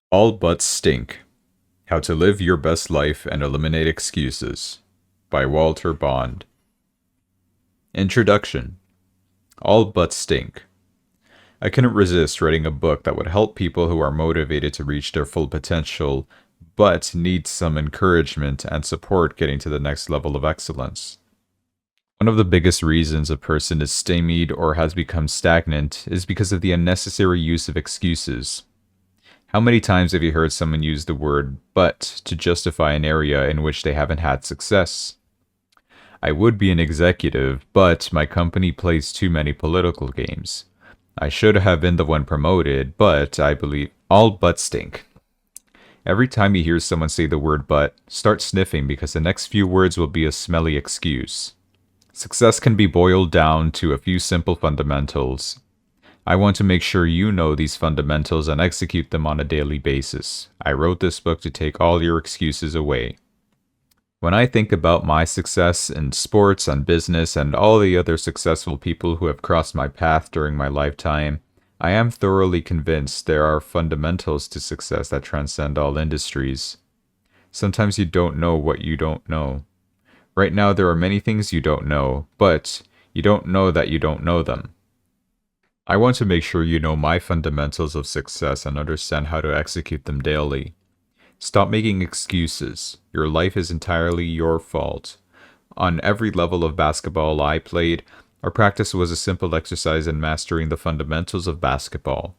All Butts Stink: How to Live Your Best Life and Eliminate Excuses by Walter Bond. Introduction. All Butts Stink. I couldn't resist writing a book that would help people who are motivated to reach their full potential, but need some encouragement and support getting to the next level of excellence. One of the biggest reasons a person is stymied or has become stagnant is because of the unnecessary use of excuses. How many times have you heard someone use the word "but" to justify an area in which they haven't had success? I would be an executive, but my company plays too many political games. I should have been the one promoted, but I believe all butts stink. Every time you hear someone say the word "but," start sniffing because the next few words will be a smelly excuse. Success can be boiled down to a few simple fundamentals. I want to make sure you know these fundamentals and execute them on a daily basis. I wrote this book to take all your excuses away. When I think about my success in sports and business and all the other successful people who have crossed my path during my lifetime, I am thoroughly convinced there are fundamentals to success that transcend all industries. Sometimes you don't know what you don't know. Right now there are many things you don't know, but you don't know that you don't know them. I want to make sure you know my fundamentals of success and understand how to execute them daily. Stop making excuses. Your life is entirely your fault. On every level of basketball I played, our practice was a simple exercise in mastering the fundamentals of basketball.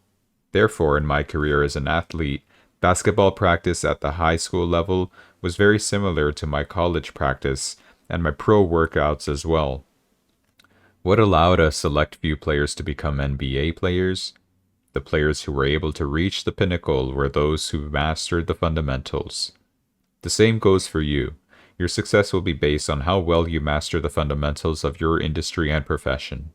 Therefore, in my career as an athlete, basketball practice at the high school level was very similar to my college practice and my pro workouts as well. What allowed a select few players to become NBA players? The players who were able to reach the pinnacle were those who mastered the fundamentals. The same goes for you. Your success will be based on how well you master the fundamentals of your industry and profession.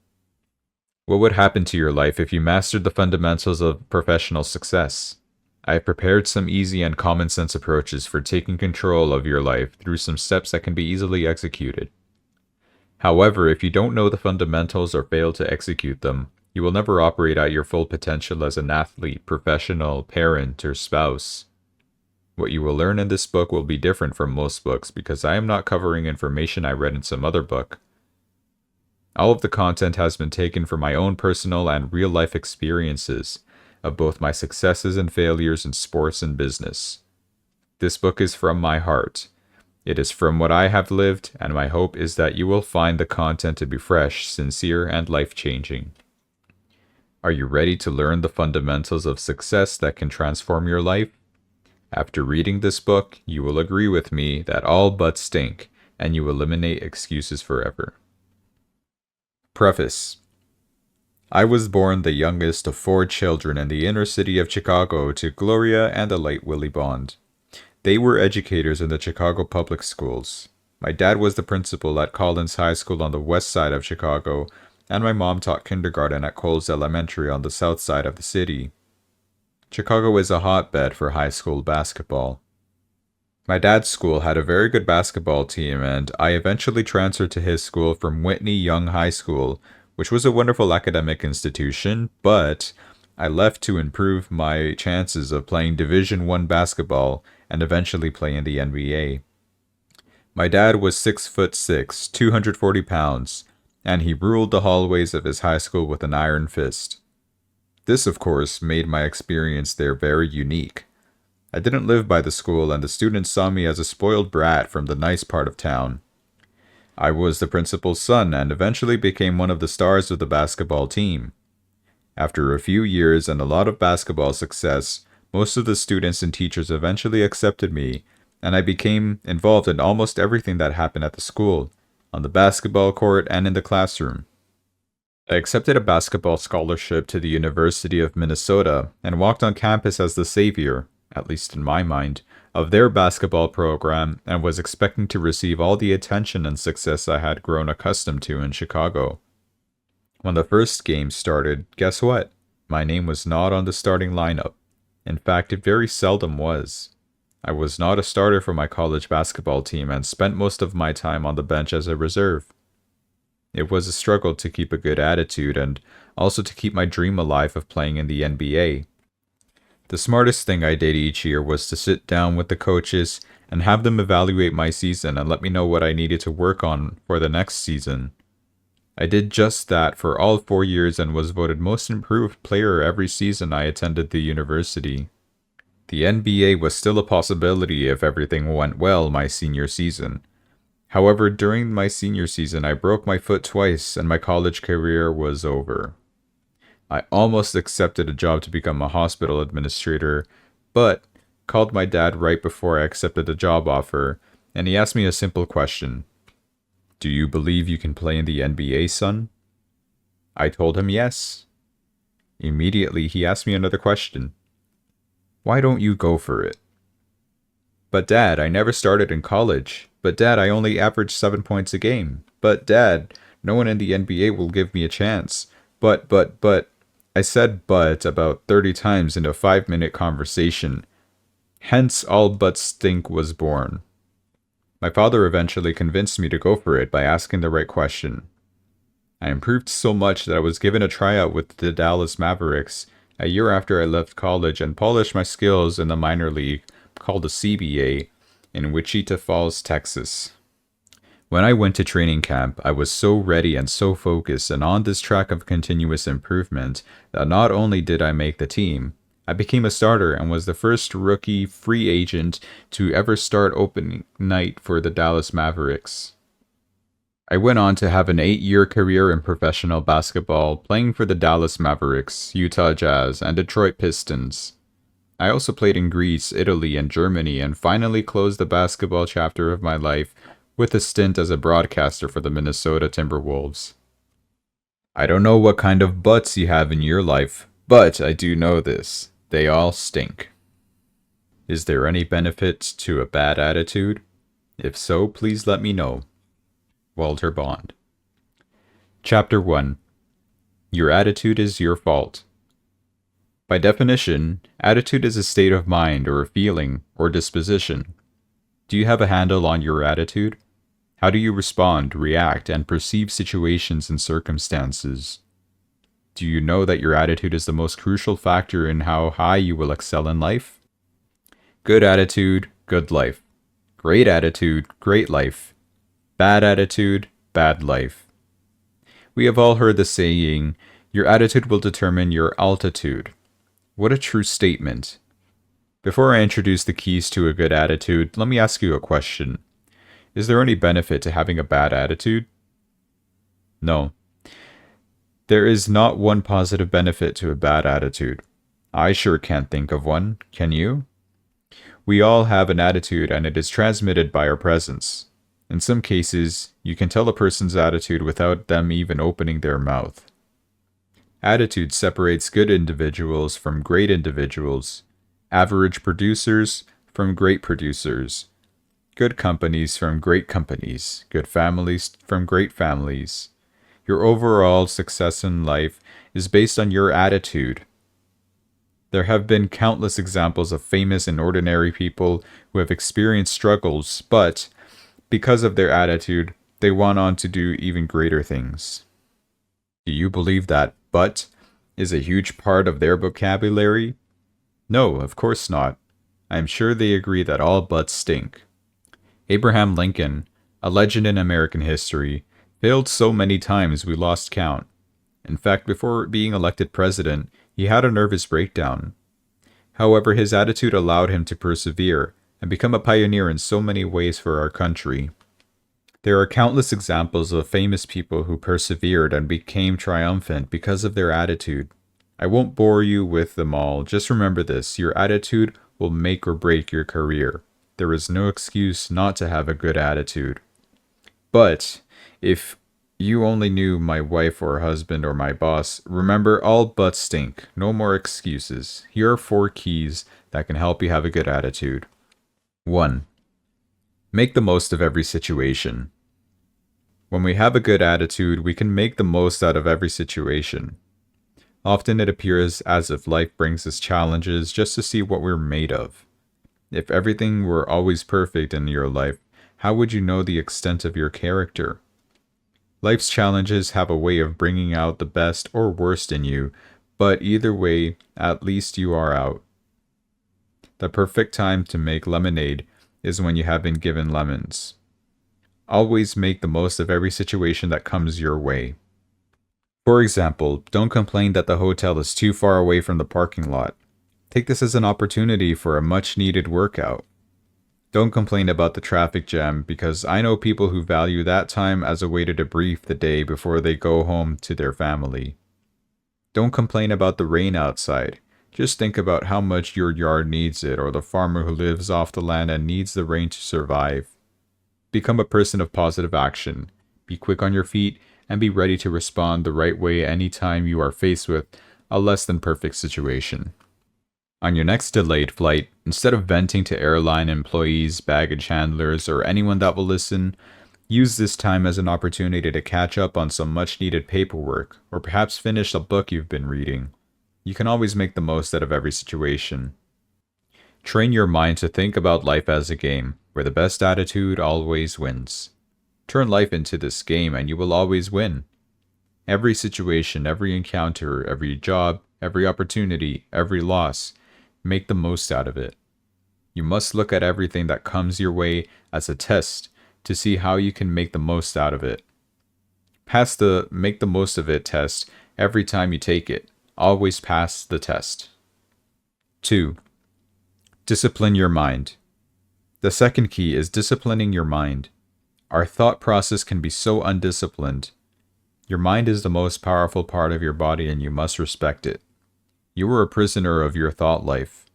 What would happen to your life if you mastered the fundamentals of professional success? I have prepared some easy and common sense approaches for taking control of your life through some steps that can be easily executed. However, if you don't know the fundamentals or fail to execute them, you will never operate at your full potential as an athlete, professional, parent, or spouse. What you will learn in this book will be different from most books because I am not covering information I read in some other book. All of the content has been taken from my own personal and real-life experiences of both my successes and failures in sports and business. This book is from my heart. It is from what I have lived, and my hope is that you will find the content to be fresh, sincere, and life-changing. Are you ready to learn the fundamentals of success that can transform your life? After reading this book, you will agree with me that all butts stink, and you eliminate excuses forever. Preface. I was born the youngest of 4 children in the inner city of Chicago to Gloria and the late Willie Bond. They were educators in the Chicago public schools. My dad was the principal at Collins High School on the west side of Chicago, and my mom taught kindergarten at Coles Elementary on the south side of the city. Chicago is a hotbed for high school basketball. My dad's school had a very good basketball team, and I eventually transferred to his school from Whitney Young High School, which was a wonderful academic institution, but I left to improve my chances of playing Division I basketball and eventually play in the NBA. My dad was 6'6", 240 pounds, and he ruled the hallways of his high school with an iron fist. This, of course, made my experience there very unique. I didn't live by the school, and the students saw me as a spoiled brat from the nice part of town. I was the principal's son and eventually became one of the stars of the basketball team. After a few years and a lot of basketball success, most of the students and teachers eventually accepted me, and I became involved in almost everything that happened at the school, on the basketball court and in the classroom. I accepted a basketball scholarship to the University of Minnesota and walked on campus as the savior, at least in my mind, of their basketball program and was expecting to receive all the attention and success I had grown accustomed to in Chicago. When the first game started, guess what? My name was not on the starting lineup. In fact, it very seldom was. I was not a starter for my college basketball team and spent most of my time on the bench as a reserve. It was a struggle to keep a good attitude and also to keep my dream alive of playing in the NBA. The smartest thing I did each year was to sit down with the coaches and have them evaluate my season and let me know what I needed to work on for the next season. I did just that for all 4 years and was voted most improved player every season I attended the university. The NBA was still a possibility if everything went well my senior season. However, during my senior season, I broke my foot twice and my college career was over. I almost accepted a job to become a hospital administrator, but called my dad right before I accepted the job offer, and he asked me a simple question. Do you believe you can play in the NBA, son? I told him yes. Immediately, he asked me another question. Why don't you go for it? But Dad, I never started in college. But Dad, I only averaged 7 points a game. But Dad, no one in the NBA will give me a chance. But. I said but about 30 times in a 5-minute conversation. Hence, All But Stink was born. My father eventually convinced me to go for it by asking the right question. I improved so much that I was given a tryout with the Dallas Mavericks a year after I left college and polished my skills in the minor league called the CBA in Wichita Falls, Texas. When I went to training camp, I was so ready and so focused and on this track of continuous improvement that not only did I make the team, I became a starter and was the first rookie free agent to ever start opening night for the Dallas Mavericks. I went on to have an 8-year career in professional basketball, playing for the Dallas Mavericks, Utah Jazz, and Detroit Pistons. I also played in Greece, Italy, and Germany, and finally closed the basketball chapter of my life with a stint as a broadcaster for the Minnesota Timberwolves. I don't know what kind of butts you have in your life, but I do know this. They all stink. Is there any benefit to a bad attitude? If so, please let me know. Walter Bond. Chapter 1. Your attitude is your fault. By definition, attitude is a state of mind or a feeling or disposition. Do you have a handle on your attitude? How do you respond, react, and perceive situations and circumstances? Do you know that your attitude is the most crucial factor in how high you will excel in life? Good attitude, good life. Great attitude, great life. Bad attitude, bad life. We have all heard the saying, your attitude will determine your altitude. What a true statement. Before I introduce the keys to a good attitude, let me ask you a question. Is there any benefit to having a bad attitude? No. There is not one positive benefit to a bad attitude. I sure can't think of one, can you? We all have an attitude and it is transmitted by our presence. In some cases, you can tell a person's attitude without them even opening their mouth. Attitude separates good individuals from great individuals, average producers from great producers, good companies from great companies, good families from great families. Your overall success in life is based on your attitude. There have been countless examples of famous and ordinary people who have experienced struggles, but because of their attitude, they went on to do even greater things. Do you believe that "but" is a huge part of their vocabulary? No, of course not. I am sure they agree that all butts stink. Abraham Lincoln, a legend in American history, failed so many times we lost count. In fact, before being elected president, he had a nervous breakdown. However, his attitude allowed him to persevere and become a pioneer in so many ways for our country. There are countless examples of famous people who persevered and became triumphant because of their attitude. I won't bore you with them all, just remember this, your attitude will make or break your career. There is no excuse not to have a good attitude. But, if you only knew my wife or husband or my boss, remember all butts stink, no more excuses. Here are 4 keys that can help you have a good attitude. 1. Make the most of every situation. When we have a good attitude, we can make the most out of every situation. Often it appears as if life brings us challenges just to see what we're made of. If everything were always perfect in your life, how would you know the extent of your character? Life's challenges have a way of bringing out the best or worst in you, but either way, at least you are out. The perfect time to make lemonade is when you have been given lemons. Always make the most of every situation that comes your way. For example, don't complain that the hotel is too far away from the parking lot. Take this as an opportunity for a much-needed workout. Don't complain about the traffic jam, because I know people who value that time as a way to debrief the day before they go home to their family. Don't complain about the rain outside. Just think about how much your yard needs it, or the farmer who lives off the land and needs the rain to survive. Become a person of positive action. Be quick on your feet and be ready to respond the right way anytime you are faced with a less than perfect situation. On your next delayed flight, instead of venting to airline employees, baggage handlers, or anyone that will listen, use this time as an opportunity to catch up on some much-needed paperwork, or perhaps finish a book you've been reading. You can always make the most out of every situation. Train your mind to think about life as a game, where the best attitude always wins. Turn life into this game and you will always win. Every situation, every encounter, every job, every opportunity, every loss, make the most out of it. You must look at everything that comes your way as a test to see how you can make the most out of it. Pass the make the most of it test every time you take it. Always pass the test. 2. Discipline your mind. The second key is disciplining your mind. Our thought process can be so undisciplined. Your mind is the most powerful part of your body and you must respect it. You are a prisoner of your thought life.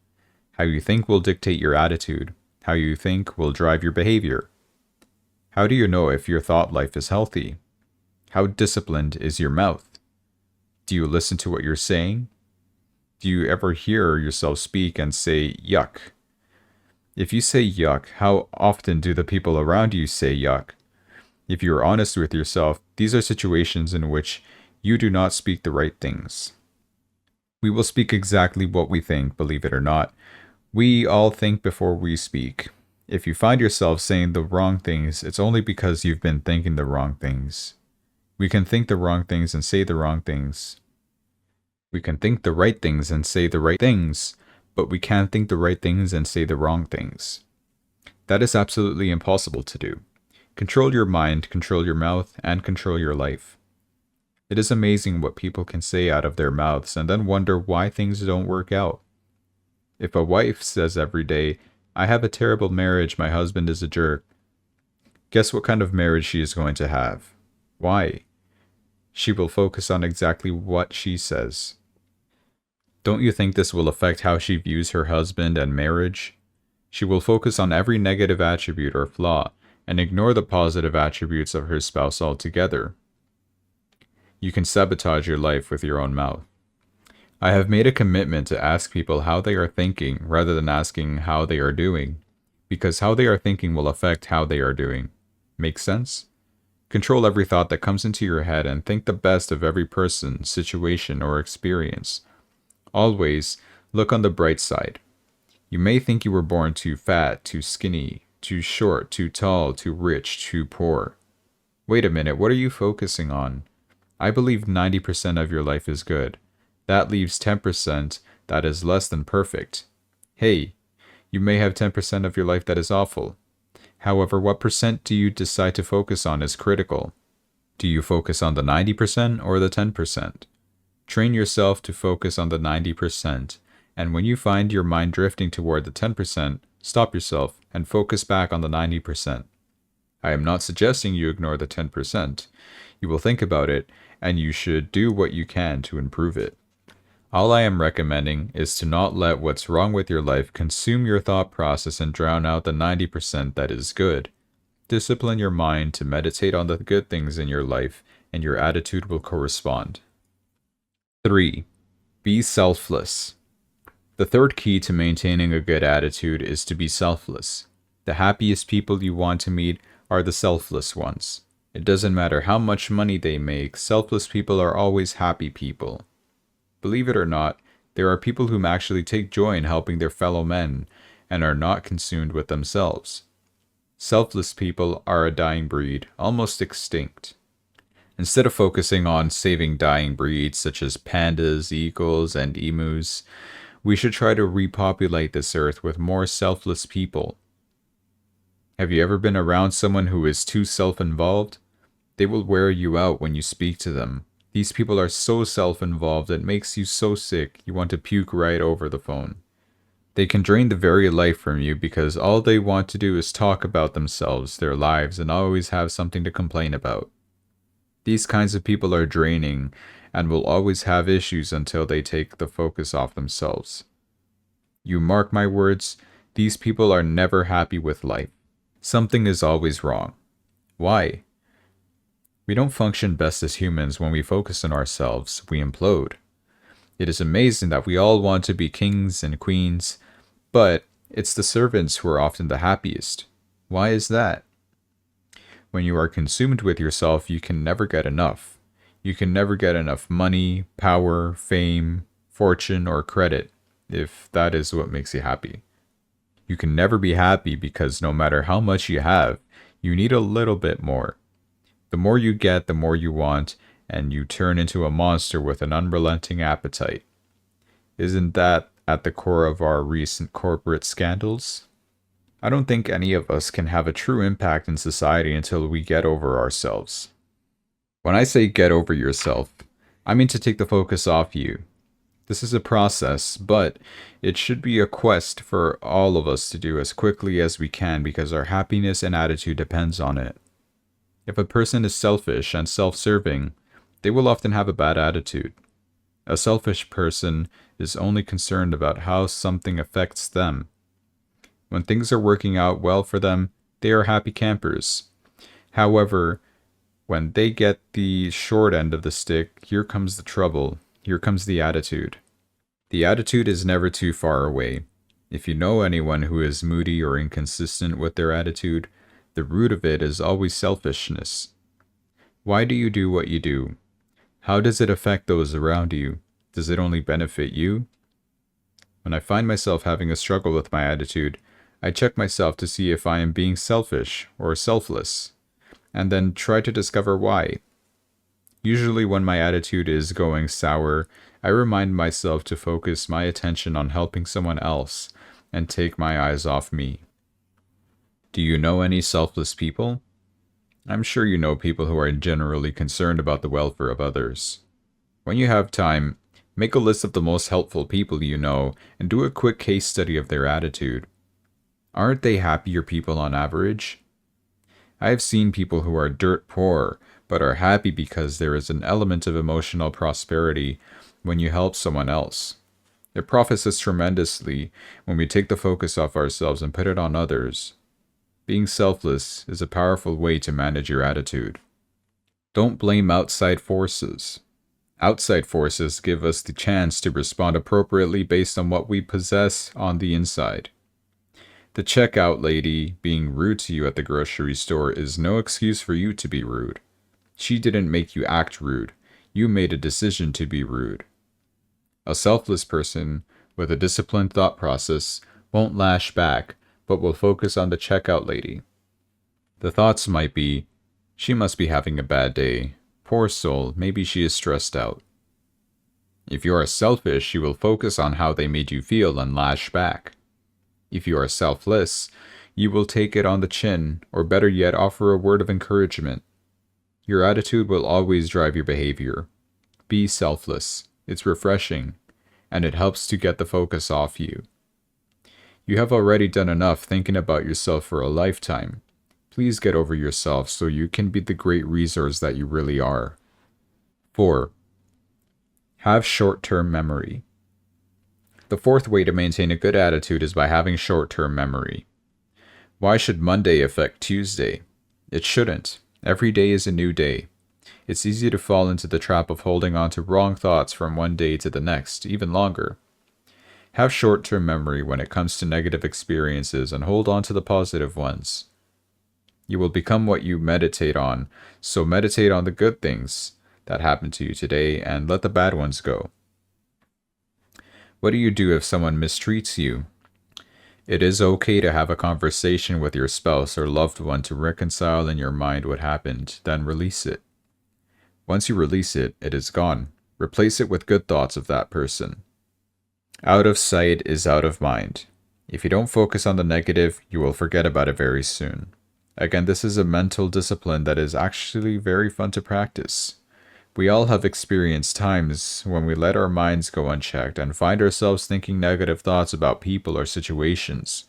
How you think will dictate your attitude. How you think will drive your behavior. How do you know if your thought life is healthy? How disciplined is your mouth? Do you listen to what you're saying? Do you ever hear yourself speak and say, yuck? If you say yuck, how often do the people around you say yuck? If you are honest with yourself, these are situations in which you do not speak the right things. We will speak exactly what we think, believe it or not. We all think before we speak. If you find yourself saying the wrong things, it's only because you've been thinking the wrong things. We can think the wrong things and say the wrong things. We can think the right things and say the right things, but we can't think the right things and say the wrong things. That is absolutely impossible to do. Control your mind, control your mouth, and control your life. It is amazing what people can say out of their mouths and then wonder why things don't work out. If a wife says every day, "I have a terrible marriage, my husband is a jerk," guess what kind of marriage she is going to have? Why? She will focus on exactly what she says. Don't you think this will affect how she views her husband and marriage? She will focus on every negative attribute or flaw and ignore the positive attributes of her spouse altogether. You can sabotage your life with your own mouth. I have made a commitment to ask people how they are thinking rather than asking how they are doing, because how they are thinking will affect how they are doing. Make sense? Control every thought that comes into your head and think the best of every person, situation, or experience. Always look on the bright side. You may think you were born too fat, too skinny, too short, too tall, too rich, too poor. Wait a minute, what are you focusing on? I believe 90% of your life is good. That leaves 10% that is less than perfect. Hey, you may have 10% of your life that is awful. However, what percent do you decide to focus on is critical. Do you focus on the 90% or the 10%? Train yourself to focus on the 90%, and when you find your mind drifting toward the 10%, stop yourself and focus back on the 90%. I am not suggesting you ignore the 10%. You will think about it, and you should do what you can to improve it. All I am recommending is to not let what's wrong with your life consume your thought process and drown out the 90% that is good. Discipline your mind to meditate on the good things in your life, and your attitude will correspond. 3. Be selfless. The third key to maintaining a good attitude is to be selfless. The happiest people you want to meet are the selfless ones. It doesn't matter how much money they make, selfless people are always happy people. Believe it or not, there are people who actually take joy in helping their fellow men and are not consumed with themselves. Selfless people are a dying breed, almost extinct. Instead of focusing on saving dying breeds such as pandas, eagles, and emus, We should try to repopulate this earth with more selfless people. Have you ever been around someone who is too self-involved? They will wear you out when you speak to them. These people are so self-involved it makes you so sick you want to puke right over the phone. They can drain the very life from you because all they want to do is talk about themselves, their lives, and always have something to complain about. These kinds of people are draining and will always have issues until they take the focus off themselves. You mark my words, these people are never happy with life. Something is always wrong. Why? We don't function best as humans when we focus on ourselves. We implode. It is amazing that we all want to be kings and queens, but it's the servants who are often the happiest. Why is that? When you are consumed with yourself, you can never get enough. You can never get enough money, power, fame, fortune, or credit, if that is what makes you happy. You can never be happy because no matter how much you have, you need a little bit more. The more you get, the more you want, and you turn into a monster with an unrelenting appetite. Isn't that at the core of our recent corporate scandals? I don't think any of us can have a true impact in society until we get over ourselves. When I say get over yourself, I mean to take the focus off you. This is a process, but it should be a quest for all of us to do as quickly as we can because our happiness and attitude depends on it. If a person is selfish and self-serving, they will often have a bad attitude. A selfish person is only concerned about how something affects them. When things are working out well for them, they are happy campers. However, when they get the short end of the stick, here comes the trouble. Here comes the attitude. The attitude is never too far away. If you know anyone who is moody or inconsistent with their attitude, the root of it is always selfishness. Why do you do what you do? How does it affect those around you? Does it only benefit you? When I find myself having a struggle with my attitude, I check myself to see if I am being selfish or selfless, and then try to discover why. Usually when my attitude is going sour, I remind myself to focus my attention on helping someone else and take my eyes off me. Do you know any selfless people? I'm sure you know people who are generally concerned about the welfare of others. When you have time, make a list of the most helpful people you know and do a quick case study of their attitude. Aren't they happier people on average? I have seen people who are dirt poor, but are happy because there is an element of emotional prosperity when you help someone else. It profits us tremendously when we take the focus off ourselves and put it on others. Being selfless is a powerful way to manage your attitude. Don't blame outside forces. Outside forces give us the chance to respond appropriately based on what we possess on the inside. The checkout lady being rude to you at the grocery store is no excuse for you to be rude. She didn't make you act rude. You made a decision to be rude. A selfless person with a disciplined thought process won't lash back, but will focus on the checkout lady. The thoughts might be, she must be having a bad day. Poor soul, maybe she is stressed out. If you are selfish, you will focus on how they made you feel and lash back. If you are selfless, you will take it on the chin, or better yet, offer a word of encouragement. Your attitude will always drive your behavior. Be selfless. It's refreshing, and it helps to get the focus off you. You have already done enough thinking about yourself for a lifetime. Please get over yourself so you can be the great resource that you really are. 4. Have short-term memory. The fourth way to maintain a good attitude is by having short-term memory. Why should Monday affect Tuesday? It shouldn't. Every day is a new day. It's easy to fall into the trap of holding on to wrong thoughts from one day to the next, even longer. Have short-term memory when it comes to negative experiences and hold on to the positive ones. You will become what you meditate on, so meditate on the good things that happened to you today and let the bad ones go. What do you do if someone mistreats you? It is okay to have a conversation with your spouse or loved one to reconcile in your mind what happened, then release it. Once you release it, it is gone. Replace it with good thoughts of that person. Out of sight is out of mind. If you don't focus on the negative, you will forget about it very soon. Again, this is a mental discipline that is actually very fun to practice. We all have experienced times when we let our minds go unchecked and find ourselves thinking negative thoughts about people or situations.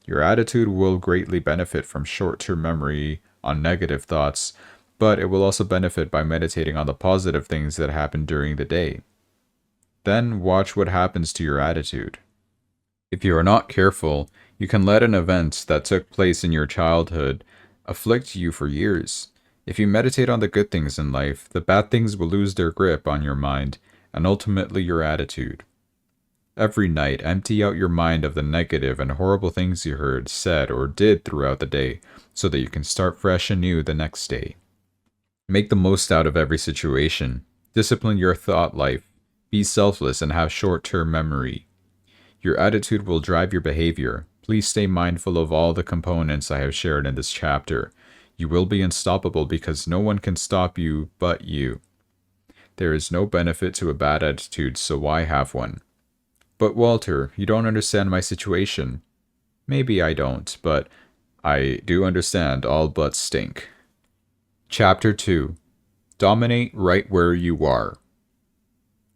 Your attitude will greatly benefit from short-term memory on negative thoughts, but it will also benefit by meditating on the positive things that happen during the day. Then watch what happens to your attitude. If you are not careful, you can let an event that took place in your childhood afflict you for years. If you meditate on the good things in life, the bad things will lose their grip on your mind and ultimately your attitude. Every night, empty out your mind of the negative and horrible things you heard, said, or did throughout the day so that you can start fresh and new the next day. Make the most out of every situation. Discipline your thought life. Be selfless and have short-term memory. Your attitude will drive your behavior. Please stay mindful of all the components I have shared in this chapter. You will be unstoppable because no one can stop you but you. There is no benefit to a bad attitude, so why have one? But Walter, you don't understand my situation. Maybe I don't, but I do understand all but stink. Chapter 2. Dominate right where you are.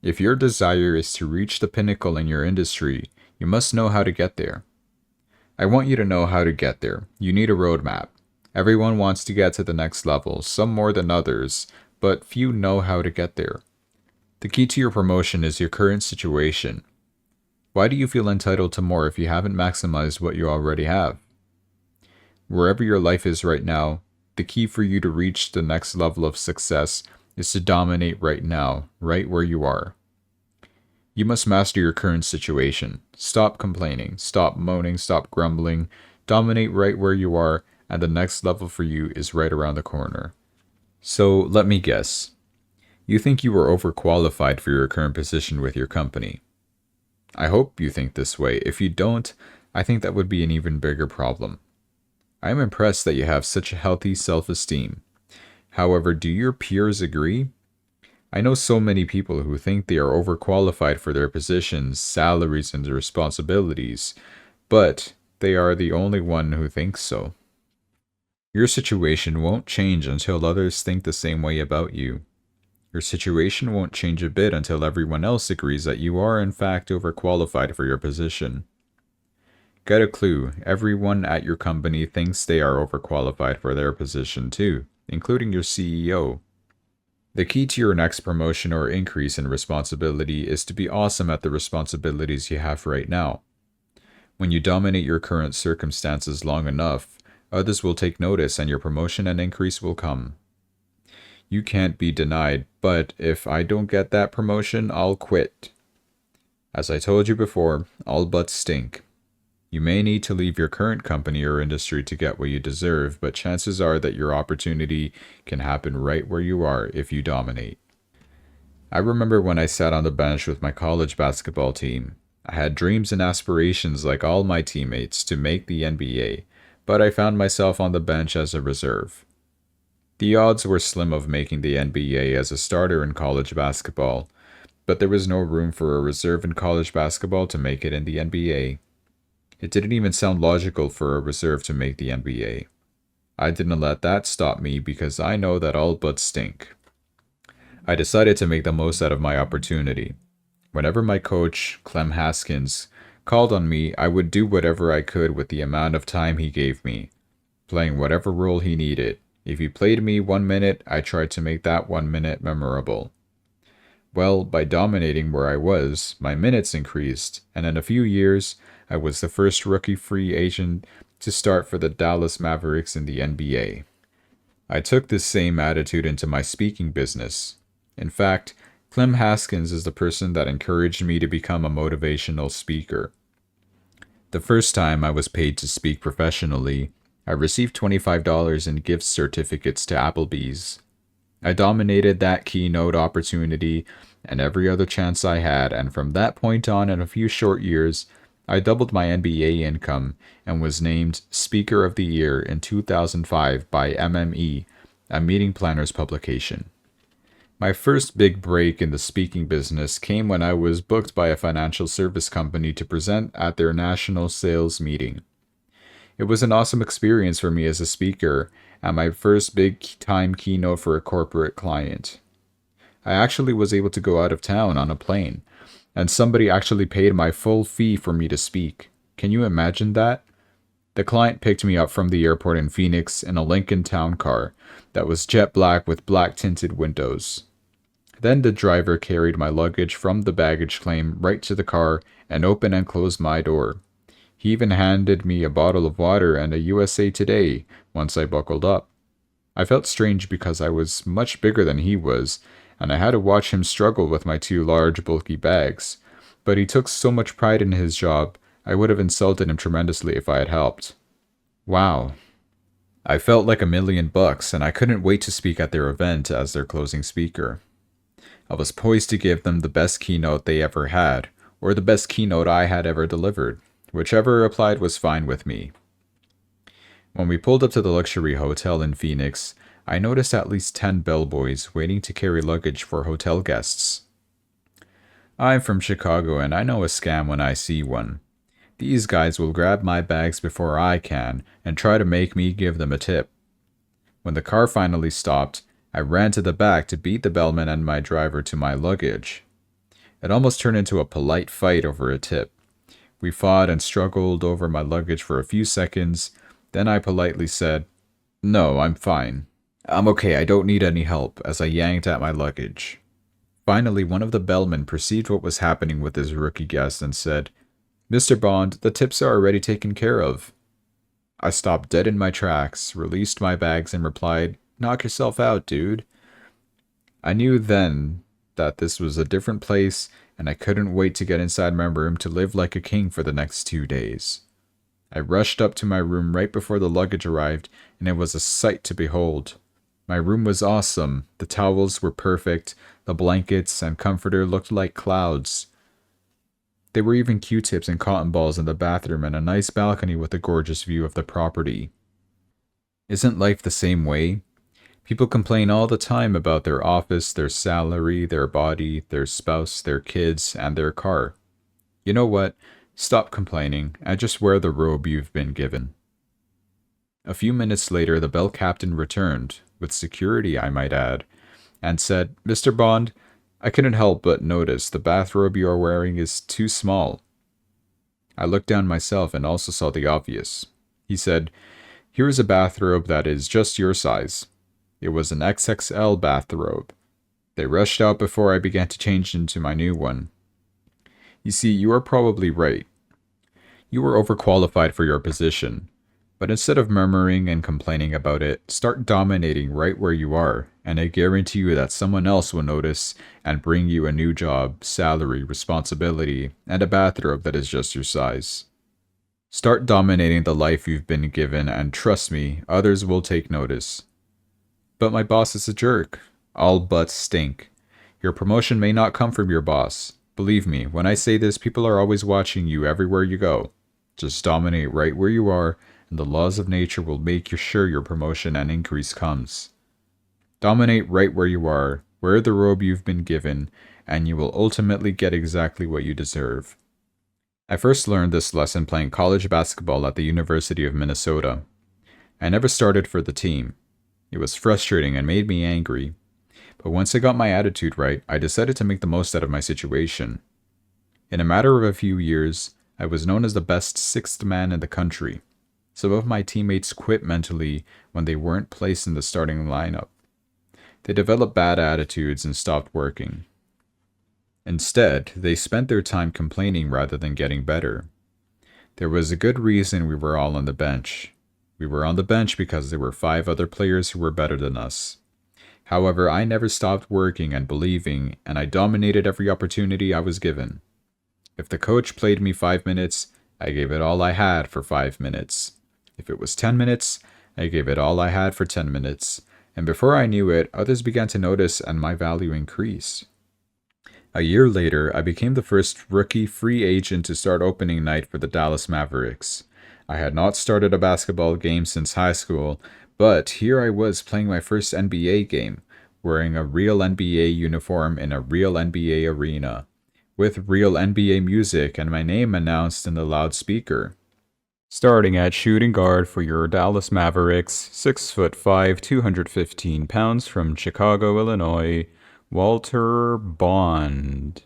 If your desire is to reach the pinnacle in your industry, you must know how to get there. I want you to know how to get there. You need a roadmap. Everyone wants to get to the next level, some more than others, but few know how to get there. The key to your promotion is your current situation. Why do you feel entitled to more if you haven't maximized what you already have? Wherever your life is right now, the key for you to reach the next level of success is to dominate right now, right where you are. You must master your current situation. Stop complaining, stop moaning, stop grumbling. Dominate right where you are, and the next level for you is right around the corner. So let me guess. You think you are overqualified for your current position with your company. I hope you think this way. If you don't, I think that would be an even bigger problem. I am impressed that you have such a healthy self-esteem. However, do your peers agree? I know so many people who think they are overqualified for their positions, salaries, and responsibilities, but they are the only one who thinks so. Your situation won't change until others think the same way about you. Your situation won't change a bit until everyone else agrees that you are in fact overqualified for your position. Get a clue, everyone at your company thinks they are overqualified for their position too, including your CEO. The key to your next promotion or increase in responsibility is to be awesome at the responsibilities you have right now. When you dominate your current circumstances long enough, others will take notice and your promotion and increase will come. You can't be denied, but if I don't get that promotion, I'll quit. As I told you before, all but stink. You may need to leave your current company or industry to get what you deserve, but chances are that your opportunity can happen right where you are if you dominate. I remember when I sat on the bench with my college basketball team. I had dreams and aspirations like all my teammates to make the NBA, but I found myself on the bench as a reserve. The odds were slim of making the NBA as a starter in college basketball, but there was no room for a reserve in college basketball to make it in the NBA. It didn't even sound logical for a reserve to make the NBA. I didn't let that stop me because I know that all but stink. I decided to make the most out of my opportunity. Whenever my coach, Clem Haskins, called on me, I would do whatever I could with the amount of time he gave me, playing whatever role he needed. If he played me 1 minute, I tried to make that 1 minute memorable. Well, by dominating where I was, my minutes increased, and in a few years, I was the first rookie free agent to start for the Dallas Mavericks in the NBA. I took this same attitude into my speaking business. In fact, Clem Haskins is the person that encouraged me to become a motivational speaker. The first time I was paid to speak professionally, I received $25 in gift certificates to Applebee's. I dominated that keynote opportunity and every other chance I had, and from that point on, in a few short years, I doubled my NBA income and was named Speaker of the Year in 2005 by MME, a meeting planners publication. My first big break in the speaking business came when I was booked by a financial service company to present at their national sales meeting. It was an awesome experience for me as a speaker and my first big time keynote for a corporate client. I actually was able to go out of town on a plane, and somebody actually paid my full fee for me to speak. Can you imagine that? The client picked me up from the airport in Phoenix in a Lincoln Town car that was jet black with black tinted windows. Then the driver carried my luggage from the baggage claim right to the car and opened and closed my door. He even handed me a bottle of water and a USA Today once I buckled up. I felt strange because I was much bigger than he was, and I had to watch him struggle with my two large, bulky bags. But he took so much pride in his job, I would have insulted him tremendously if I had helped. Wow. I felt like $1,000,000, and I couldn't wait to speak at their event as their closing speaker. I was poised to give them the best keynote they ever had, or the best keynote I had ever delivered. Whichever applied was fine with me. When we pulled up to the luxury hotel in Phoenix, I noticed at least 10 bellboys waiting to carry luggage for hotel guests. I'm from Chicago and I know a scam when I see one. These guys will grab my bags before I can and try to make me give them a tip. When the car finally stopped, I ran to the back to beat the bellman and my driver to my luggage. It almost turned into a polite fight over a tip. We fought and struggled over my luggage for a few seconds. Then I politely said, "No, I'm fine. I'm okay, I don't need any help," as I yanked at my luggage. Finally, one of the bellmen perceived what was happening with his rookie guest and said, "Mr. Bond, the tips are already taken care of." I stopped dead in my tracks, released my bags, and replied, "Knock yourself out, dude." I knew then that this was a different place, and I couldn't wait to get inside my room to live like a king for the next 2 days. I rushed up to my room right before the luggage arrived, and it was a sight to behold. My room was awesome. The towels were perfect. The blankets and comforter looked like clouds. There were even Q-tips and cotton balls in the bathroom and a nice balcony with a gorgeous view of the property. Isn't life the same way? People complain all the time about their office, their salary, their body, their spouse, their kids, and their car. You know what? Stop complaining and just wear the robe you've been given. A few minutes later, the bell captain returned, with security I might add, and said, "Mr. Bond, I couldn't help but notice the bathrobe you are wearing is too small." I looked down myself and also saw the obvious. He said, "Here is a bathrobe that is just your size." It was an XXL bathrobe. They rushed out before I began to change into my new one. You see, you are probably right. You are overqualified for your position. But instead of murmuring and complaining about it, start dominating right where you are, and I guarantee you that someone else will notice and bring you a new job, salary, responsibility, and a bathrobe that is just your size. Start dominating the life you've been given, and trust me, others will take notice. But my boss is a jerk. All butts stink. Your promotion may not come from your boss. Believe me, when I say this, people are always watching you everywhere you go. Just dominate right where you are, and the laws of nature will make sure your promotion and increase comes. Dominate right where you are, wear the robe you've been given, and you will ultimately get exactly what you deserve. I first learned this lesson playing college basketball at the University of Minnesota. I never started for the team. It was frustrating and made me angry. But once I got my attitude right, I decided to make the most out of my situation. In a matter of a few years, I was known as the best sixth man in the country. Some of my teammates quit mentally when they weren't placed in the starting lineup. They developed bad attitudes and stopped working. Instead, they spent their time complaining rather than getting better. There was a good reason we were all on the bench. We were on the bench because there were 5 other players who were better than us. However, I never stopped working and believing, and I dominated every opportunity I was given. If the coach played me 5 minutes, I gave it all I had for 5 minutes. If it was 10 minutes, I gave it all I had for 10 minutes. And before I knew it, others began to notice and my value increased. A year later, I became the first rookie free agent to start opening night for the Dallas Mavericks. I had not started a basketball game since high school, but here I was playing my first NBA game, wearing a real NBA uniform in a real NBA arena, with real NBA music and my name announced in the loudspeaker. Starting at shooting guard for your Dallas Mavericks, 6'5", 215 pounds from Chicago, Illinois, Walter Bond.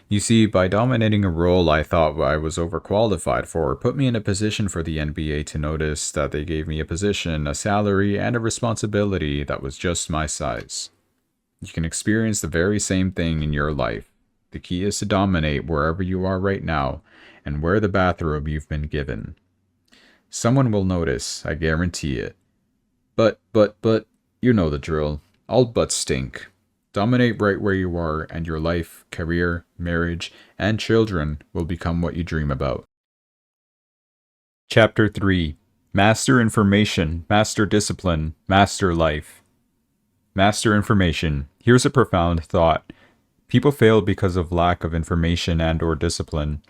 You see, by dominating a role I thought I was overqualified for, put me in a position for the NBA to notice that they gave me a position, a salary, and a responsibility that was just my size. You can experience the very same thing in your life. The key is to dominate wherever you are right now, and wear the bathrobe you've been given. Someone will notice, I guarantee it. But, you know the drill. All butts stink. Dominate right where you are, and your life, career, marriage, and children will become what you dream about. Chapter 3. Master Information, Master Discipline, Master Life. Master Information. Here's a profound thought. People fail because of lack of information and/or discipline.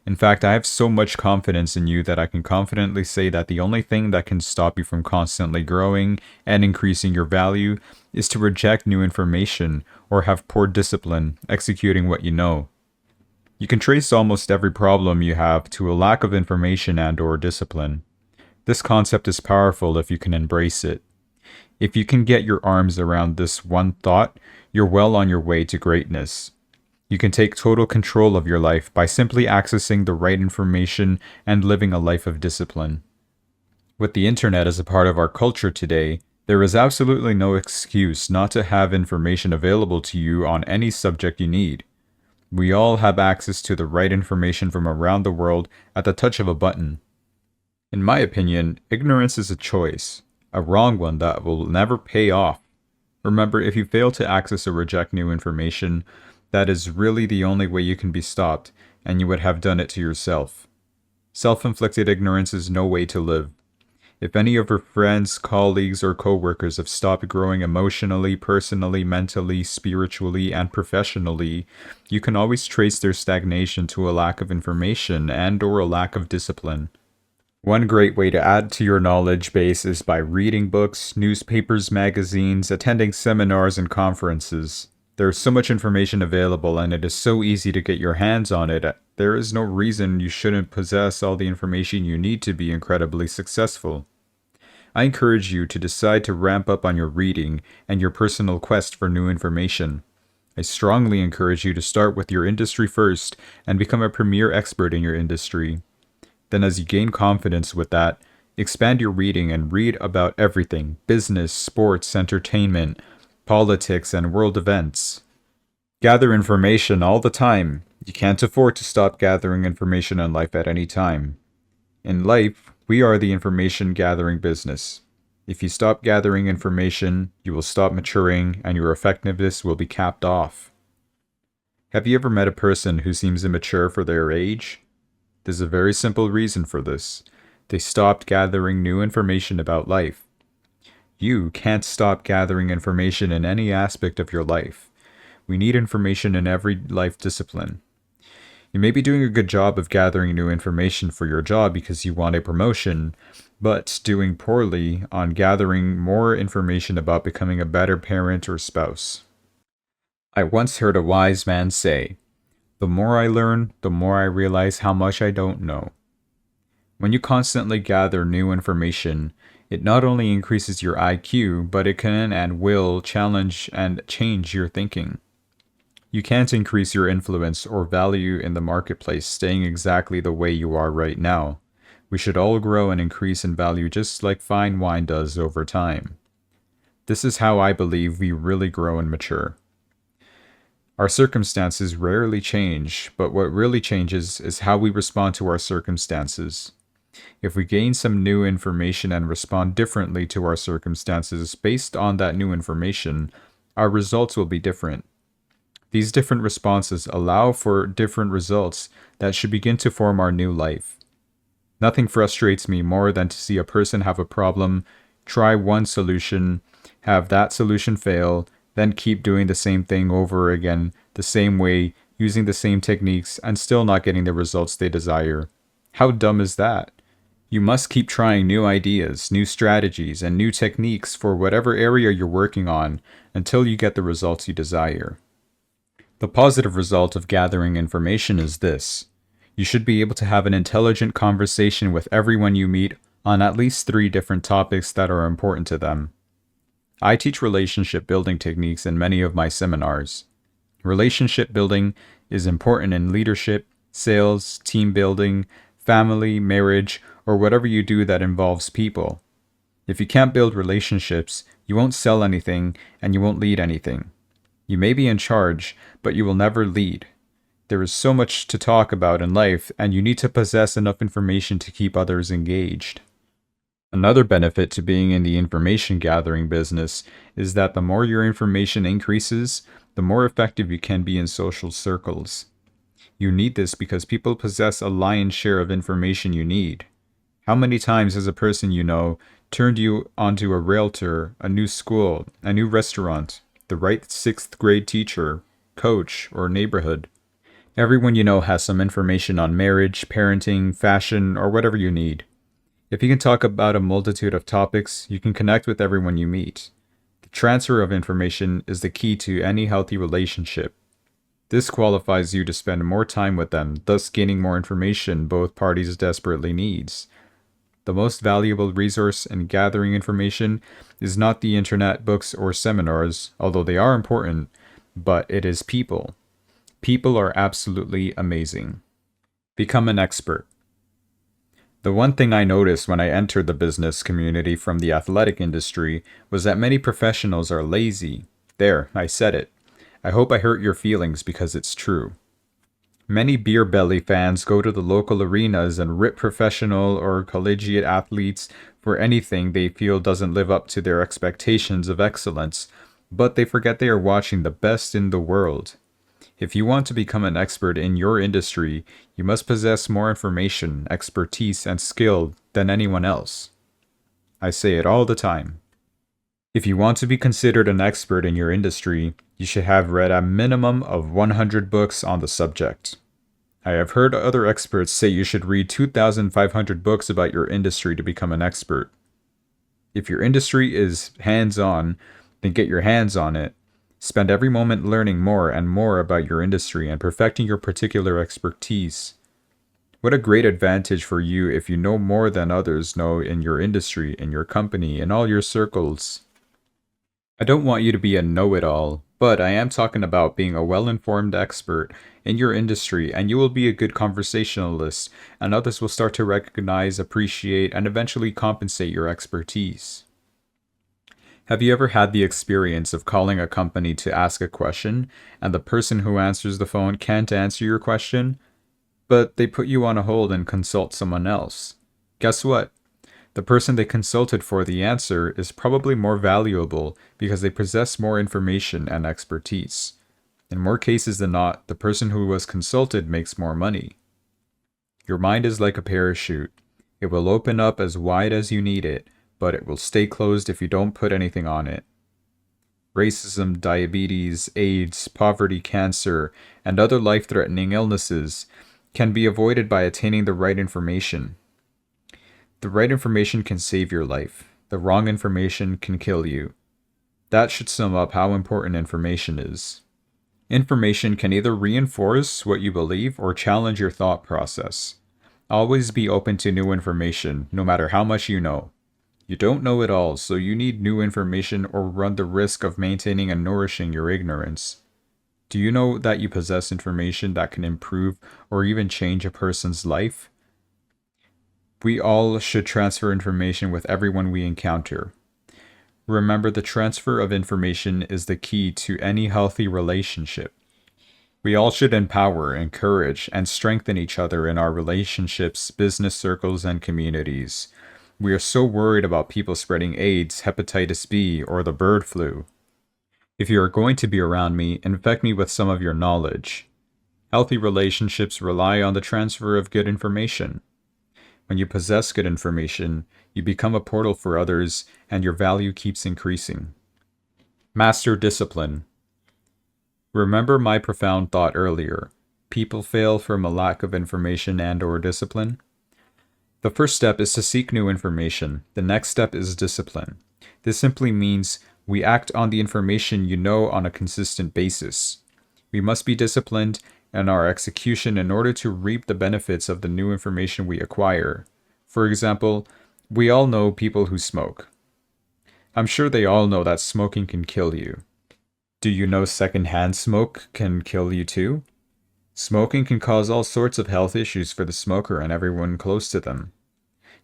In fact, I have so much confidence in you that I can confidently say that the only thing that can stop you from constantly growing and increasing your value is to reject new information or have poor discipline executing what you know. You can trace almost every problem you have to a lack of information and/or discipline. This concept is powerful if you can embrace it. If you can get your arms around this one thought, you're well on your way to greatness. You can take total control of your life by simply accessing the right information and living a life of discipline. With the internet as a part of our culture today, there is absolutely no excuse not to have information available to you on any subject you need. We all have access to the right information from around the world at the touch of a button. In my opinion, ignorance is a choice, a wrong one that will never pay off. Remember, if you fail to access or reject new information, that is really the only way you can be stopped, and you would have done it to yourself. Self-inflicted ignorance is no way to live. If any of your friends, colleagues, or co-workers have stopped growing emotionally, personally, mentally, spiritually, and professionally, you can always trace their stagnation to a lack of information and/or a lack of discipline. One great way to add to your knowledge base is by reading books, newspapers, magazines, attending seminars and conferences. There is so much information available, and it is so easy to get your hands on it. There is no reason you shouldn't possess all the information you need to be incredibly successful. I encourage you to decide to ramp up on your reading and your personal quest for new information. I strongly encourage you to start with your industry first and become a premier expert in your industry. Then as you gain confidence with that, expand your reading and read about everything: business, sports, entertainment, politics, and world events. Gather information all the time. You can't afford to stop gathering information in life at any time. In life, we are the information gathering business. If you stop gathering information, you will stop maturing and your effectiveness will be capped off. Have you ever met a person who seems immature for their age? There's a very simple reason for this. They stopped gathering new information about life. You can't stop gathering information in any aspect of your life. We need information in every life discipline. You may be doing a good job of gathering new information for your job because you want a promotion, but doing poorly on gathering more information about becoming a better parent or spouse. I once heard a wise man say, "The more I learn, the more I realize how much I don't know." When you constantly gather new information, it not only increases your IQ, but it can and will challenge and change your thinking. You can't increase your influence or value in the marketplace staying exactly the way you are right now. We should all grow and increase in value just like fine wine does over time. This is how I believe we really grow and mature. Our circumstances rarely change, but what really changes is how we respond to our circumstances. If we gain some new information and respond differently to our circumstances based on that new information, our results will be different. These different responses allow for different results that should begin to form our new life. Nothing frustrates me more than to see a person have a problem, try one solution, have that solution fail, then keep doing the same thing over again, the same way, using the same techniques, and still not getting the results they desire. How dumb is that? You must keep trying new ideas, new strategies, and new techniques for whatever area you're working on until you get the results you desire. The positive result of gathering information is this: you should be able to have an intelligent conversation with everyone you meet on at least 3 different topics that are important to them. I teach relationship building techniques in many of my seminars. Relationship building is important in leadership, sales, team building, family, marriage, or whatever you do that involves people. If you can't build relationships, you won't sell anything and you won't lead anything. You may be in charge, but you will never lead. There is so much to talk about in life, and you need to possess enough information to keep others engaged. Another benefit to being in the information gathering business is that the more your information increases, the more effective you can be in social circles. You need this because people possess a lion's share of information you need. How many times has a person you know turned you onto a realtor, a new school, a new restaurant, the right 6th grade teacher, coach, or neighborhood? Everyone you know has some information on marriage, parenting, fashion, or whatever you need. If you can talk about a multitude of topics, you can connect with everyone you meet. The transfer of information is the key to any healthy relationship. This qualifies you to spend more time with them, thus gaining more information both parties desperately needs. The most valuable resource in gathering information is not the internet, books, or seminars, although they are important, but it is people. People are absolutely amazing. Become an expert. The one thing I noticed when I entered the business community from the athletic industry was that many professionals are lazy. There, I said it. I hope I hurt your feelings because it's true. Many beer belly fans go to the local arenas and rip professional or collegiate athletes for anything they feel doesn't live up to their expectations of excellence, but they forget they are watching the best in the world. If you want to become an expert in your industry, you must possess more information, expertise, and skill than anyone else. I say it all the time. If you want to be considered an expert in your industry, you should have read a minimum of 100 books on the subject. I have heard other experts say you should read 2,500 books about your industry to become an expert. If your industry is hands-on, then get your hands on it. Spend every moment learning more and more about your industry and perfecting your particular expertise. What a great advantage for you if you know more than others know in your industry, in your company, in all your circles. I don't want you to be a know-it-all, but I am talking about being a well-informed expert in your industry, and you will be a good conversationalist, and others will start to recognize, appreciate, and eventually compensate your expertise. Have you ever had the experience of calling a company to ask a question, and the person who answers the phone can't answer your question, but they put you on a hold and consult someone else? Guess what? The person they consulted for the answer is probably more valuable because they possess more information and expertise. In more cases than not, the person who was consulted makes more money. Your mind is like a parachute. It will open up as wide as you need it, but it will stay closed if you don't put anything on it. Racism, diabetes, AIDS, poverty, cancer, and other life-threatening illnesses can be avoided by attaining the right information. The right information can save your life. The wrong information can kill you. That should sum up how important information is. Information can either reinforce what you believe or challenge your thought process. Always be open to new information, no matter how much you know. You don't know it all, so you need new information or run the risk of maintaining and nourishing your ignorance. Do you know that you possess information that can improve or even change a person's life? We all should transfer information with everyone we encounter. Remember, the transfer of information is the key to any healthy relationship. We all should empower, encourage, and strengthen each other in our relationships, business circles, and communities. We are so worried about people spreading AIDS, hepatitis B, or the bird flu. If you are going to be around me, infect me with some of your knowledge. Healthy relationships rely on the transfer of good information. When you possess good information, you become a portal for others, and your value keeps increasing. Master discipline. Remember my profound thought earlier. People fail from a lack of information and/or discipline. The first step is to seek new information. The next step is discipline. This simply means we act on the information you know on a consistent basis. We must be disciplined in our execution in order to reap the benefits of the new information we acquire. For example, we all know people who smoke. I'm sure they all know that smoking can kill you. Do you know secondhand smoke can kill you too? Smoking can cause all sorts of health issues for the smoker and everyone close to them.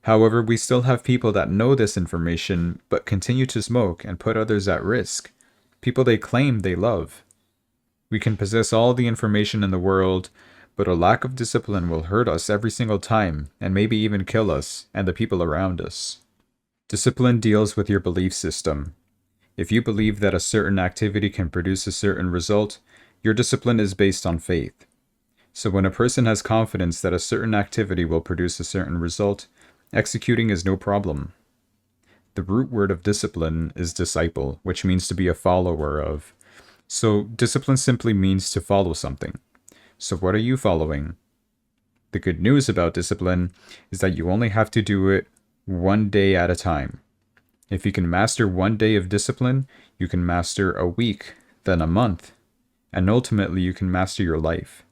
However, we still have people that know this information but continue to smoke and put others at risk. People they claim they love. We can possess all the information in the world, but a lack of discipline will hurt us every single time and maybe even kill us and the people around us. Discipline deals with your belief system. If you believe that a certain activity can produce a certain result, your discipline is based on faith. So when a person has confidence that a certain activity will produce a certain result, executing is no problem. The root word of discipline is disciple, which means to be a follower of. So discipline simply means to follow something. So what are you following? The good news about discipline is that you only have to do it one day at a time. If you can master one day of discipline, you can master a week, then a month, and ultimately you can master your life.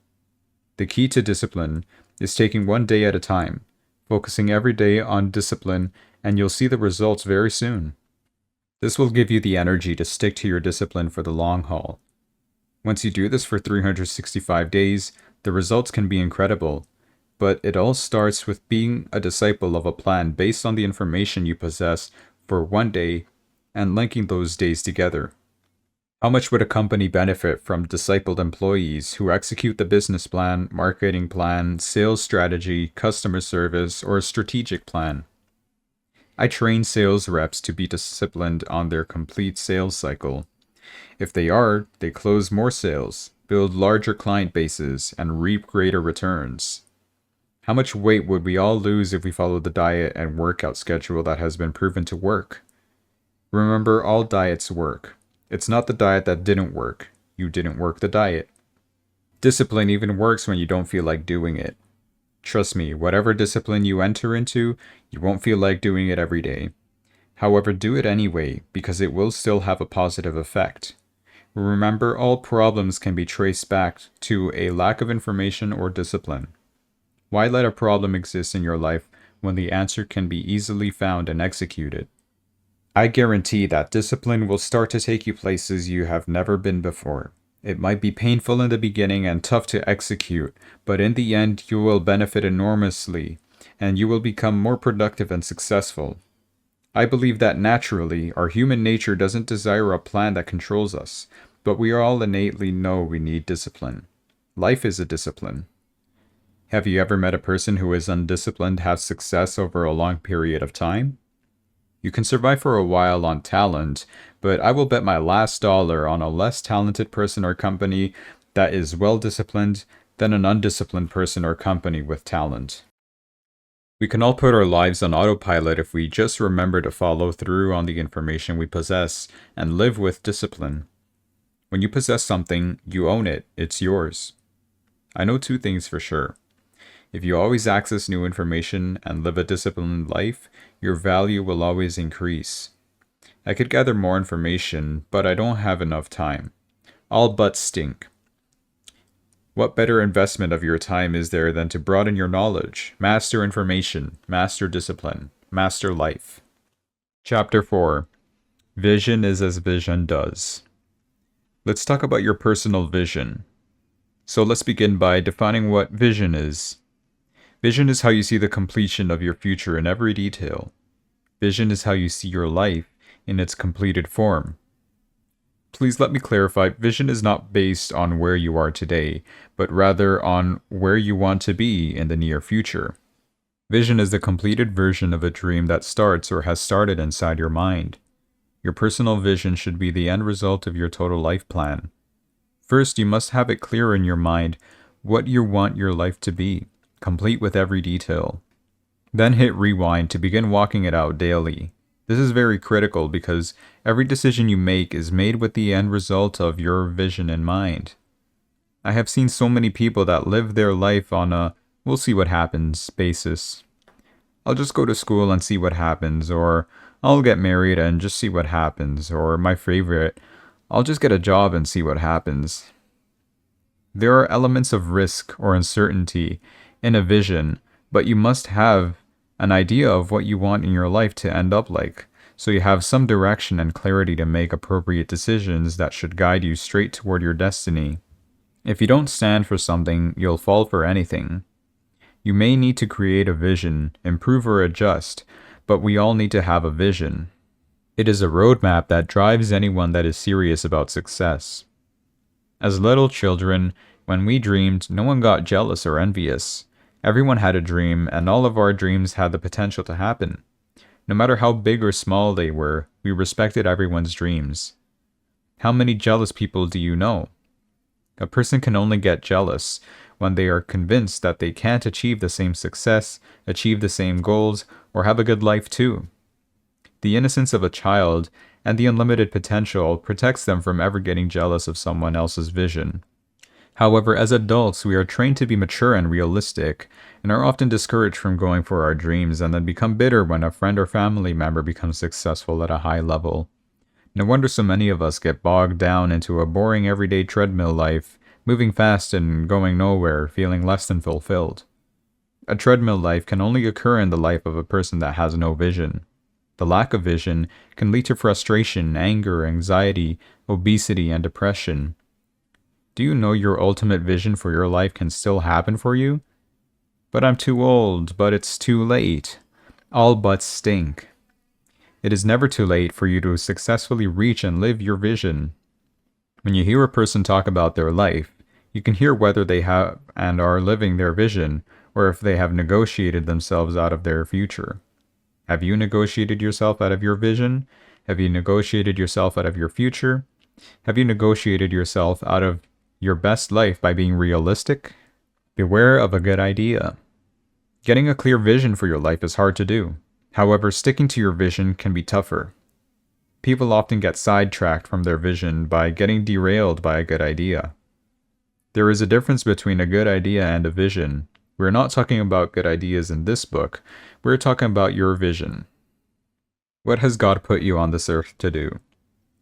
The key to discipline is taking one day at a time, focusing every day on discipline, and you'll see the results very soon. This will give you the energy to stick to your discipline for the long haul. Once you do this for 365 days, the results can be incredible, but it all starts with being a disciple of a plan based on the information you possess for one day and linking those days together. How much would a company benefit from discipled employees who execute the business plan, marketing plan, sales strategy, customer service, or a strategic plan? I train sales reps to be disciplined on their complete sales cycle. If they are, they close more sales, build larger client bases, and reap greater returns. How much weight would we all lose if we followed the diet and workout schedule that has been proven to work? Remember, all diets work. It's not the diet that didn't work. You didn't work the diet. Discipline even works when you don't feel like doing it. Trust me, whatever discipline you enter into, you won't feel like doing it every day. However, do it anyway, because it will still have a positive effect. Remember, all problems can be traced back to a lack of information or discipline. Why let a problem exist in your life when the answer can be easily found and executed? I guarantee that discipline will start to take you places you have never been before. It might be painful in the beginning and tough to execute, but in the end you will benefit enormously, and you will become more productive and successful. I believe that naturally, our human nature doesn't desire a plan that controls us, but we all innately know we need discipline. Life is a discipline. Have you ever met a person who is undisciplined have success over a long period of time? You can survive for a while on talent, but I will bet my last dollar on a less talented person or company that is well disciplined than an undisciplined person or company with talent. We can all put our lives on autopilot if we just remember to follow through on the information we possess and live with discipline. When you possess something, you own it. It's yours. I know two things for sure. If you always access new information and live a disciplined life, your value will always increase. I could gather more information, but I don't have enough time. All but stink. What better investment of your time is there than to broaden your knowledge, master information, master discipline, master life? Chapter 4. Vision is as vision does. Let's talk about your personal vision. So let's begin by defining what vision is. Vision is how you see the completion of your future in every detail. Vision is how you see your life in its completed form. Please let me clarify, vision is not based on where you are today, but rather on where you want to be in the near future. Vision is the completed version of a dream that starts or has started inside your mind. Your personal vision should be the end result of your total life plan. First, you must have it clear in your mind what you want your life to be, complete with every detail. Then hit rewind to begin walking it out daily. This is very critical because every decision you make is made with the end result of your vision in mind. I have seen so many people that live their life on a "we'll see what happens" basis. I'll just go to school and see what happens, or I'll get married and just see what happens, or my favorite, I'll just get a job and see what happens. There are elements of risk or uncertainty in a vision, but you must have an idea of what you want in your life to end up like, so you have some direction and clarity to make appropriate decisions that should guide you straight toward your destiny. If you don't stand for something, you'll fall for anything. You may need to create a vision, improve or adjust, but we all need to have a vision. It is a roadmap that drives anyone that is serious about success. As little children, when we dreamed, no one got jealous or envious. Everyone had a dream, and all of our dreams had the potential to happen. No matter how big or small they were, we respected everyone's dreams. How many jealous people do you know? A person can only get jealous when they are convinced that they can't achieve the same success, achieve the same goals, or have a good life too. The innocence of a child and the unlimited potential protects them from ever getting jealous of someone else's vision. However, as adults, we are trained to be mature and realistic, and are often discouraged from going for our dreams, and then become bitter when a friend or family member becomes successful at a high level. No wonder so many of us get bogged down into a boring everyday treadmill life, moving fast and going nowhere, feeling less than fulfilled. A treadmill life can only occur in the life of a person that has no vision. The lack of vision can lead to frustration, anger, anxiety, obesity, and depression. Do you know your ultimate vision for your life can still happen for you? But I'm too old, but it's too late. All buts stink. It is never too late for you to successfully reach and live your vision. When you hear a person talk about their life, you can hear whether they have and are living their vision, or if they have negotiated themselves out of their future. Have you negotiated yourself out of your vision? Have you negotiated yourself out of your future? Have you negotiated yourself out of your best life by being realistic? Beware of a good idea. Getting a clear vision for your life is hard to do. However, sticking to your vision can be tougher. People often get sidetracked from their vision by getting derailed by a good idea. There is a difference between a good idea and a vision. We're not talking about good ideas in this book. We're talking about your vision. What has God put you on this earth to do?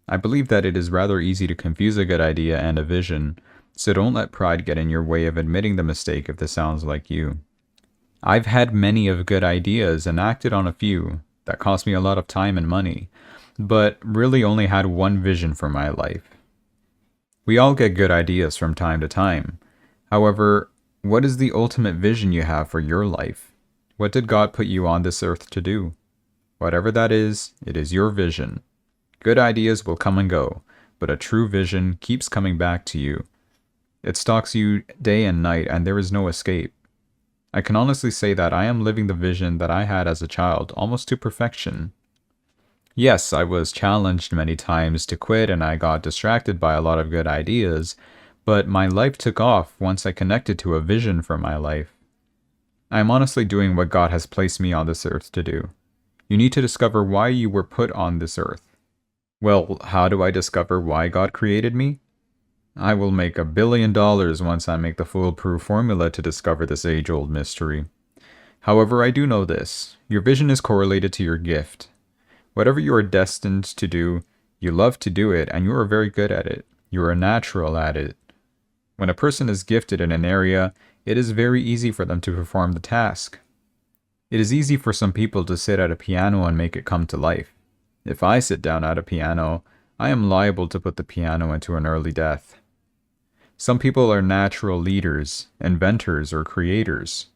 I believe that it is rather easy to confuse a good idea and a vision, so don't let pride get in your way of admitting the mistake if this sounds like you. I've had many of good ideas and acted on a few that cost me a lot of time and money, but really only had one vision for my life. We all get good ideas from time to time. However, what is the ultimate vision you have for your life? What did God put you on this earth to do? Whatever that is, it is your vision. Good ideas will come and go, but a true vision keeps coming back to you. It stalks you day and night, and there is no escape. I can honestly say that I am living the vision that I had as a child, almost to perfection. Yes, I was challenged many times to quit, and I got distracted by a lot of good ideas, but my life took off once I connected to a vision for my life. I am honestly doing what God has placed me on this earth to do. You need to discover why you were put on this earth. Well, how do I discover why God created me? I will make $1 billion once I make the foolproof formula to discover this age-old mystery. However, I do know this. Your vision is correlated to your gift. Whatever you are destined to do, you love to do it, and you are very good at it. You are natural at it. When a person is gifted in an area, it is very easy for them to perform the task. It is easy for some people to sit at a piano and make it come to life. If I sit down at a piano, I am liable to put the piano into an early death. Some people are natural leaders, inventors, or creators.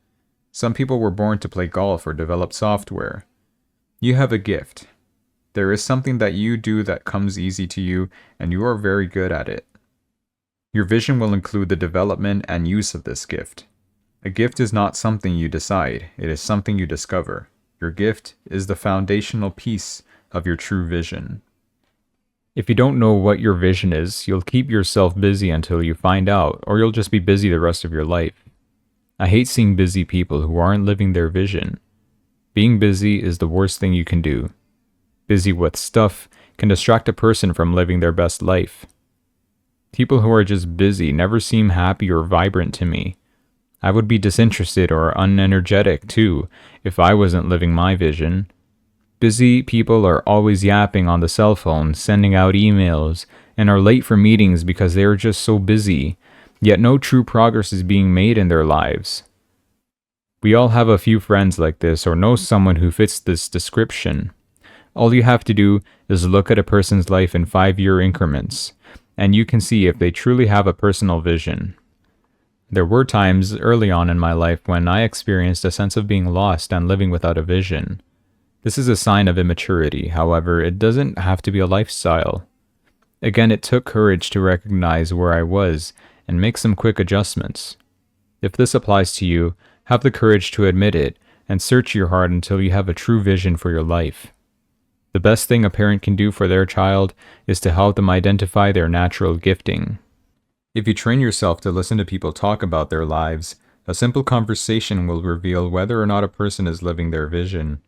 Some people were born to play golf or develop software. You have a gift. There is something that you do that comes easy to you, and you are very good at it. Your vision will include the development and use of this gift. A gift is not something you decide, it is something you discover. Your gift is the foundational piece of your true vision. If you don't know what your vision is, you'll keep yourself busy until you find out, or you'll just be busy the rest of your life. I hate seeing busy people who aren't living their vision. Being busy is the worst thing you can do. Busy with stuff can distract a person from living their best life. People who are just busy never seem happy or vibrant to me. I would be disinterested or unenergetic too if I wasn't living my vision. Busy people are always yapping on the cell phone, sending out emails, and are late for meetings because they are just so busy, yet no true progress is being made in their lives. We all have a few friends like this or know someone who fits this description. All you have to do is look at a person's life in 5-year increments, and you can see if they truly have a personal vision. There were times early on in my life when I experienced a sense of being lost and living without a vision. This is a sign of immaturity, however, it doesn't have to be a lifestyle. Again, it took courage to recognize where I was and make some quick adjustments. If this applies to you, have the courage to admit it and search your heart until you have a true vision for your life. The best thing a parent can do for their child is to help them identify their natural gifting. If you train yourself to listen to people talk about their lives, a simple conversation will reveal whether or not a person is living their vision.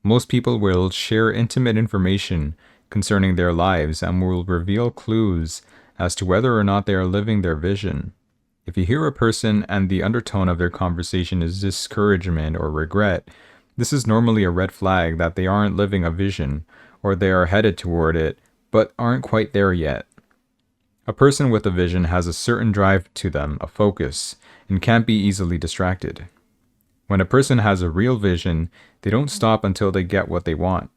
Most people will share intimate information concerning their lives and will reveal clues as to whether or not they are living their vision. If you hear a person and the undertone of their conversation is discouragement or regret, this is normally a red flag that they aren't living a vision, or they are headed toward it, but aren't quite there yet. A person with a vision has a certain drive to them, a focus, and can't be easily distracted. When a person has a real vision, they don't stop until they get what they want.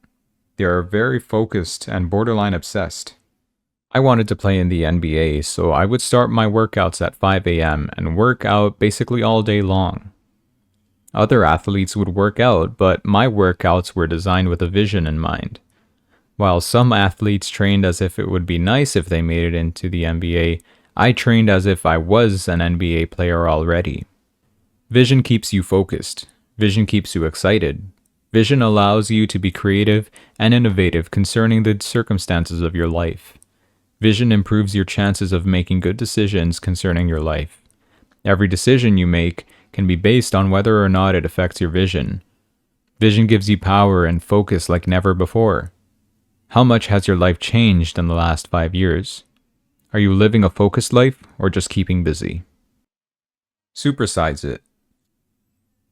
They are very focused and borderline obsessed. I wanted to play in the NBA, so I would start my workouts at 5 a.m. and work out basically all day long. Other athletes would work out, but my workouts were designed with a vision in mind. While some athletes trained as if it would be nice if they made it into the NBA, I trained as if I was an NBA player already. Vision keeps you focused. Vision keeps you excited. Vision allows you to be creative and innovative concerning the circumstances of your life. Vision improves your chances of making good decisions concerning your life. Every decision you make can be based on whether or not it affects your vision. Vision gives you power and focus like never before. How much has your life changed in the last 5 years? Are you living a focused life or just keeping busy? Supersize it.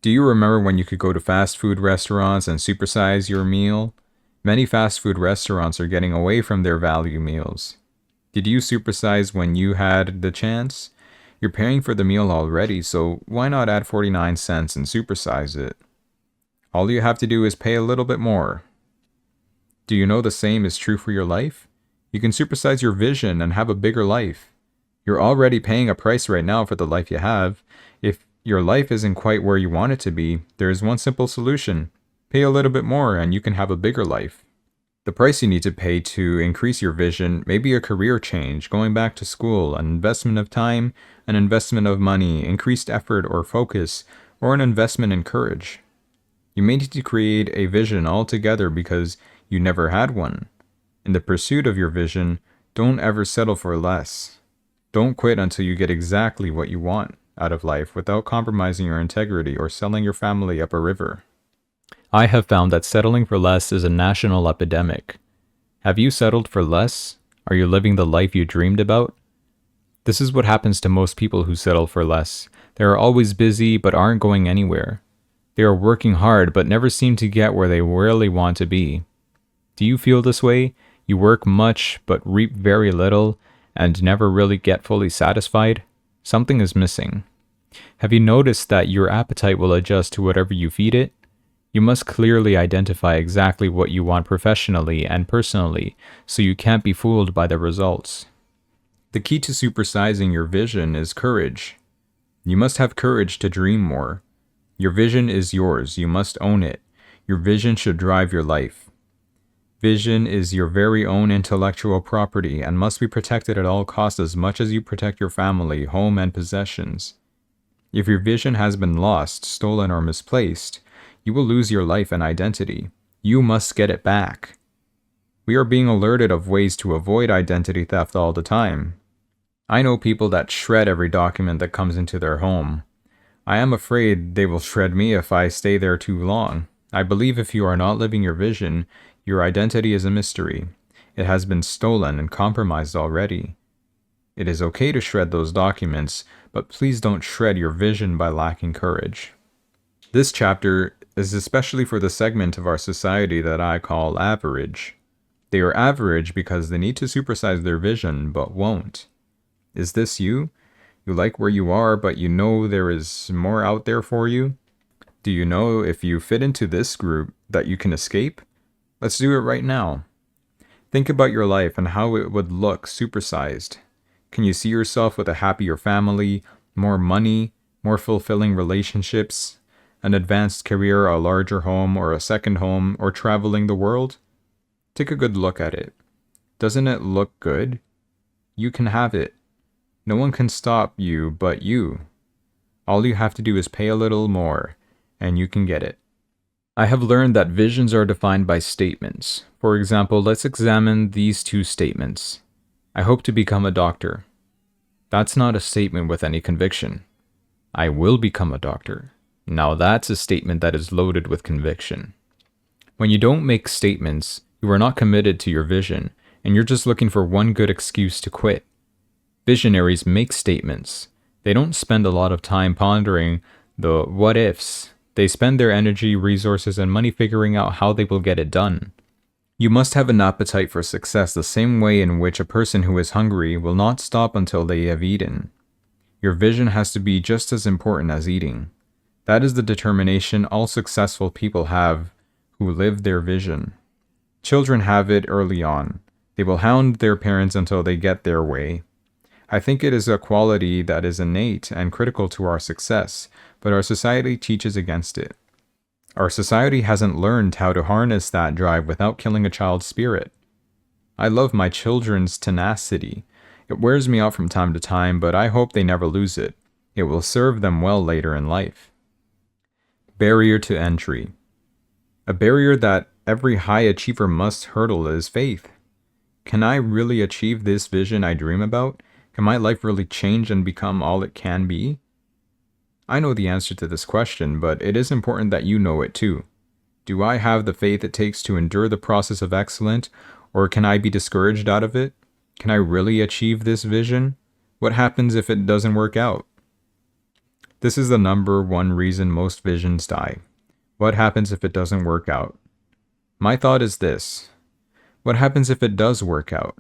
Do you remember when you could go to fast food restaurants and supersize your meal? Many fast food restaurants are getting away from their value meals. Did you supersize when you had the chance? You're paying for the meal already, so why not add 49 cents and supersize it? All you have to do is pay a little bit more. Do you know the same is true for your life? You can supersize your vision and have a bigger life. You're already paying a price right now for the life you have. If your life isn't quite where you want it to be, there is one simple solution. Pay a little bit more and you can have a bigger life. The price you need to pay to increase your vision may be a career change, going back to school, an investment of time, an investment of money, increased effort or focus, or an investment in courage. You may need to create a vision altogether because you never had one. In the pursuit of your vision, don't ever settle for less. Don't quit until you get exactly what you want out of life without compromising your integrity or selling your family up a river. I have found that settling for less is a national epidemic. Have you settled for less? Are you living the life you dreamed about? This is what happens to most people who settle for less. They are always busy but aren't going anywhere. They are working hard but never seem to get where they really want to be. Do you feel this way? You work much but reap very little and never really get fully satisfied? Something is missing. Have you noticed that your appetite will adjust to whatever you feed it? You must clearly identify exactly what you want professionally and personally, so you can't be fooled by the results. The key to supersizing your vision is courage. You must have courage to dream more. Your vision is yours. You must own it. Your vision should drive your life. Vision is your very own intellectual property and must be protected at all costs as much as you protect your family, home, and possessions. If your vision has been lost, stolen, or misplaced, you will lose your life and identity. You must get it back. We are being alerted of ways to avoid identity theft all the time. I know people that shred every document that comes into their home. I am afraid they will shred me if I stay there too long. I believe if you are not living your vision, your identity is a mystery. It has been stolen and compromised already. It is okay to shred those documents, but please don't shred your vision by lacking courage. This chapter is especially for the segment of our society that I call average. They are average because they need to supersize their vision, but won't. Is this you? You like where you are, but you know there is more out there for you? Do you know if you fit into this group that you can escape? Let's do it right now. Think about your life and how it would look supersized. Can you see yourself with a happier family, more money, more fulfilling relationships, an advanced career, a larger home, or a second home, or traveling the world? Take a good look at it. Doesn't it look good? You can have it. No one can stop you but you. All you have to do is pay a little more, and you can get it. I have learned that visions are defined by statements. For example, let's examine these two statements. I hope to become a doctor. That's not a statement with any conviction. I will become a doctor. Now that's a statement that is loaded with conviction. When you don't make statements, you are not committed to your vision, and you're just looking for one good excuse to quit. Visionaries make statements. They don't spend a lot of time pondering the what ifs. They spend their energy, resources, and money figuring out how they will get it done. You must have an appetite for success the same way in which a person who is hungry will not stop until they have eaten. Your vision has to be just as important as eating. That is the determination all successful people have who live their vision. Children have it early on. They will hound their parents until they get their way. I think it is a quality that is innate and critical to our success, but our society teaches against it. Our society hasn't learned how to harness that drive without killing a child's spirit. I love my children's tenacity. It wears me out from time to time, but I hope they never lose it. It will serve them well later in life. Barrier to entry. A barrier that every high achiever must hurdle is faith. Can I really achieve this vision I dream about? Can my life really change and become all it can be? I know the answer to this question, but it is important that you know it too. Do I have the faith it takes to endure the process of excellence, or can I be discouraged out of it? Can I really achieve this vision? What happens if it doesn't work out? This is the number one reason most visions die. What happens if it doesn't work out? My thought is this. What happens if it does work out?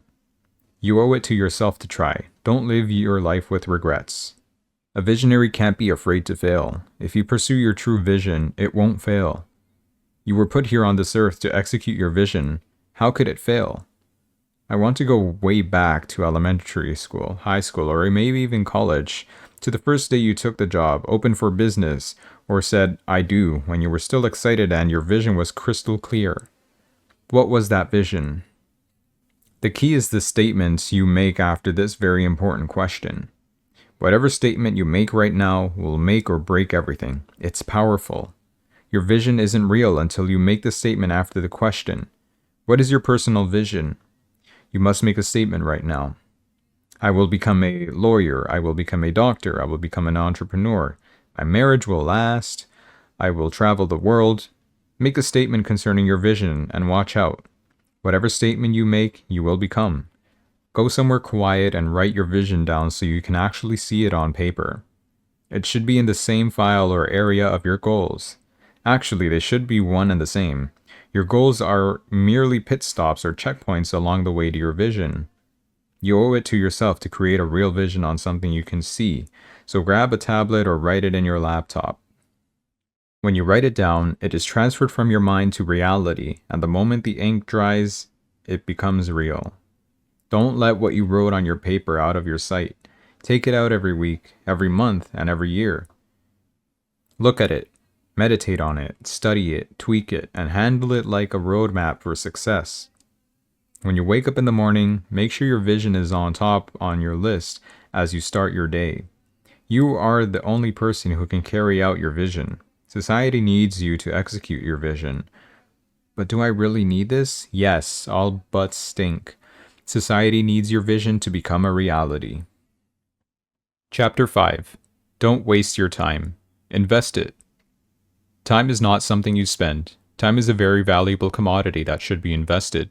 You owe it to yourself to try. Don't live your life with regrets. A visionary can't be afraid to fail. If you pursue your true vision, it won't fail. You were put here on this earth to execute your vision. How could it fail? I want to go way back to elementary school, high school, or maybe even college, to the first day you took the job, opened for business, or said, I do, when you were still excited and your vision was crystal clear. What was that vision? The key is the statements you make after this very important question. Whatever statement you make right now will make or break everything. It's powerful. Your vision isn't real until you make the statement after the question. What is your personal vision? You must make a statement right now. I will become a lawyer. I will become a doctor. I will become an entrepreneur. My marriage will last. I will travel the world. Make a statement concerning your vision and watch out. Whatever statement you make, you will become. Go somewhere quiet and write your vision down so you can actually see it on paper. It should be in the same file or area of your goals. Actually, they should be one and the same. Your goals are merely pit stops or checkpoints along the way to your vision. You owe it to yourself to create a real vision on something you can see, so grab a tablet or write it in your laptop. When you write it down, it is transferred from your mind to reality, and the moment the ink dries, it becomes real. Don't let what you wrote on your paper out of your sight. Take it out every week, every month, and every year. Look at it, meditate on it, study it, tweak it, and handle it like a roadmap for success. When you wake up in the morning, make sure your vision is on top on your list as you start your day. You are the only person who can carry out your vision. Society needs you to execute your vision. But do I really need this? Yes, all buts stink. Society needs your vision to become a reality. Chapter 5. Don't waste your time. Invest it. Time is not something you spend. Time is a very valuable commodity that should be invested.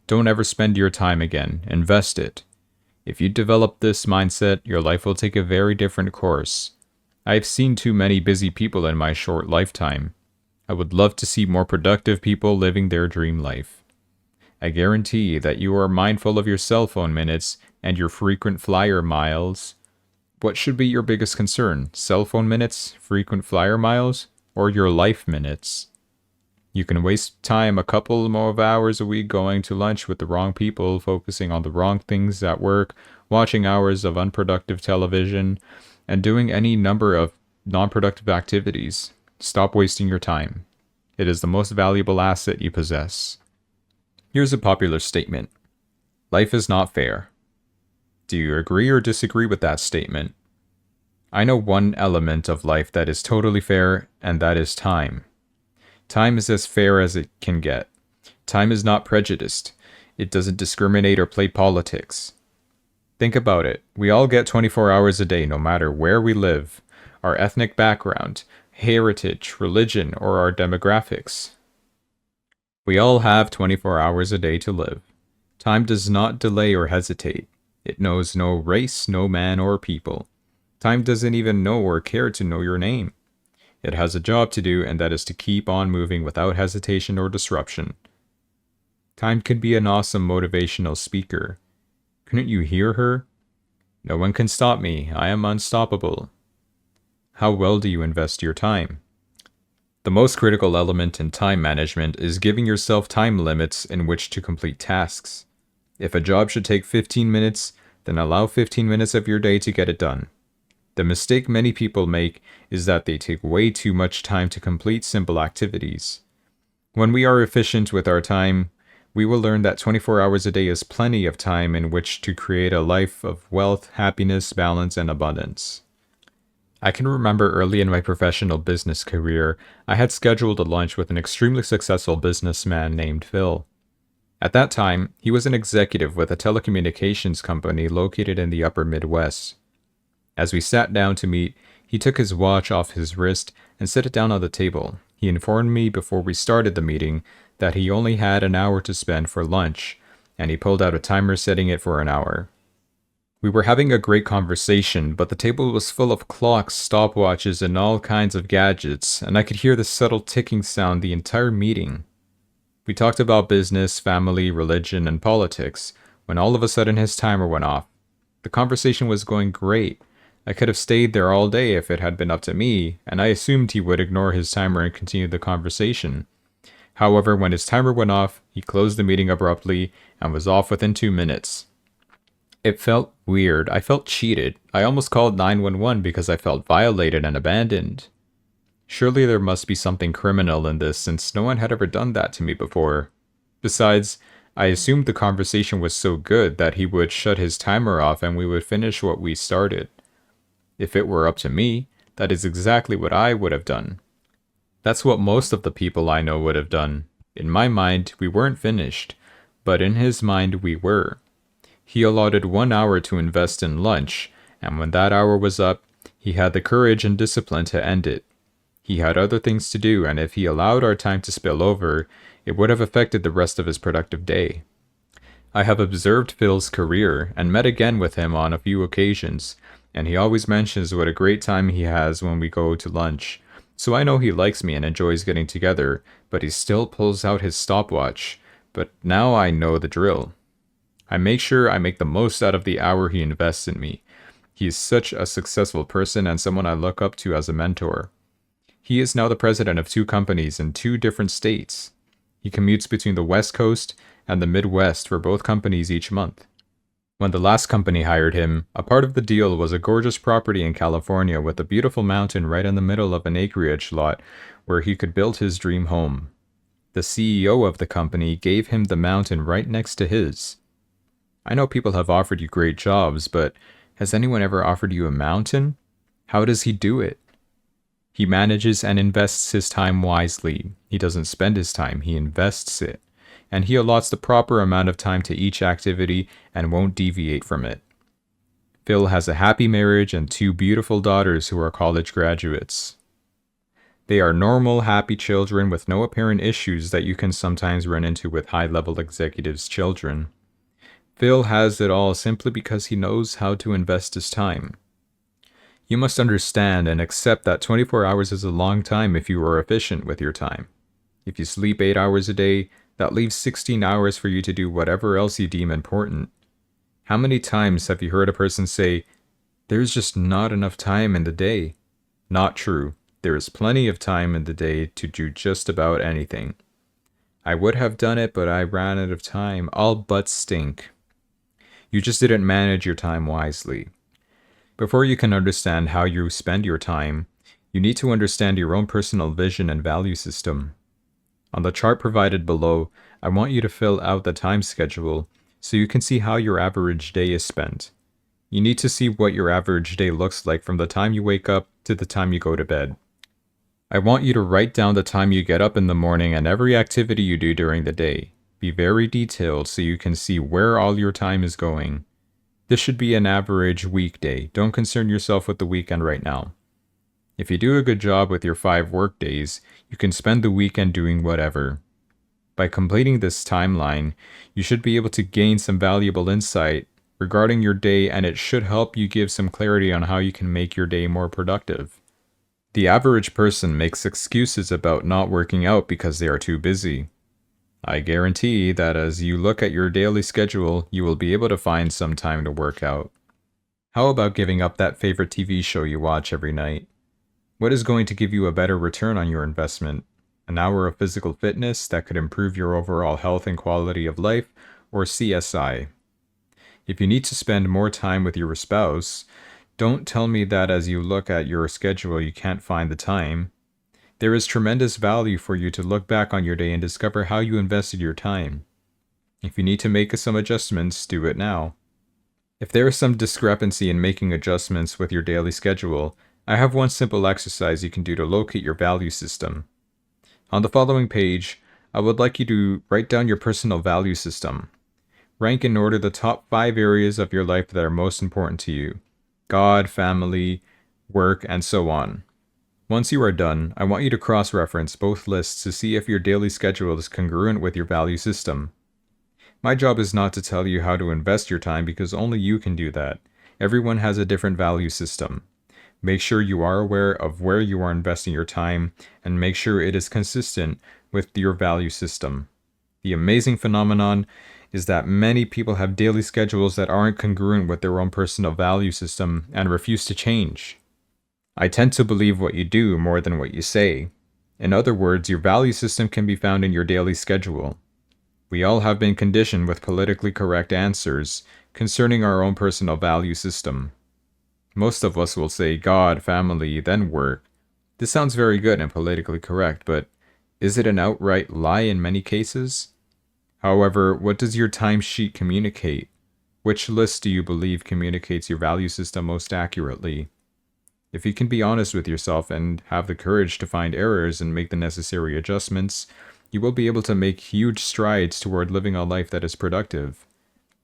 Don't ever spend your time again. Invest it. If you develop this mindset, your life will take a very different course. I've seen too many busy people in my short lifetime. I would love to see more productive people living their dream life. I guarantee that you are mindful of your cell phone minutes and your frequent flyer miles. What should be your biggest concern? Cell phone minutes, frequent flyer miles, or your life minutes? You can waste time a couple more of hours a week going to lunch with the wrong people, focusing on the wrong things at work, watching hours of unproductive television, and doing any number of non-productive activities. Stop wasting your time. It is the most valuable asset you possess. Here's a popular statement. Life is not fair. Do you agree or disagree with that statement? I know one element of life that is totally fair, and that is time. Time is as fair as it can get. Time is not prejudiced. It doesn't discriminate or play politics. Think about it. We all get 24 hours a day, no matter where we live, our ethnic background, heritage, religion, or our demographics. We all have 24 hours a day to live. Time does not delay or hesitate. It knows no race, no man or people. Time doesn't even know or care to know your name. It has a job to do, and that is to keep on moving without hesitation or disruption. Time can be an awesome motivational speaker. Couldn't you hear her? No one can stop me. I am unstoppable. How well do you invest your time? The most critical element in time management is giving yourself time limits in which to complete tasks. If a job should take 15 minutes, then allow 15 minutes of your day to get it done. The mistake many people make is that they take way too much time to complete simple activities. When we are efficient with our time, we will learn that 24 hours a day is plenty of time in which to create a life of wealth, happiness, balance, and abundance. I can remember early in my professional business career, I had scheduled a lunch with an extremely successful businessman named Phil. At that time, he was an executive with a telecommunications company located in the upper Midwest. As we sat down to meet, he took his watch off his wrist and set it down on the table. He informed me before we started the meeting that he only had an hour to spend for lunch, and he pulled out a timer setting it for an hour. We were having a great conversation, but the table was full of clocks, stopwatches, and all kinds of gadgets, and I could hear the subtle ticking sound the entire meeting. We talked about business, family, religion, and politics, when all of a sudden his timer went off. The conversation was going great. I could have stayed there all day if it had been up to me, and I assumed he would ignore his timer and continue the conversation. However, when his timer went off, he closed the meeting abruptly and was off within 2 minutes. It felt weird. I felt cheated. I almost called 911 because I felt violated and abandoned. Surely there must be something criminal in this, since no one had ever done that to me before. Besides, I assumed the conversation was so good that he would shut his timer off and we would finish what we started. If it were up to me, that is exactly what I would have done. That's what most of the people I know would have done. In my mind, we weren't finished, but in his mind, we were. He allotted 1 hour to invest in lunch, and when that hour was up, he had the courage and discipline to end it. He had other things to do, and if he allowed our time to spill over, it would have affected the rest of his productive day. I have observed Phil's career and met again with him on a few occasions, and he always mentions what a great time he has when we go to lunch. So I know he likes me and enjoys getting together, but he still pulls out his stopwatch. But now I know the drill. I make sure I make the most out of the hour he invests in me. He is such a successful person and someone I look up to as a mentor. He is now the president of 2 companies in 2 different states. He commutes between the West Coast and the Midwest for both companies each month. When the last company hired him, a part of the deal was a gorgeous property in California with a beautiful mountain right in the middle of an acreage lot where he could build his dream home. The CEO of the company gave him the mountain right next to his. I know people have offered you great jobs, but has anyone ever offered you a mountain? How does he do it? He manages and invests his time wisely. He doesn't spend his time, he invests it. And he allots the proper amount of time to each activity and won't deviate from it. Phil has a happy marriage and 2 beautiful daughters who are college graduates. They are normal, happy children with no apparent issues that you can sometimes run into with high-level executives' children. Phil has it all simply because he knows how to invest his time. You must understand and accept that 24 hours is a long time if you are efficient with your time. If you sleep 8 hours a day, that leaves 16 hours for you to do whatever else you deem important. How many times have you heard a person say, "There's just not enough time in the day"? Not true. There is plenty of time in the day to do just about anything. I would have done it, but I ran out of time. All but stink. You just didn't manage your time wisely. Before you can understand how you spend your time, you need to understand your own personal vision and value system. On the chart provided below, I want you to fill out the time schedule so you can see how your average day is spent. You need to see what your average day looks like from the time you wake up to the time you go to bed. I want you to write down the time you get up in the morning and every activity you do during the day. Be very detailed so you can see where all your time is going. This should be an average weekday. Don't concern yourself with the weekend right now. If you do a good job with your 5 work days, you can spend the weekend doing whatever. By completing this timeline, you should be able to gain some valuable insight regarding your day, and it should help you give some clarity on how you can make your day more productive. The average person makes excuses about not working out because they are too busy. I guarantee that as you look at your daily schedule, you will be able to find some time to work out. How about giving up that favorite TV show you watch every night? What is going to give you a better return on your investment? An hour of physical fitness that could improve your overall health and quality of life, or CSI? If you need to spend more time with your spouse, don't tell me that as you look at your schedule you can't find the time. There is tremendous value for you to look back on your day and discover how you invested your time. If you need to make some adjustments, do it now. If there is some discrepancy in making adjustments with your daily schedule, I have one simple exercise you can do to locate your value system. On the following page, I would like you to write down your personal value system. Rank in order the top 5 areas of your life that are most important to you: God, family, work, and so on. Once you are done, I want you to cross-reference both lists to see if your daily schedule is congruent with your value system. My job is not to tell you how to invest your time because only you can do that. Everyone has a different value system. Make sure you are aware of where you are investing your time and make sure it is consistent with your value system. The amazing phenomenon is that many people have daily schedules that aren't congruent with their own personal value system and refuse to change. I tend to believe what you do more than what you say. In other words, your value system can be found in your daily schedule. We all have been conditioned with politically correct answers concerning our own personal value system. Most of us will say God, family, then work. This sounds very good and politically correct, but is it an outright lie in many cases? However, what does your timesheet communicate? Which list do you believe communicates your value system most accurately? If you can be honest with yourself and have the courage to find errors and make the necessary adjustments, you will be able to make huge strides toward living a life that is productive,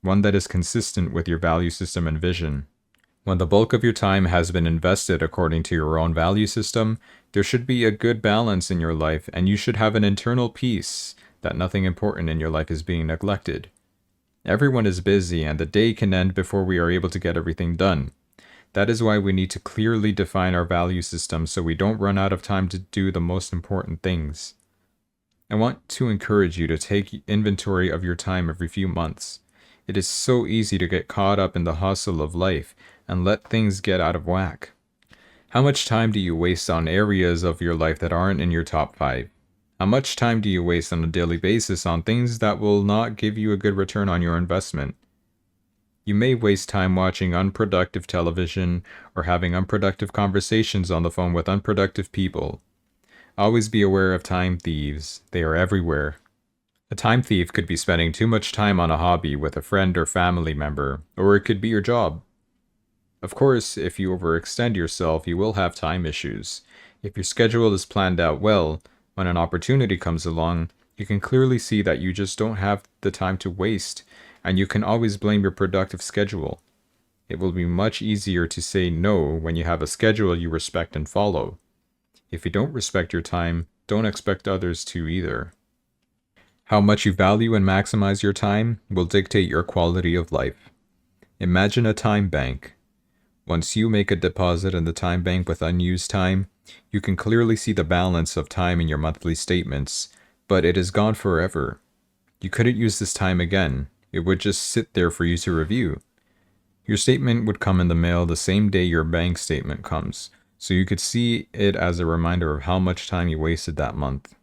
one that is consistent with your value system and vision. When the bulk of your time has been invested according to your own value system, there should be a good balance in your life, and you should have an internal peace that nothing important in your life is being neglected. Everyone is busy, and the day can end before we are able to get everything done. That is why we need to clearly define our value system so we don't run out of time to do the most important things. I want to encourage you to take inventory of your time every few months. It is so easy to get caught up in the hustle of life and let things get out of whack. How much time do you waste on areas of your life that aren't in your top 5? How much time do you waste on a daily basis on things that will not give you a good return on your investment? You may waste time watching unproductive television or having unproductive conversations on the phone with unproductive people. Always be aware of time thieves. They are everywhere. A time thief could be spending too much time on a hobby with a friend or family member, or it could be your job. Of course, if you overextend yourself, you will have time issues. If your schedule is planned out well, when an opportunity comes along, you can clearly see that you just don't have the time to waste, and you can always blame your productive schedule. It will be much easier to say no when you have a schedule you respect and follow. If you don't respect your time, don't expect others to either. How much you value and maximize your time will dictate your quality of life. Imagine a time bank. Once you make a deposit in the time bank with unused time, you can clearly see the balance of time in your monthly statements, but it is gone forever. You couldn't use this time again. It would just sit there for you to review. Your statement would come in the mail the same day your bank statement comes, so you could see it as a reminder of how much time you wasted that month.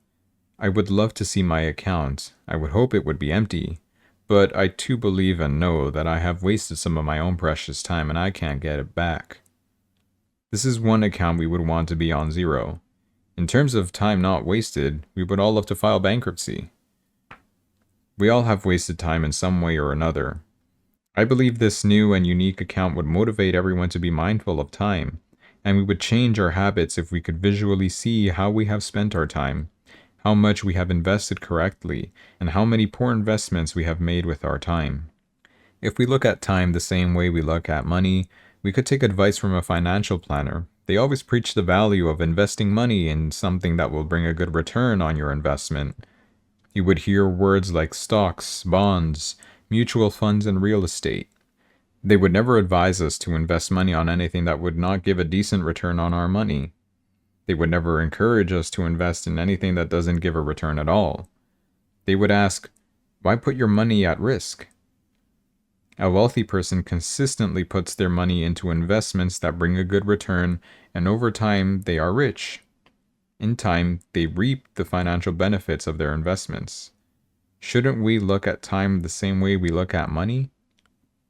I would love to see my account. I would hope it would be empty, but I too believe and know that I have wasted some of my own precious time and I can't get it back. This is one account we would want to be on zero. In terms of time not wasted, we would all love to file bankruptcy. We all have wasted time in some way or another. I believe this new and unique account would motivate everyone to be mindful of time, and we would change our habits if we could visually see how we have spent our time, how much we have invested correctly, and how many poor investments we have made with our time. If we look at time the same way we look at money, we could take advice from a financial planner. They always preach the value of investing money in something that will bring a good return on your investment. You would hear words like stocks, bonds, mutual funds, and real estate. They would never advise us to invest money on anything that would not give a decent return on our money. They would never encourage us to invest in anything that doesn't give a return at all. They would ask, why put your money at risk? A wealthy person consistently puts their money into investments that bring a good return, and over time, they are rich. In time, they reap the financial benefits of their investments. Shouldn't we look at time the same way we look at money?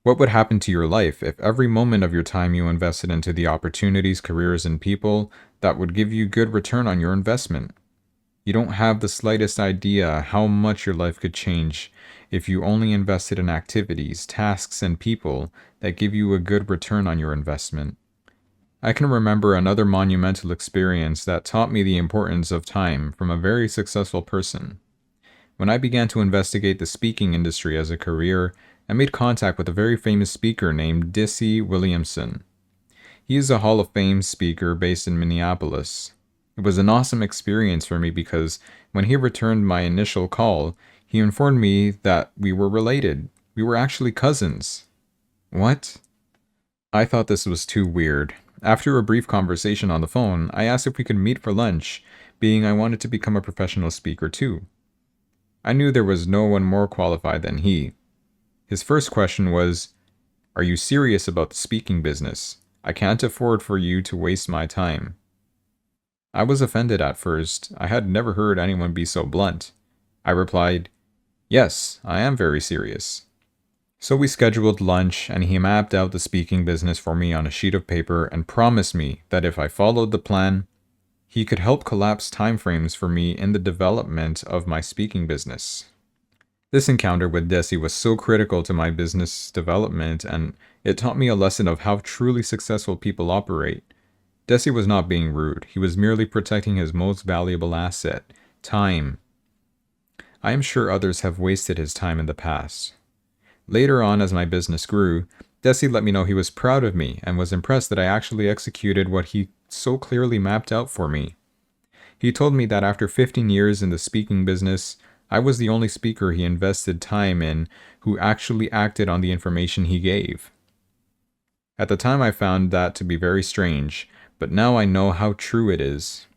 What would happen to your life if every moment of your time you invested into the opportunities, careers, and people that would give you good return on your investment? You don't have the slightest idea how much your life could change if you only invested in activities, tasks, and people that give you a good return on your investment. I can remember another monumental experience that taught me the importance of time from a very successful person. When I began to investigate the speaking industry as a career, I made contact with a very famous speaker named Dizzy Williamson. He is a Hall of Fame speaker based in Minneapolis. It was an awesome experience for me because when he returned my initial call, he informed me that we were related. We were actually cousins. What? I thought this was too weird. After a brief conversation on the phone, I asked if we could meet for lunch, being I wanted to become a professional speaker too. I knew there was no one more qualified than he. His first question was, "Are you serious about the speaking business? I can't afford for you to waste my time." I was offended at first. I had never heard anyone be so blunt. I replied, "Yes, I am very serious." So we scheduled lunch, and he mapped out the speaking business for me on a sheet of paper and promised me that if I followed the plan, he could help collapse timeframes for me in the development of my speaking business. This encounter with Desi was so critical to my business development, and it taught me a lesson of how truly successful people operate. Desi was not being rude. He was merely protecting his most valuable asset, time. I am sure others have wasted his time in the past. Later on, as my business grew, Desi let me know he was proud of me and was impressed that I actually executed what he so clearly mapped out for me. He told me that after 15 years in the speaking business, I was the only speaker he invested time in who actually acted on the information he gave. At the time, I found that to be very strange, but now I know how true it is.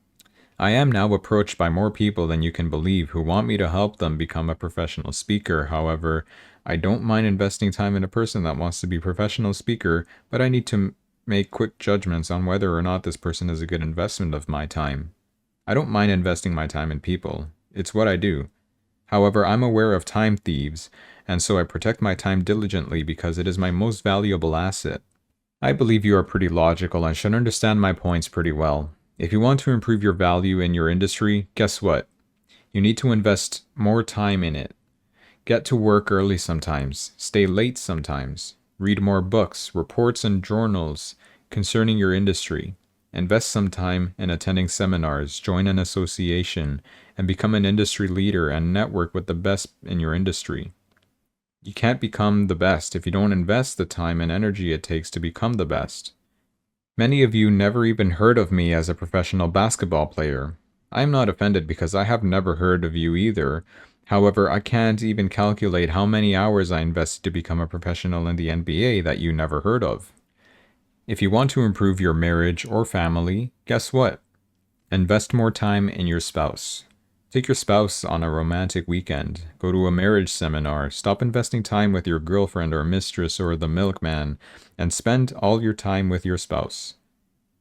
I am now approached by more people than you can believe who want me to help them become a professional speaker. However, I don't mind investing time in a person that wants to be a professional speaker, but I need to make quick judgments on whether or not this person is a good investment of my time. I don't mind investing my time in people. It's what I do. However, I'm aware of time thieves, and so I protect my time diligently because it is my most valuable asset. I believe you are pretty logical and should understand my points pretty well. If you want to improve your value in your industry, guess what? You need to invest more time in it. Get to work early sometimes, stay late sometimes, read more books, reports, and journals concerning your industry. Invest some time in attending seminars, join an association, and become an industry leader and network with the best in your industry. You can't become the best if you don't invest the time and energy it takes to become the best. Many of you never even heard of me as a professional basketball player. I am not offended because I have never heard of you either, However, I can't even calculate how many hours I invested to become a professional in the NBA that you never heard of. If you want to improve your marriage or family, guess what? Invest more time in your spouse. Take your spouse on a romantic weekend. Go to a marriage seminar. Stop investing time with your girlfriend or mistress or the milkman and spend all your time with your spouse.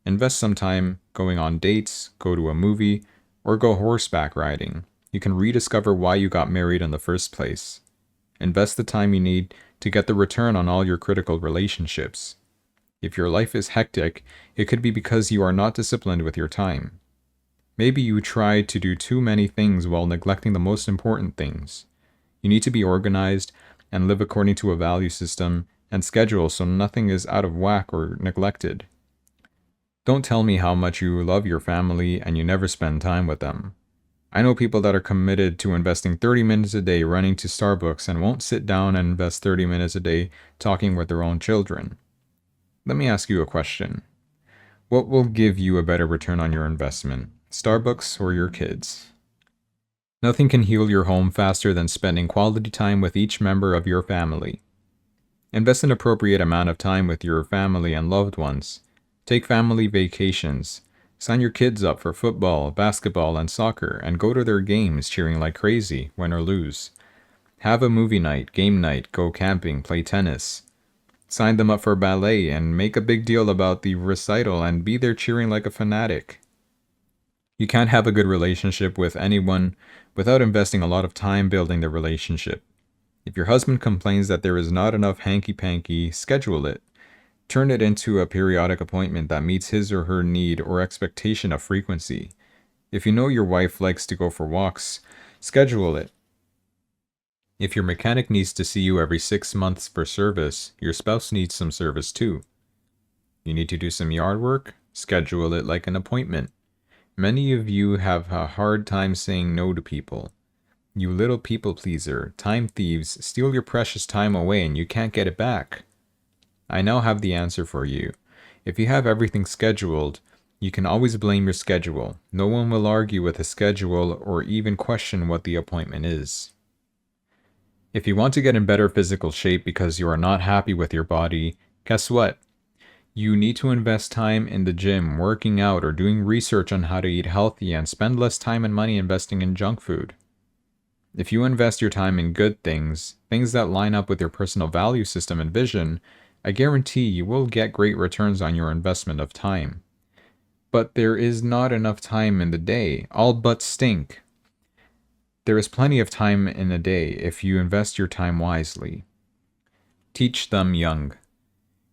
Invest some time going on dates, go to a movie, or go horseback riding. You can rediscover why you got married in the first place. Invest the time you need to get the return on all your critical relationships. If your life is hectic, it could be because you are not disciplined with your time. Maybe you try to do too many things while neglecting the most important things. You need to be organized and live according to a value system and schedule so nothing is out of whack or neglected. Don't tell me how much you love your family and you never spend time with them. I know people that are committed to investing 30 minutes a day running to Starbucks and won't sit down and invest 30 minutes a day talking with their own children. Let me ask you a question. What will give you a better return on your investment, Starbucks or your kids? Nothing can heal your home faster than spending quality time with each member of your family. Invest an appropriate amount of time with your family and loved ones. Take family vacations. Sign your kids up for football, basketball, and soccer, and go to their games cheering like crazy, win or lose. Have a movie night, game night, go camping, play tennis. Sign them up for ballet and make a big deal about the recital and be there cheering like a fanatic. You can't have a good relationship with anyone without investing a lot of time building the relationship. If your husband complains that there is not enough hanky-panky, schedule it. Turn it into a periodic appointment that meets his or her need or expectation of frequency. If you know your wife likes to go for walks, schedule it. If your mechanic needs to see you every 6 months for service, your spouse needs some service too. You need to do some yard work? Schedule it like an appointment. Many of you have a hard time saying no to people. You little people pleaser, time thieves, steal your precious time away and you can't get it back. I now have the answer for you. If you have everything scheduled, you can always blame your schedule. No one will argue with a schedule or even question what the appointment is. If you want to get in better physical shape because you are not happy with your body, guess what? You need to invest time in the gym, working out, or doing research on how to eat healthy and spend less time and money investing in junk food. If you invest your time in good things, things that line up with your personal value system and vision, I guarantee you will get great returns on your investment of time. But there is not enough time in the day. All but stink. There is plenty of time in a day if you invest your time wisely. Teach them young.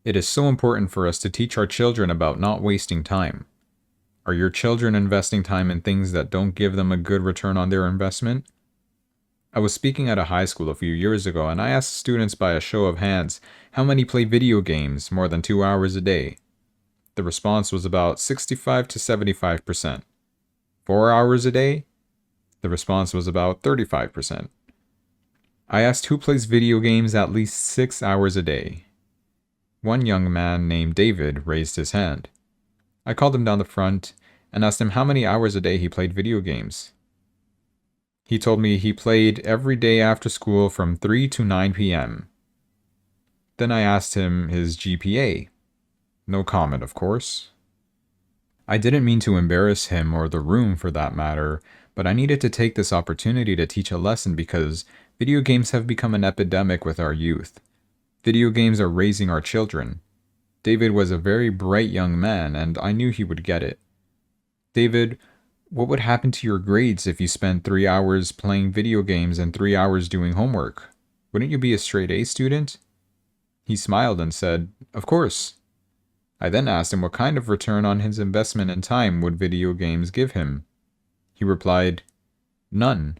It is so important for us to teach our children about not wasting time. Are your children investing time in things that don't give them a good return on their investment? I was speaking at a high school a few years ago and I asked students by a show of hands how many play video games more than 2 hours a day. The response was about 65 to 75%. 4 hours a day? The response was about 35%. I asked who plays video games at least 6 hours a day. One young man named David raised his hand. I called him down the front and asked him how many hours a day he played video games. He told me he played every day after school from 3 to 9 p.m. Then I asked him his GPA. No comment, of course. I didn't mean to embarrass him or the room for that matter, but I needed to take this opportunity to teach a lesson because video games have become an epidemic with our youth. Video games are raising our children. David was a very bright young man, and I knew he would get it. David, what would happen to your grades if you spent 3 hours playing video games and 3 hours doing homework? Wouldn't you be a straight A student? He smiled and said, "Of course." I then asked him what kind of return on his investment in time would video games give him. He replied, "None."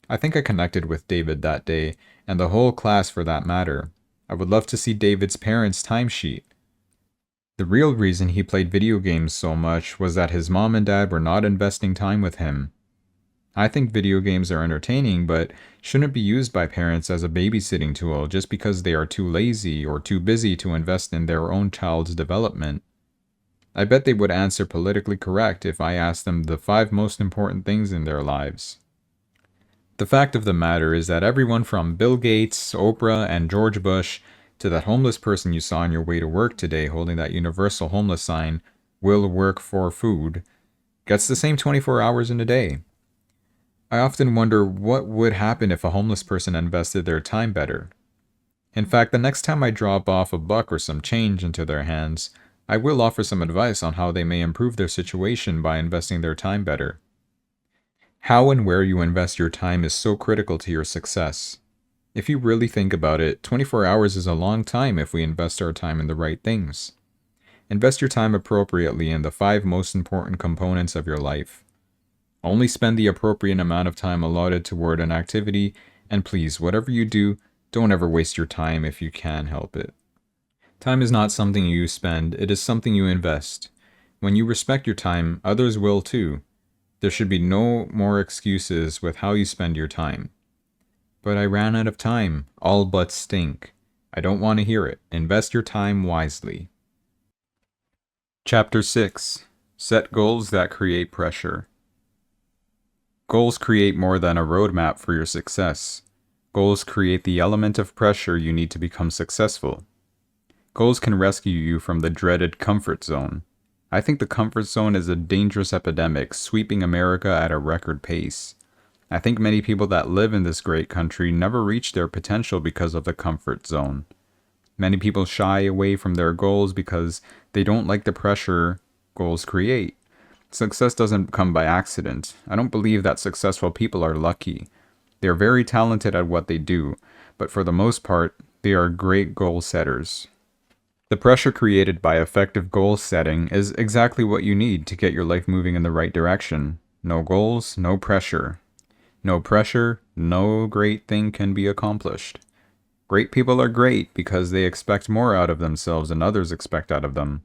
I think I connected with David that day, and the whole class for that matter. I would love to see David's parents' timesheet. The real reason he played video games so much was that his mom and dad were not investing time with him. I think video games are entertaining, but shouldn't be used by parents as a babysitting tool just because they are too lazy or too busy to invest in their own child's development. I bet they would answer politically correct if I asked them the 5 most important things in their lives. The fact of the matter is that everyone from Bill Gates, Oprah, and George Bush to that homeless person you saw on your way to work today holding that universal homeless sign, will work for food, gets the same 24 hours in a day. I often wonder what would happen if a homeless person invested their time better. In fact, the next time I drop off a buck or some change into their hands, I will offer some advice on how they may improve their situation by investing their time better. How and where you invest your time is so critical to your success. If you really think about it, 24 hours is a long time if we invest our time in the right things. Invest your time appropriately in the 5 most important components of your life. Only spend the appropriate amount of time allotted toward an activity, and please, whatever you do, don't ever waste your time if you can help it. Time is not something you spend, it is something you invest. When you respect your time, others will too. There should be no more excuses with how you spend your time. But I ran out of time. All but stink. I don't want to hear it. Invest your time wisely. Chapter 6. Set goals that create pressure. Goals create more than a roadmap for your success. Goals create the element of pressure you need to become successful. Goals can rescue you from the dreaded comfort zone. I think the comfort zone is a dangerous epidemic sweeping America at a record pace. I think many people that live in this great country never reach their potential because of the comfort zone. Many people shy away from their goals because they don't like the pressure goals create. Success doesn't come by accident. I don't believe that successful people are lucky. They are very talented at what they do, but for the most part, they are great goal setters. The pressure created by effective goal setting is exactly what you need to get your life moving in the right direction. No goals, no pressure. No pressure, no great thing can be accomplished. Great people are great because they expect more out of themselves than others expect out of them.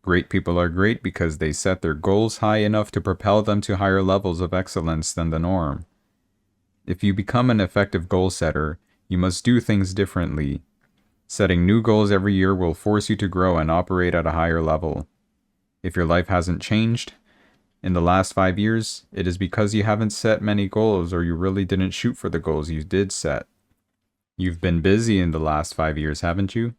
Great people are great because they set their goals high enough to propel them to higher levels of excellence than the norm. If you become an effective goal setter, you must do things differently. Setting new goals every year will force you to grow and operate at a higher level. If your life hasn't changed in the last 5 years, it is because you haven't set many goals or you really didn't shoot for the goals you did set. You've been busy in the last 5 years, haven't you?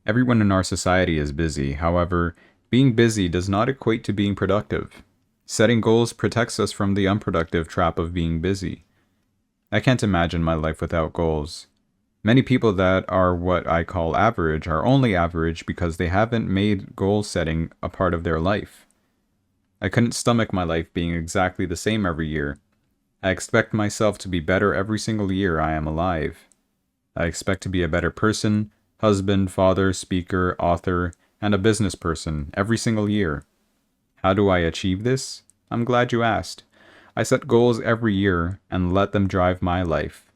Everyone in our society is busy. However, being busy does not equate to being productive. Setting goals protects us from the unproductive trap of being busy. I can't imagine my life without goals. Many people that are what I call average are only average because they haven't made goal setting a part of their life. I couldn't stomach my life being exactly the same every year. I expect myself to be better every single year I am alive. I expect to be a better person, husband, father, speaker, author, and a business person every single year. How do I achieve this? I'm glad you asked. I set goals every year and let them drive my life.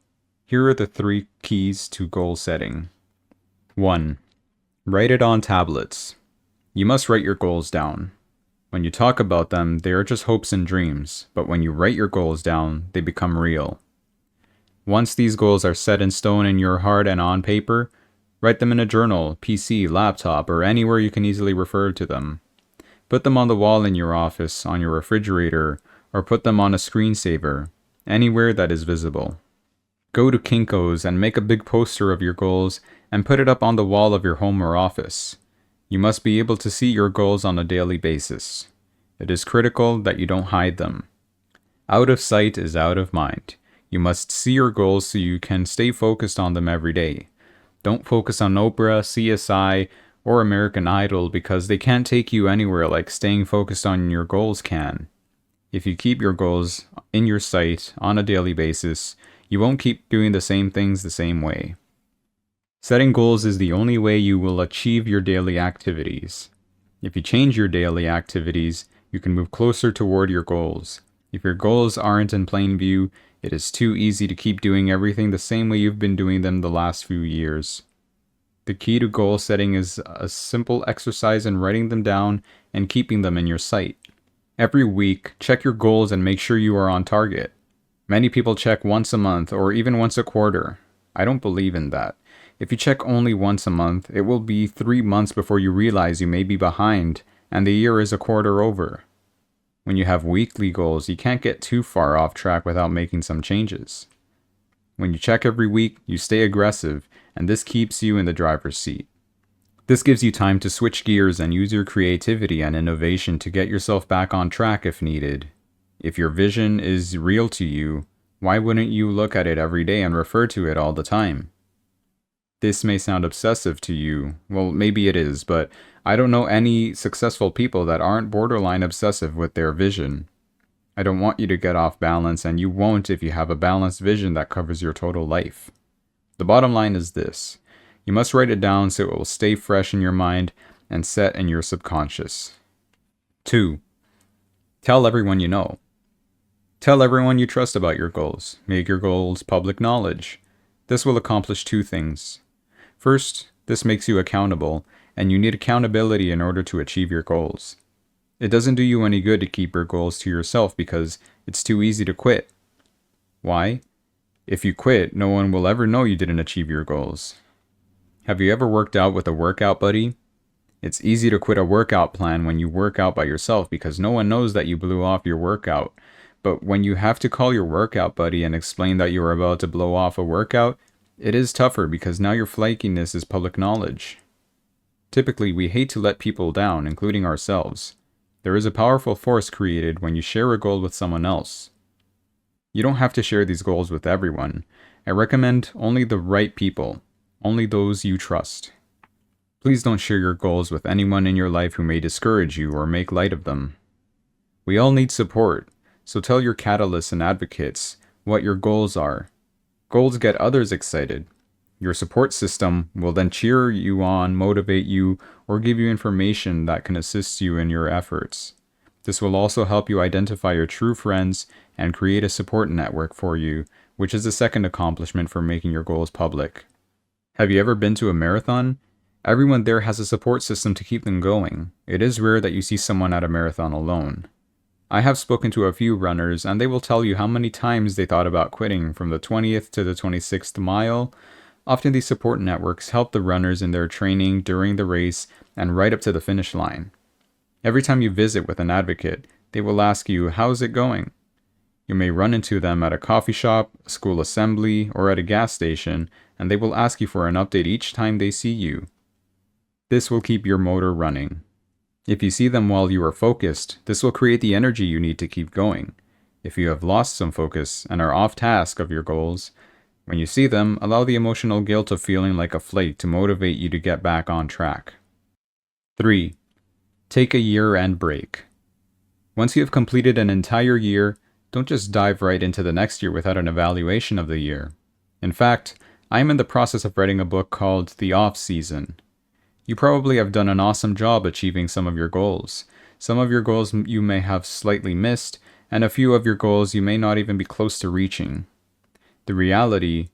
Here are the 3 keys to goal setting. 1. Write it on tablets. You must write your goals down. When you talk about them, they are just hopes and dreams, but when you write your goals down, they become real. Once these goals are set in stone in your heart and on paper, write them in a journal, PC, laptop, or anywhere you can easily refer to them. Put them on the wall in your office, on your refrigerator, or put them on a screensaver, anywhere that is visible. Go to Timecodes and make a big poster of your goals and put it up on the wall of your home or office. You must be able to see your goals on a daily basis. It is critical that you don't hide them. Out of sight is out of mind. You must see your goals so you can stay focused on them every day. Don't focus on Oprah, CSI, or American Idol because they can't take you anywhere like staying focused on your goals can. If you keep your goals in your sight on a daily basis, you won't keep doing the same things the same way. Setting goals is the only way you will achieve your daily activities. If you change your daily activities, you can move closer toward your goals. If your goals aren't in plain view, it is too easy to keep doing everything the same way you've been doing them the last few years. The key to goal setting is a simple exercise in writing them down and keeping them in your sight. Every week, check your goals and make sure you are on target. Many people check once a month or even once a quarter. I don't believe in that. If you check only once a month, it will be 3 months before you realize you may be behind and the year is a quarter over. When you have weekly goals, you can't get too far off track without making some changes. When you check every week, you stay aggressive, and this keeps you in the driver's seat. This gives you time to switch gears and use your creativity and innovation to get yourself back on track if needed. If your vision is real to you, why wouldn't you look at it every day and refer to it all the time? This may sound obsessive to you. Well, maybe it is, but I don't know any successful people that aren't borderline obsessive with their vision. I don't want you to get off balance, and you won't if you have a balanced vision that covers your total life. The bottom line is this. You must write it down so it will stay fresh in your mind and set in your subconscious. 2. Tell everyone you know. Tell everyone you trust about your goals. Make your goals public knowledge. This will accomplish 2 things. First, this makes you accountable, and you need accountability in order to achieve your goals. It doesn't do you any good to keep your goals to yourself because it's too easy to quit. Why? If you quit, no one will ever know you didn't achieve your goals. Have you ever worked out with a workout buddy? It's easy to quit a workout plan when you work out by yourself because no one knows that you blew off your workout. But when you have to call your workout buddy and explain that you are about to blow off a workout, it is tougher because now your flakiness is public knowledge. Typically, we hate to let people down, including ourselves. There is a powerful force created when you share a goal with someone else. You don't have to share these goals with everyone. I recommend only the right people, only those you trust. Please don't share your goals with anyone in your life who may discourage you or make light of them. We all need support, so tell your catalysts and advocates what your goals are. Goals get others excited. Your support system will then cheer you on, motivate you, or give you information that can assist you in your efforts. This will also help you identify your true friends and create a support network for you, which is the second accomplishment for making your goals public. Have you ever been to a marathon? Everyone there has a support system to keep them going. It is rare that you see someone at a marathon alone. I have spoken to a few runners, and they will tell you how many times they thought about quitting from the 20th to the 26th mile. Often these support networks help the runners in their training during the race and right up to the finish line. Every time you visit with an advocate, they will ask you, "How's it going?" You may run into them at a coffee shop, a school assembly, or at a gas station, and they will ask you for an update each time they see you. This will keep your motor running. If you see them while you are focused, this will create the energy you need to keep going. If you have lost some focus and are off task of your goals, when you see them, allow the emotional guilt of feeling like a flake to motivate you to get back on track. 3. Take a year-end break. Once you have completed an entire year, don't just dive right into the next year without an evaluation of the year. In fact, I am in the process of writing a book called The Off-Season. You probably have done an awesome job achieving some of your goals. Some of your goals you may have slightly missed, and a few of your goals you may not even be close to reaching. The reality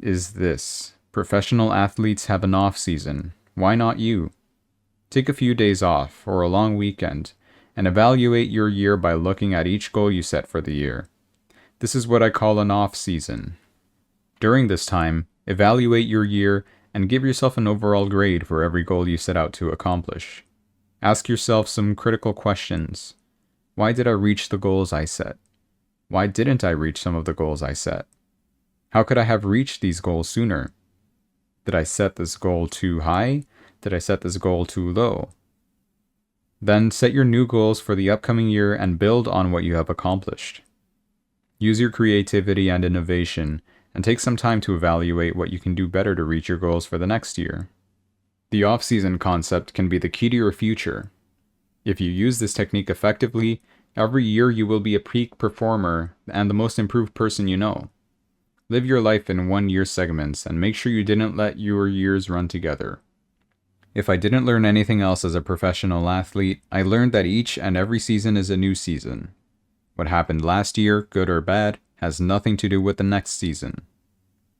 is this. Professional athletes have an off-season. Why not you? Take a few days off, or a long weekend, and evaluate your year by looking at each goal you set for the year. This is what I call an off-season. During this time, evaluate your year and give yourself an overall grade for every goal you set out to accomplish. Ask yourself some critical questions. Why did I reach the goals I set? Why didn't I reach some of the goals I set? How could I have reached these goals sooner? Did I set this goal too high? Did I set this goal too low? Then set your new goals for the upcoming year and build on what you have accomplished. Use your creativity and innovation, and take some time to evaluate what you can do better to reach your goals for the next year. The off-season concept can be the key to your future. If you use this technique effectively, every year you will be a peak performer and the most improved person you know. Live your life in 1-year segments and make sure you didn't let your years run together. If I didn't learn anything else as a professional athlete, I learned that each and every season is a new season. What happened last year, good or bad, has nothing to do with the next season.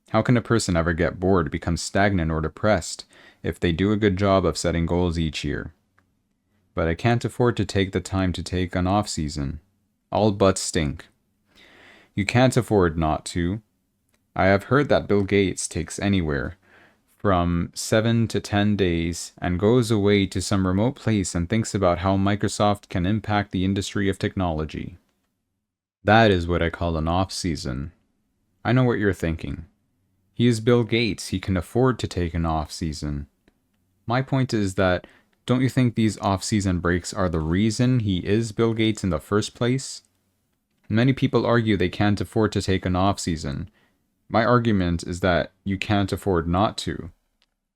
How can a person ever get bored, become stagnant, or depressed if they do a good job of setting goals each year? But I can't afford to take the time to take an off-season. All butts stink. You can't afford not to. I have heard that Bill Gates takes anywhere from 7 to 10 days and goes away to some remote place and thinks about how Microsoft can impact the industry of technology. That is what I call an off-season. I know what you're thinking. He is Bill Gates, he can afford to take an off-season. My point is that, don't you think these off-season breaks are the reason he is Bill Gates in the first place? Many people argue they can't afford to take an off-season. My argument is that you can't afford not to.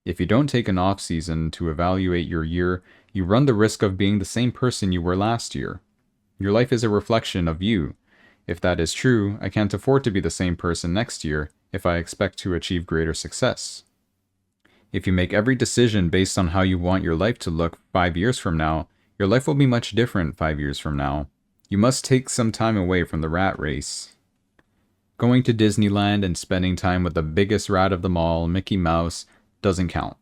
If you don't take an off-season to evaluate your year, you run the risk of being the same person you were last year. Your life is a reflection of you. If that is true, I can't afford to be the same person next year if I expect to achieve greater success. If you make every decision based on how you want your life to look 5 years from now, your life will be much different 5 years from now. You must take some time away from the rat race. Going to Disneyland and spending time with the biggest rat of them all, Mickey Mouse, doesn't count.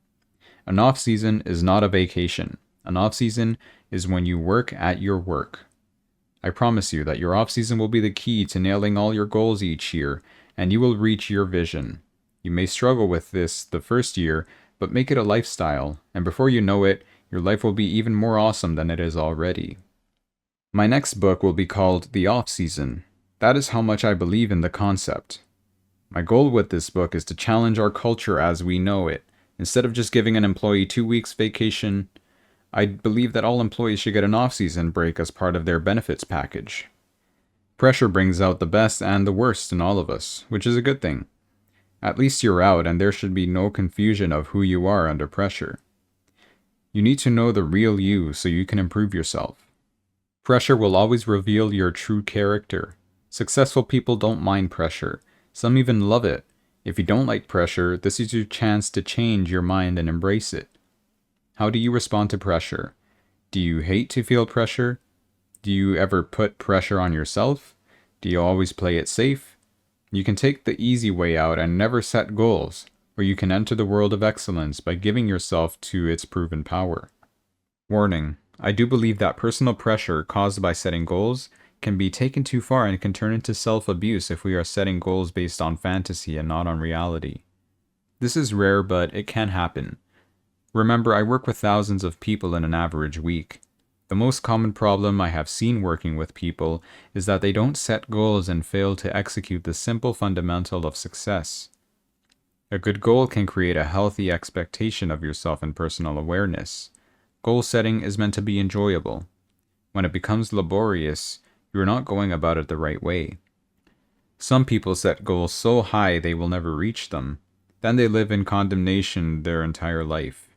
An off-season is not a vacation. An off-season is when you work at your work. I promise you that your off-season will be the key to nailing all your goals each year, and you will reach your vision. You may struggle with this the first year, but make it a lifestyle, and before you know it, your life will be even more awesome than it is already. My next book will be called The Off-Season. That is how much I believe in the concept. My goal with this book is to challenge our culture as we know it. Instead of just giving an employee 2 weeks vacation, I believe that all employees should get an off-season break as part of their benefits package. Pressure brings out the best and the worst in all of us, which is a good thing. At least you're out, and there should be no confusion of who you are under pressure. You need to know the real you so you can improve yourself. Pressure will always reveal your true character. Successful people don't mind pressure. Some even love it. If you don't like pressure, this is your chance to change your mind and embrace it. How do you respond to pressure? Do you hate to feel pressure? Do you ever put pressure on yourself? Do you always play it safe? You can take the easy way out and never set goals, or you can enter the world of excellence by giving yourself to its proven power. Warning: I do believe that personal pressure caused by setting goals can be taken too far and can turn into self-abuse if we are setting goals based on fantasy and not on reality. This is rare, but it can happen. Remember, I work with thousands of people in an average week. The most common problem I have seen working with people is that they don't set goals and fail to execute the simple fundamental of success. A good goal can create a healthy expectation of yourself and personal awareness. Goal setting is meant to be enjoyable. When it becomes laborious, you are not going about it the right way. Some people set goals so high they will never reach them. Then they live in condemnation their entire life.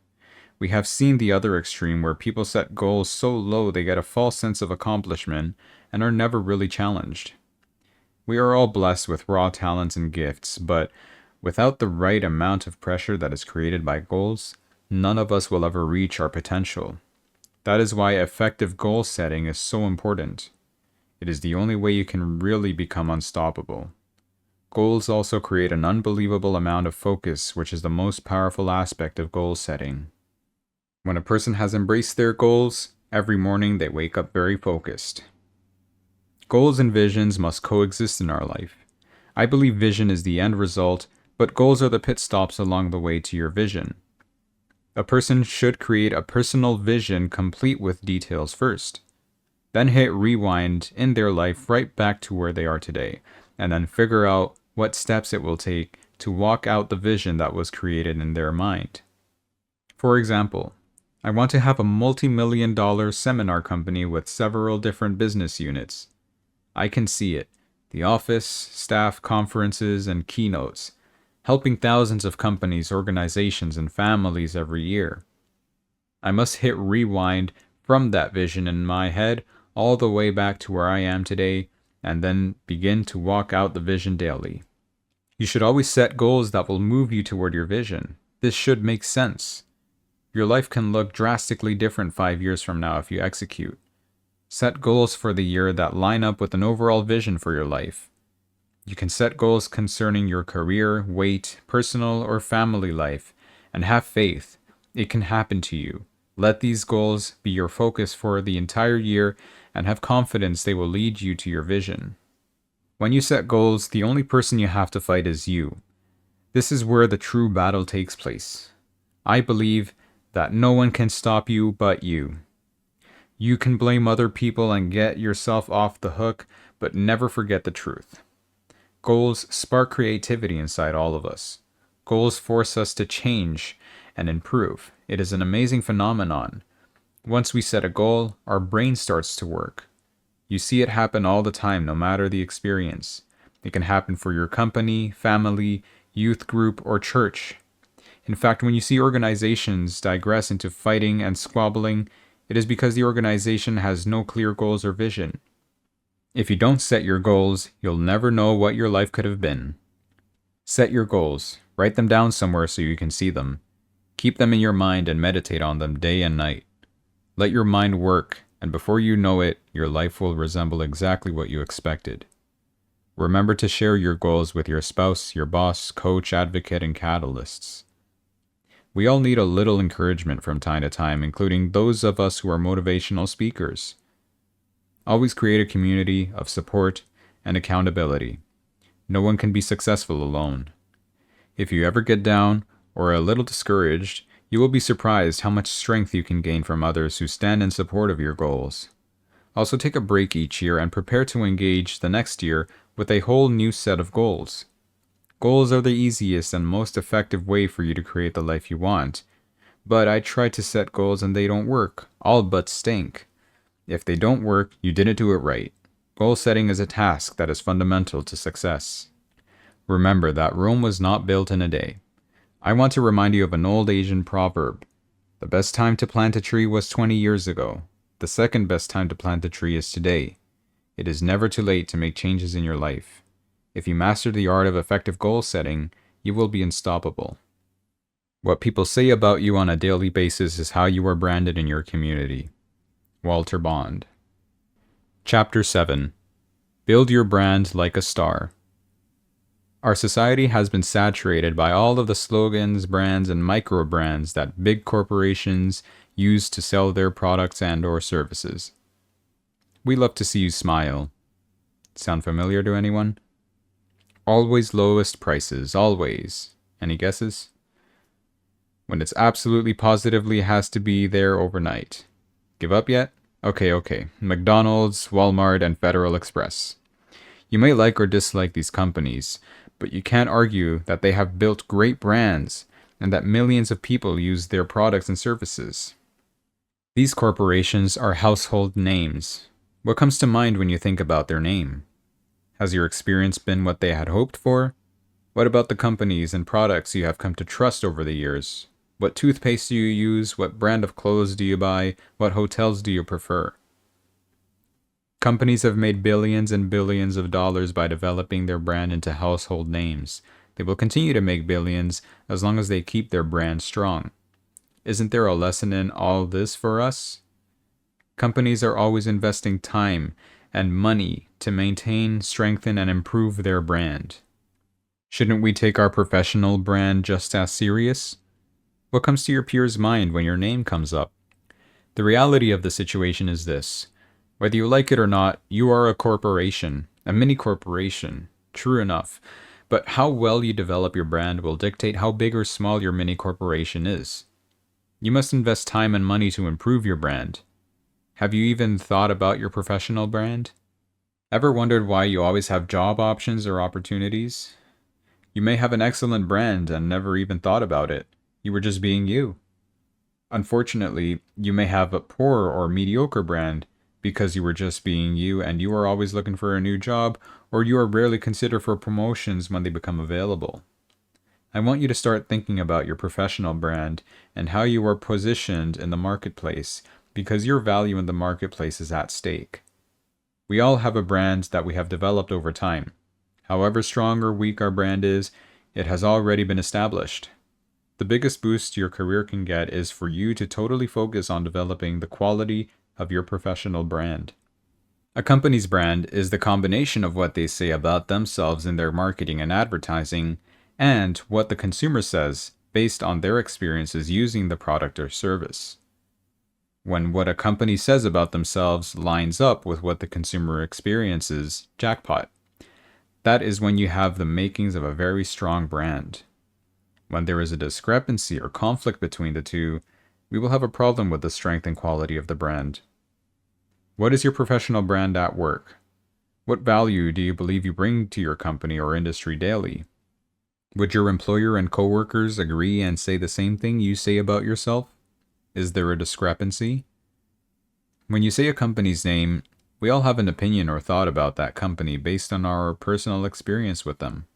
We have seen the other extreme where people set goals so low they get a false sense of accomplishment and are never really challenged. We are all blessed with raw talents and gifts, but without the right amount of pressure that is created by goals, none of us will ever reach our potential. That is why effective goal setting is so important. It is the only way you can really become unstoppable. Goals also create an unbelievable amount of focus, which is the most powerful aspect of goal setting. When a person has embraced their goals, every morning they wake up very focused. Goals and visions must coexist in our life. I believe vision is the end result, but goals are the pit stops along the way to your vision. A person should create a personal vision complete with details first. Then hit rewind in their life right back to where they are today, and then figure out what steps it will take to walk out the vision that was created in their mind. For example, I want to have a multi-million-dollar seminar company with several different business units. I can see it: the office, staff, conferences, and keynotes, helping thousands of companies, organizations, and families every year. I must hit rewind from that vision in my head all the way back to where I am today, and then begin to walk out the vision daily. You should always set goals that will move you toward your vision. This should make sense. Your life can look drastically different 5 years from now if you execute. Set goals for the year that line up with an overall vision for your life. You can set goals concerning your career, weight, personal or family life, and have faith. It can happen to you. Let these goals be your focus for the entire year and have confidence they will lead you to your vision. When you set goals, the only person you have to fight is you. This is where the true battle takes place. I believe that no one can stop you but you. You can blame other people and get yourself off the hook, but never forget the truth. Goals spark creativity inside all of us. Goals force us to change and improve. It is an amazing phenomenon. Once we set a goal, our brain starts to work. You see it happen all the time, no matter the experience. It can happen for your company, family, youth group, or church. In fact, when you see organizations digress into fighting and squabbling, it is because the organization has no clear goals or vision. If you don't set your goals, you'll never know what your life could have been. Set your goals. Write them down somewhere so you can see them. Keep them in your mind and meditate on them day and night. Let your mind work, and before you know it, your life will resemble exactly what you expected. Remember to share your goals with your spouse, your boss, coach, advocate, and catalysts. We all need a little encouragement from time to time, including those of us who are motivational speakers. Always create a community of support and accountability. No one can be successful alone. If you ever get down or a little discouraged, you will be surprised how much strength you can gain from others who stand in support of your goals. Also, take a break each year and prepare to engage the next year with a whole new set of goals. Goals are the easiest and most effective way for you to create the life you want. But I try to set goals and they don't work. All but stink. If they don't work, you didn't do it right. Goal setting is a task that is fundamental to success. Remember that Rome was not built in a day. I want to remind you of an old Asian proverb. The best time to plant a tree was 20 years ago. The second best time to plant a tree is today. It is never too late to make changes in your life. If you master the art of effective goal setting, you will be unstoppable. What people say about you on a daily basis is how you are branded in your community. Walter Bond. Chapter 7. Build your brand like a star. Our society has been saturated by all of the slogans, brands, and micro-brands that big corporations use to sell their products and/or services. We love to see you smile. Sound familiar to anyone? Always lowest prices, always. Any guesses? When it's absolutely positively has to be there overnight. Give up yet? Okay. McDonald's, Walmart, and Federal Express. You may like or dislike these companies, but you can't argue that they have built great brands and that millions of people use their products and services. These corporations are household names. What comes to mind when you think about their name? Has your experience been what they had hoped for? What about the companies and products you have come to trust over the years? What toothpaste do you use? What brand of clothes do you buy? What hotels do you prefer? Companies have made billions and billions of dollars by developing their brand into household names. They will continue to make billions as long as they keep their brand strong. Isn't there a lesson in all this for us? Companies are always investing time and money to maintain, strengthen, and improve their brand. Shouldn't we take our professional brand just as serious? What comes to your peer's mind when your name comes up? The reality of the situation is this. Whether you like it or not, you are a corporation, a mini corporation. True enough. But how well you develop your brand will dictate how big or small your mini corporation is. You must invest time and money to improve your brand. Have you even thought about your professional brand? Ever wondered why you always have job options or opportunities? You may have an excellent brand and never even thought about it. You were just being you. Unfortunately, you may have a poor or mediocre brand because you were just being you and you are always looking for a new job, or you are rarely considered for promotions when they become available. I want you to start thinking about your professional brand and how you are positioned in the marketplace, because your value in the marketplace is at stake. We all have a brand that we have developed over time. However strong or weak our brand is, it has already been established. The biggest boost your career can get is for you to totally focus on developing the quality of your professional brand. A company's brand is the combination of what they say about themselves in their marketing and advertising, and what the consumer says based on their experiences using the product or service. When what a company says about themselves lines up with what the consumer experiences, jackpot. That is when you have the makings of a very strong brand. When there is a discrepancy or conflict between the two, we will have a problem with the strength and quality of the brand. What is your professional brand at work? What value do you believe you bring to your company or industry daily? Would your employer and coworkers agree and say the same thing you say about yourself? Is there a discrepancy? When you say a company's name, we all have an opinion or thought about that company based on our personal experience with them.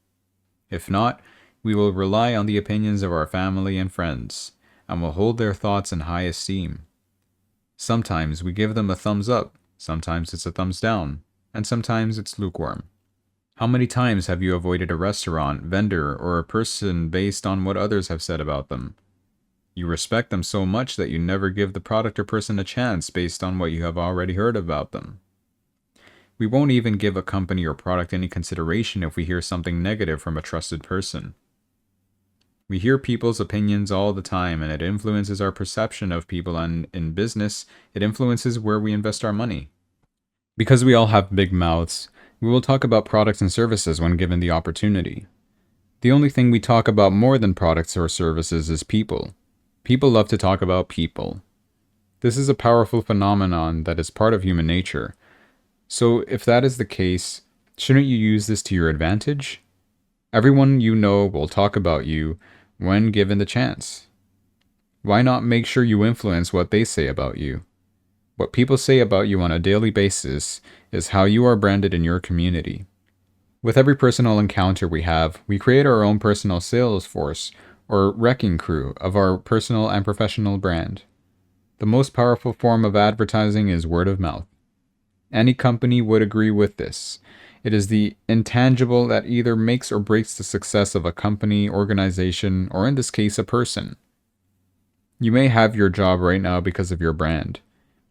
If not, we will rely on the opinions of our family and friends, and will hold their thoughts in high esteem. Sometimes we give them a thumbs up, sometimes it's a thumbs down, and sometimes it's lukewarm. How many times have you avoided a restaurant, vendor, or a person based on what others have said about them? You respect them so much that you never give the product or person a chance based on what you have already heard about them. We won't even give a company or product any consideration if we hear something negative from a trusted person. We hear people's opinions all the time, and it influences our perception of people, and in business, it influences where we invest our money. Because we all have big mouths, we will talk about products and services when given the opportunity. The only thing we talk about more than products or services is people. People love to talk about people. This is a powerful phenomenon that is part of human nature. So if that is the case, shouldn't you use this to your advantage? Everyone you know will talk about you when given the chance. Why not make sure you influence what they say about you? What people say about you on a daily basis is how you are branded in your community. With every personal encounter we have, we create our own personal sales force or wrecking crew of our personal and professional brand. The most powerful form of advertising is word of mouth. Any company would agree with this. It is the intangible that either makes or breaks the success of a company, organization, or in this case, a person. You may have your job right now because of your brand.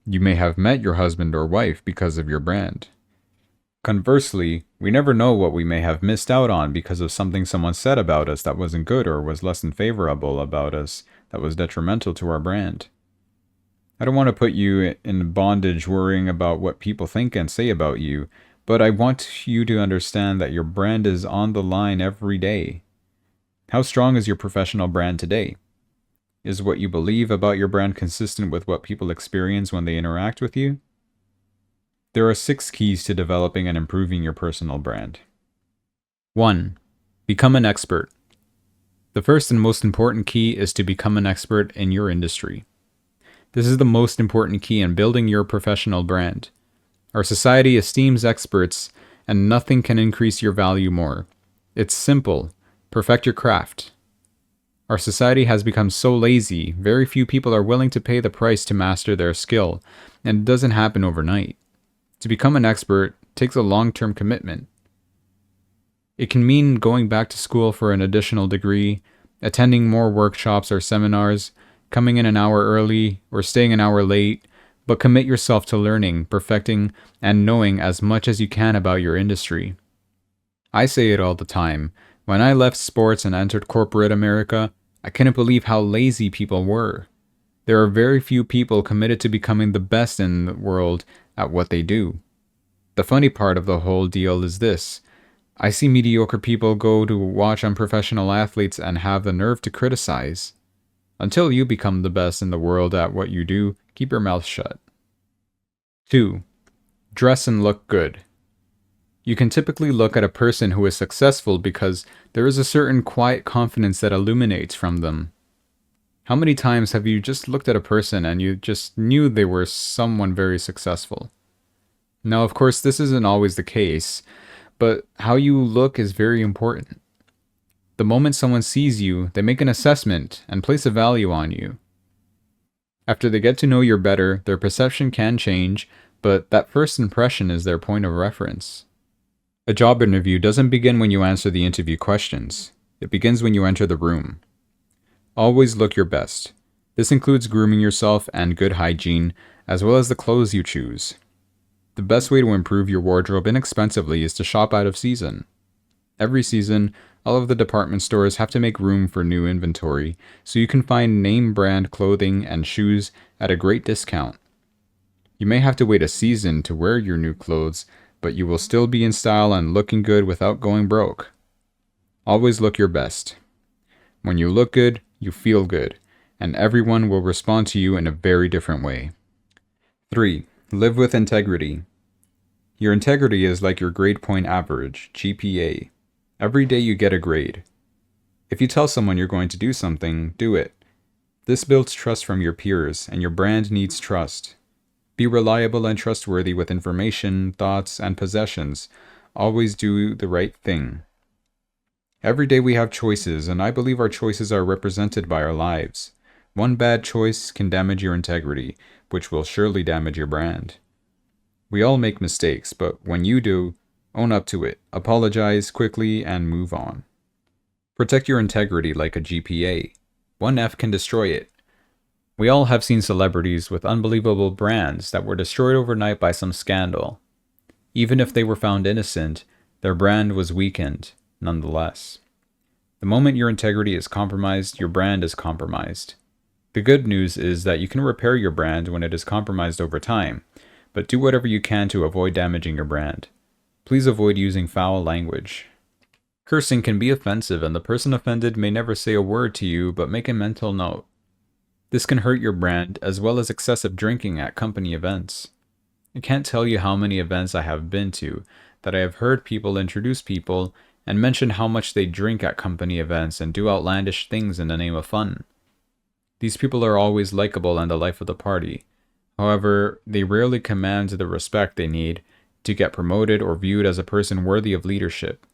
You may have met your husband or wife because of your brand. Conversely, we never know what we may have missed out on because of something someone said about us that wasn't good or was less than favorable about us that was detrimental to our brand. I don't want to put you in bondage worrying about what people think and say about you, but I want you to understand that your brand is on the line every day. How strong is your professional brand today? Is what you believe about your brand consistent with what people experience when they interact with you? There are 6 keys to developing and improving your personal brand. 1. Become an expert. The first and most important key is to become an expert in your industry. This is the most important key in building your professional brand. Our society esteems experts, and nothing can increase your value more. It's simple. Perfect your craft. Our society has become so lazy, very few people are willing to pay the price to master their skill, and it doesn't happen overnight. To become an expert takes a long-term commitment. It can mean going back to school for an additional degree, attending more workshops or seminars, coming in an hour early, or staying an hour late, but commit yourself to learning, perfecting, and knowing as much as you can about your industry. I say it all the time. When I left sports and entered corporate America, I couldn't believe how lazy people were. There are very few people committed to becoming the best in the world at what they do. The funny part of the whole deal is this. I see mediocre people go to watch unprofessional athletes and have the nerve to criticize. Until you become the best in the world at what you do, keep your mouth shut. 2. Dress and look good. You can typically look at a person who is successful because there is a certain quiet confidence that illuminates from them. How many times have you just looked at a person and you just knew they were someone very successful? Now, of course, this isn't always the case, but how you look is very important. The moment someone sees you, they make an assessment and place a value on you. After they get to know you better, their perception can change, but that first impression is their point of reference. A job interview doesn't begin when you answer the interview questions. It begins when you enter the room. Always look your best. This includes grooming yourself and good hygiene, as well as the clothes you choose. The best way to improve your wardrobe inexpensively is to shop out of season. Every season, all of the department stores have to make room for new inventory, so you can find name brand clothing and shoes at a great discount. You may have to wait a season to wear your new clothes, but you will still be in style and looking good without going broke. Always look your best. When you look good, you feel good, and everyone will respond to you in a very different way. 3. Live with integrity. Your integrity is like your grade point average, GPA. Every day you get a grade. If you tell someone you're going to do something, do it. This builds trust from your peers, and your brand needs trust. Be reliable and trustworthy with information, thoughts, and possessions. Always do the right thing. Every day we have choices, and I believe our choices are represented by our lives. One bad choice can damage your integrity, which will surely damage your brand. We all make mistakes, but when you do, own up to it, apologize quickly, and move on. Protect your integrity like a GPA. One F can destroy it. We all have seen celebrities with unbelievable brands that were destroyed overnight by some scandal. Even if they were found innocent, their brand was weakened, nonetheless. The moment your integrity is compromised, your brand is compromised. The good news is that you can repair your brand when it is compromised over time, but do whatever you can to avoid damaging your brand. Please avoid using foul language. Cursing can be offensive, and the person offended may never say a word to you, but make a mental note. This can hurt your brand, as well as excessive drinking at company events. I can't tell you how many events I have been to that I have heard people introduce people and mention how much they drink at company events and do outlandish things in the name of fun. These people are always likable and the life of the party. However, they rarely command the respect they need to get promoted or viewed as a person worthy of leadership.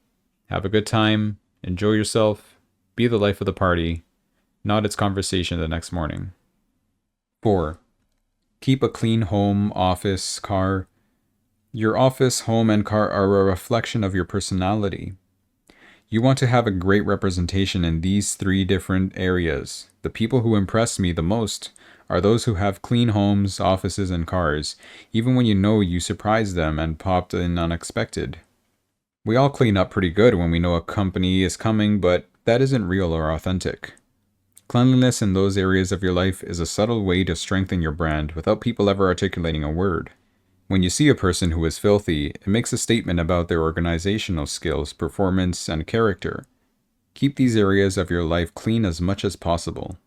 Have a good time, enjoy yourself, be the life of the party, not its conversation the next morning. 4. Keep a clean home, office, car. Your office, home, and car are a reflection of your personality. You want to have a great representation in these 3 different areas. The people who impress me the most are those who have clean homes, offices, and cars, even when you know you surprised them and popped in unexpected. We all clean up pretty good when we know a company is coming, but that isn't real or authentic. Cleanliness in those areas of your life is a subtle way to strengthen your brand without people ever articulating a word. When you see a person who is filthy, it makes a statement about their organizational skills, performance, and character. Keep these areas of your life clean as much as possible.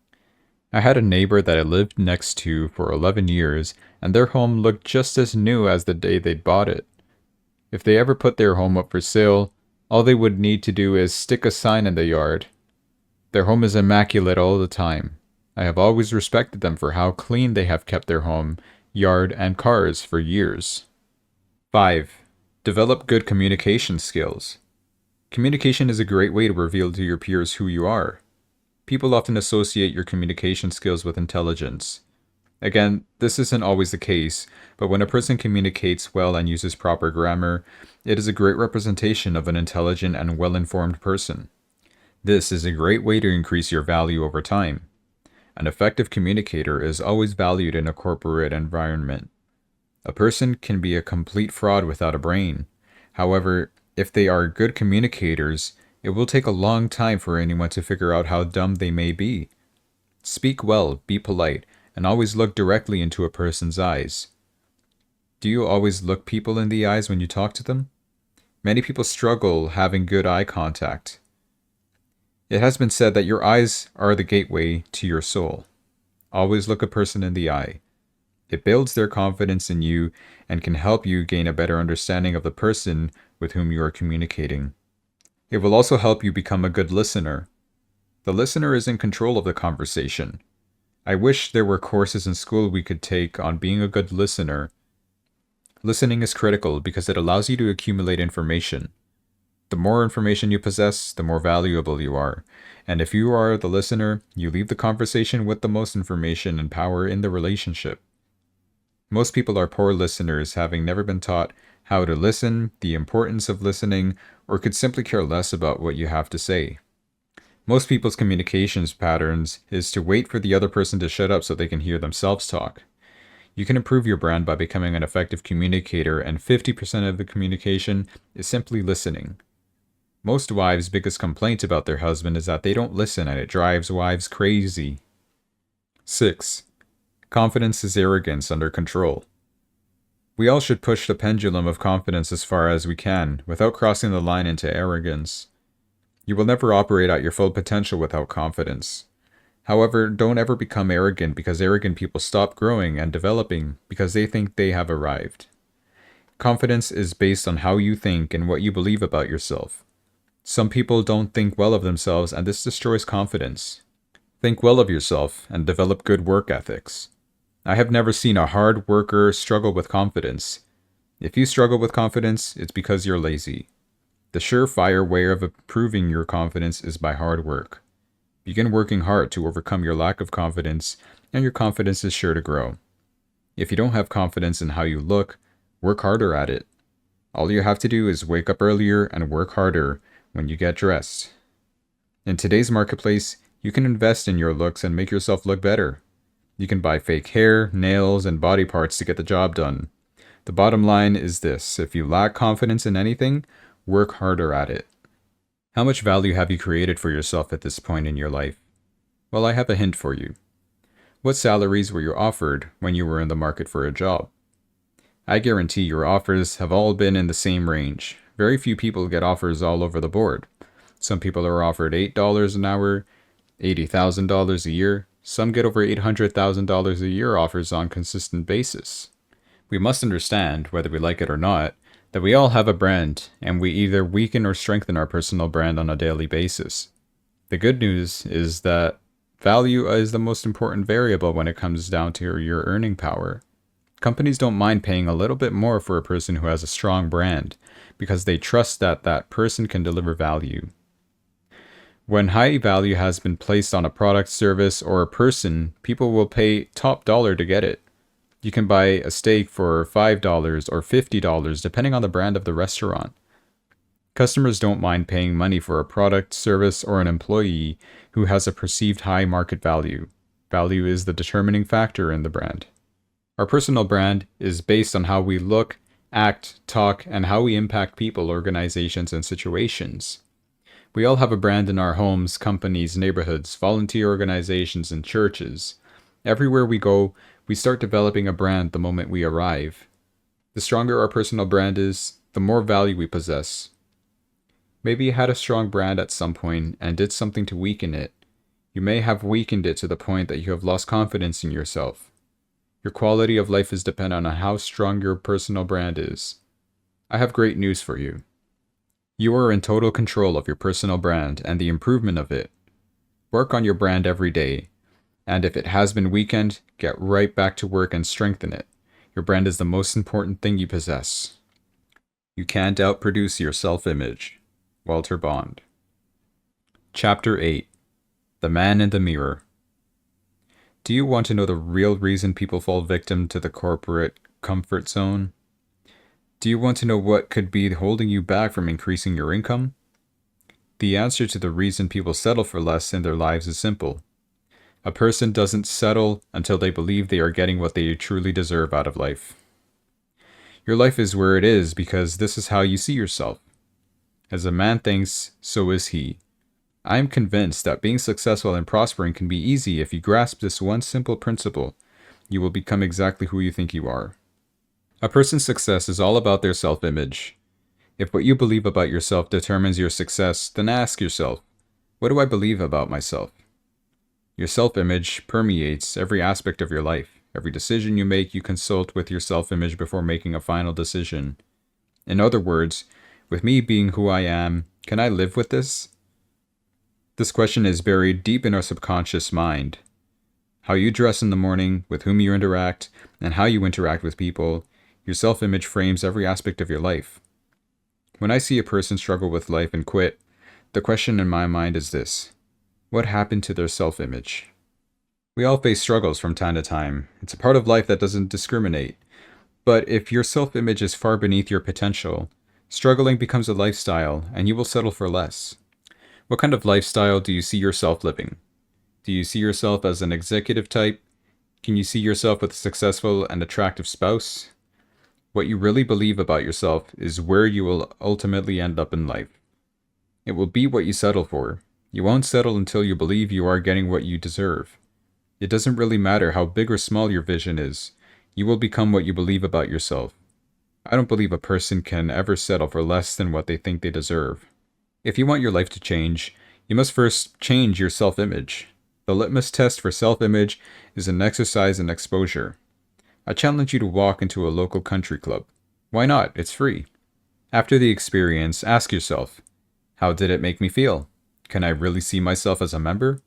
I had a neighbor that I lived next to for 11 years, and their home looked just as new as the day they'd bought it. If they ever put their home up for sale, all they would need to do is stick a sign in the yard. Their home is immaculate all the time. I have always respected them for how clean they have kept their home, yard, and cars for years. 5. Develop good communication skills. Communication is a great way to reveal to your peers who you are. People often associate your communication skills with intelligence. Again, this isn't always the case, but when a person communicates well and uses proper grammar, it is a great representation of an intelligent and well-informed person. This is a great way to increase your value over time. An effective communicator is always valued in a corporate environment. A person can be a complete fraud without a brain. However, if they are good communicators, it will take a long time for anyone to figure out how dumb they may be. Speak well, be polite, and always look directly into a person's eyes. Do you always look people in the eyes when you talk to them? Many people struggle having good eye contact. It has been said that your eyes are the gateway to your soul. Always look a person in the eye. It builds their confidence in you and can help you gain a better understanding of the person with whom you are communicating. It will also help you become a good listener. The listener is in control of the conversation. I wish there were courses in school we could take on being a good listener. Listening is critical because it allows you to accumulate information. The more information you possess, the more valuable you are. And if you are the listener, you leave the conversation with the most information and power in the relationship. Most people are poor listeners, having never been taught how to listen, the importance of listening, or could simply care less about what you have to say. Most people's communications patterns is to wait for the other person to shut up so they can hear themselves talk. You can improve your brand by becoming an effective communicator, and 50% of the communication is simply listening. Most wives' biggest complaint about their husband is that they don't listen, and it drives wives crazy. 6. Confidence is arrogance under control. We all should push the pendulum of confidence as far as we can, without crossing the line into arrogance. You will never operate at your full potential without confidence. However, don't ever become arrogant because arrogant people stop growing and developing because they think they have arrived. Confidence is based on how you think and what you believe about yourself. Some people don't think well of themselves, and this destroys confidence. Think well of yourself and develop good work ethics. I have never seen a hard worker struggle with confidence. If you struggle with confidence, it's because you're lazy. The surefire way of improving your confidence is by hard work. Begin working hard to overcome your lack of confidence, and your confidence is sure to grow. If you don't have confidence in how you look, work harder at it. All you have to do is wake up earlier and work harder when you get dressed. In today's marketplace, you can invest in your looks and make yourself look better. You can buy fake hair, nails, and body parts to get the job done. The bottom line is this: if you lack confidence in anything, work harder at it. How much value have you created for yourself at this point in your life? Well, I have a hint for you. What salaries were you offered when you were in the market for a job? I guarantee your offers have all been in the same range. Very few people get offers all over the board. Some people are offered $8 an hour, $80,000 a year. Some get over $800,000 a year offers on a consistent basis. We must understand, whether we like it or not, that we all have a brand, and we either weaken or strengthen our personal brand on a daily basis. The good news is that value is the most important variable when it comes down to your earning power. Companies don't mind paying a little bit more for a person who has a strong brand, because they trust that that person can deliver value. When high value has been placed on a product, service, or a person, people will pay top dollar to get it. You can buy a steak for $5 or $50 depending on the brand of the restaurant. Customers don't mind paying money for a product, service, or an employee who has a perceived high market value. Value is the determining factor in the brand. Our personal brand is based on how we look, act, talk, and how we impact people, organizations, and situations. We all have a brand in our homes, companies, neighborhoods, volunteer organizations, and churches. Everywhere we go, we start developing a brand the moment we arrive. The stronger our personal brand is, the more value we possess. Maybe you had a strong brand at some point and did something to weaken it. You may have weakened it to the point that you have lost confidence in yourself. Your quality of life is dependent on how strong your personal brand is. I have great news for you. You are in total control of your personal brand and the improvement of it. Work on your brand every day. And if it has been weakened, get right back to work and strengthen it. Your brand is the most important thing you possess. You can't outproduce your self-image. Walter Bond. Chapter 8. The Man in the Mirror. Do you want to know the real reason people fall victim to the corporate comfort zone? Do you want to know what could be holding you back from increasing your income? The answer to the reason people settle for less in their lives is simple. A person doesn't settle until they believe they are getting what they truly deserve out of life. Your life is where it is because this is how you see yourself. As a man thinks, so is he. I am convinced that being successful and prospering can be easy if you grasp this one simple principle. You will become exactly who you think you are. A person's success is all about their self-image. If what you believe about yourself determines your success, then ask yourself, what do I believe about myself? Your self-image permeates every aspect of your life. Every decision you make, you consult with your self-image before making a final decision. In other words, with me being who I am, can I live with this? This question is buried deep in our subconscious mind. How you dress in the morning, with whom you interact, and how you interact with people, your self-image frames every aspect of your life. When I see a person struggle with life and quit, the question in my mind is this: what happened to their self-image? We all face struggles from time to time. It's a part of life that doesn't discriminate. But if your self-image is far beneath your potential, struggling becomes a lifestyle, and you will settle for less. What kind of lifestyle do you see yourself living? Do you see yourself as an executive type? Can you see yourself with a successful and attractive spouse? What you really believe about yourself is where you will ultimately end up in life. It will be what you settle for. You won't settle until you believe you are getting what you deserve. It doesn't really matter how big or small your vision is. You will become what you believe about yourself. I don't believe a person can ever settle for less than what they think they deserve. If you want your life to change, you must first change your self-image. The litmus test for self-image is an exercise in exposure. I challenge you to walk into a local country club. Why not? It's free. After the experience, ask yourself, how did it make me feel? Can I really see myself as a member?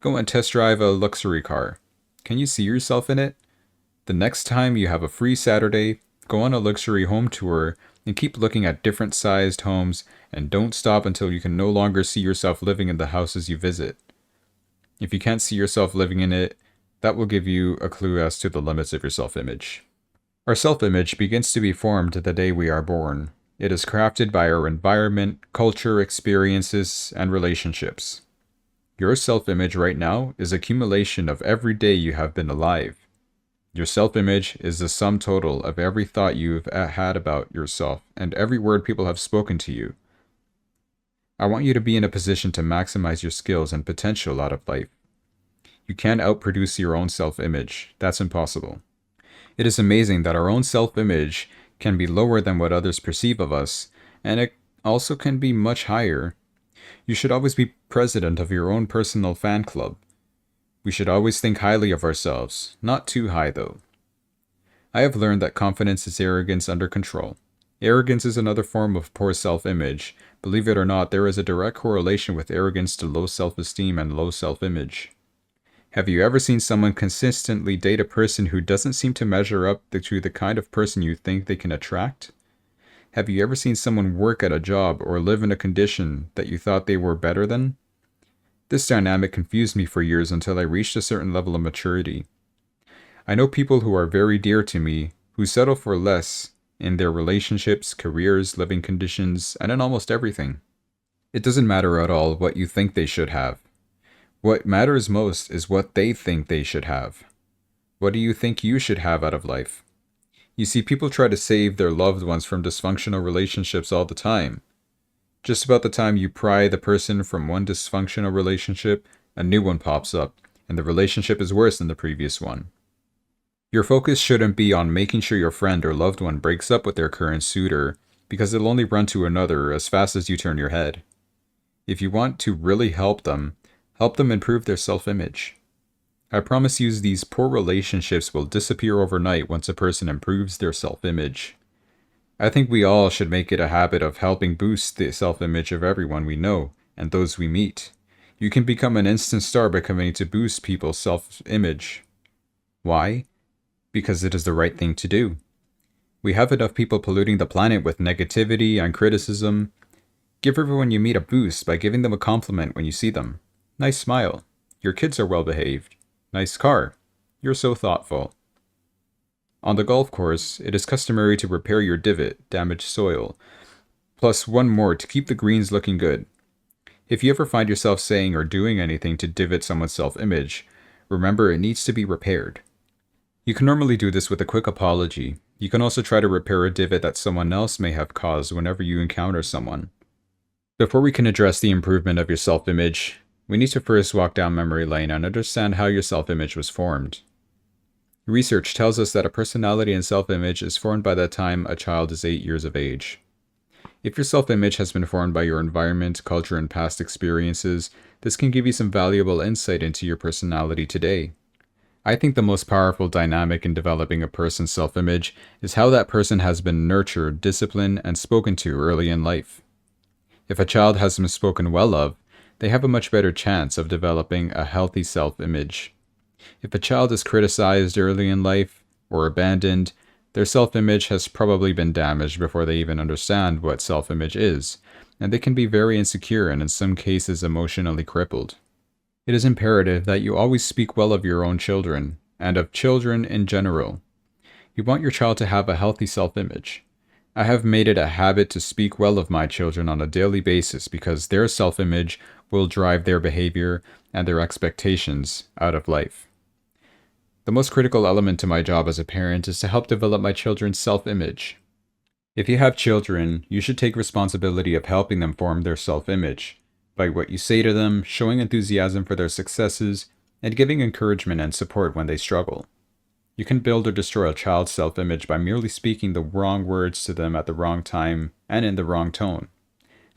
Go and test drive a luxury car. Can you see yourself in it? The next time you have a free Saturday, go on a luxury home tour and keep looking at different sized homes, and don't stop until you can no longer see yourself living in the houses you visit. If you can't see yourself living in it, that will give you a clue as to the limits of your self-image. Our self-image begins to be formed the day we are born. It is crafted by our environment, culture, experiences, and relationships. Your self-image right now is accumulation of every day you have been alive. Your self-image is the sum total of every thought you've had about yourself and every word people have spoken to you. I want you to be in a position to maximize your skills and potential out of life. You can't outproduce your own self-image. That's impossible. It is amazing that our own self-image can be lower than what others perceive of us, and it also can be much higher. You should always be president of your own personal fan club. We should always think highly of ourselves, not too high though. I have learned that confidence is arrogance under control. Arrogance is another form of poor self-image. Believe it or not, there is a direct correlation with arrogance to low self-esteem and low self-image. Have you ever seen someone consistently date a person who doesn't seem to measure up to the kind of person you think they can attract? Have you ever seen someone work at a job or live in a condition that you thought they were better than? This dynamic confused me for years until I reached a certain level of maturity. I know people who are very dear to me who settle for less in their relationships, careers, living conditions, and in almost everything. It doesn't matter at all what you think they should have. What matters most is what they think they should have. What do you think you should have out of life? You see, people try to save their loved ones from dysfunctional relationships all the time. Just about the time you pry the person from one dysfunctional relationship, a new one pops up, and the relationship is worse than the previous one. Your focus shouldn't be on making sure your friend or loved one breaks up with their current suitor, because they'll only run to another as fast as you turn your head. If you want to really help them improve their self-image. I promise you these poor relationships will disappear overnight once a person improves their self-image. I think we all should make it a habit of helping boost the self-image of everyone we know and those we meet. You can become an instant star by committing to boost people's self-image. Why? Because it is the right thing to do. We have enough people polluting the planet with negativity and criticism. Give everyone you meet a boost by giving them a compliment when you see them. Nice smile. Your kids are well behaved. Nice car. You're so thoughtful. On the golf course, it is customary to repair your divot, damaged soil, plus one more to keep the greens looking good. If you ever find yourself saying or doing anything to divot someone's self-image, remember it needs to be repaired. You can normally do this with a quick apology. You can also try to repair a divot that someone else may have caused whenever you encounter someone. Before we can address the improvement of your self-image, we need to first walk down memory lane and understand how your self-image was formed. Research tells us that a personality and self-image is formed by the time a child is 8 years of age. If your self-image has been formed by your environment, culture, and past experiences, this can give you some valuable insight into your personality today. I think the most powerful dynamic in developing a person's self-image is how that person has been nurtured, disciplined, and spoken to early in life. If a child has been spoken well of, they have a much better chance of developing a healthy self-image. If a child is criticized early in life or abandoned, their self-image has probably been damaged before they even understand what self-image is, and they can be very insecure and in some cases emotionally crippled. It is imperative that you always speak well of your own children, and of children in general. You want your child to have a healthy self-image. I have made it a habit to speak well of my children on a daily basis because their self-image will drive their behavior and their expectations out of life. The most critical element to my job as a parent is to help develop my children's self-image. If you have children, you should take responsibility of helping them form their self-image by what you say to them, showing enthusiasm for their successes, and giving encouragement and support when they struggle. You can build or destroy a child's self-image by merely speaking the wrong words to them at the wrong time and in the wrong tone.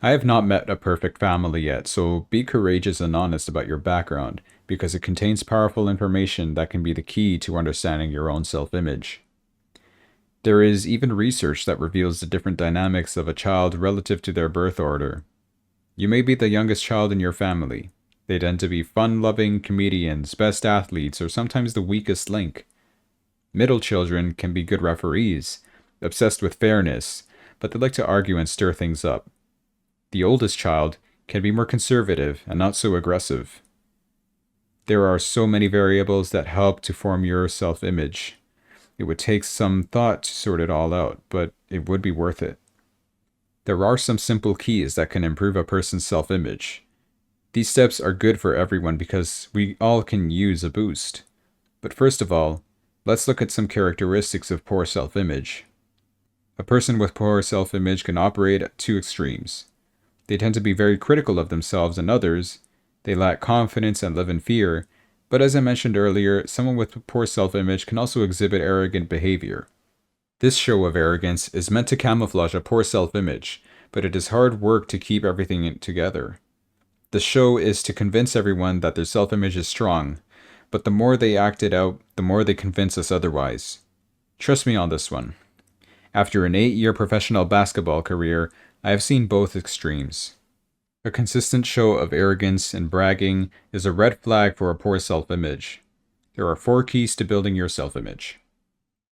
I have not met a perfect family yet, so be courageous and honest about your background, because it contains powerful information that can be the key to understanding your own self-image. There is even research that reveals the different dynamics of a child relative to their birth order. You may be the youngest child in your family. They tend to be fun-loving comedians, best athletes, or sometimes the weakest link. Middle children can be good referees, obsessed with fairness, but they like to argue and stir things up. The oldest child can be more conservative and not so aggressive. There are so many variables that help to form your self-image. It would take some thought to sort it all out, but it would be worth it. There are some simple keys that can improve a person's self-image. These steps are good for everyone because we all can use a boost. But first of all, let's look at some characteristics of poor self-image. A person with poor self-image can operate at two extremes. They tend to be very critical of themselves and others. They lack confidence and live in fear. But as I mentioned earlier, someone with poor self-image can also exhibit arrogant behavior. This show of arrogance is meant to camouflage a poor self-image, but it is hard work to keep everything together. The show is to convince everyone that their self-image is strong, but the more they act it out, the more they convince us otherwise. Trust me on this one. After an 8-year professional basketball career, I have seen both extremes. A consistent show of arrogance and bragging is a red flag for a poor self-image. There are 4 keys to building your self-image.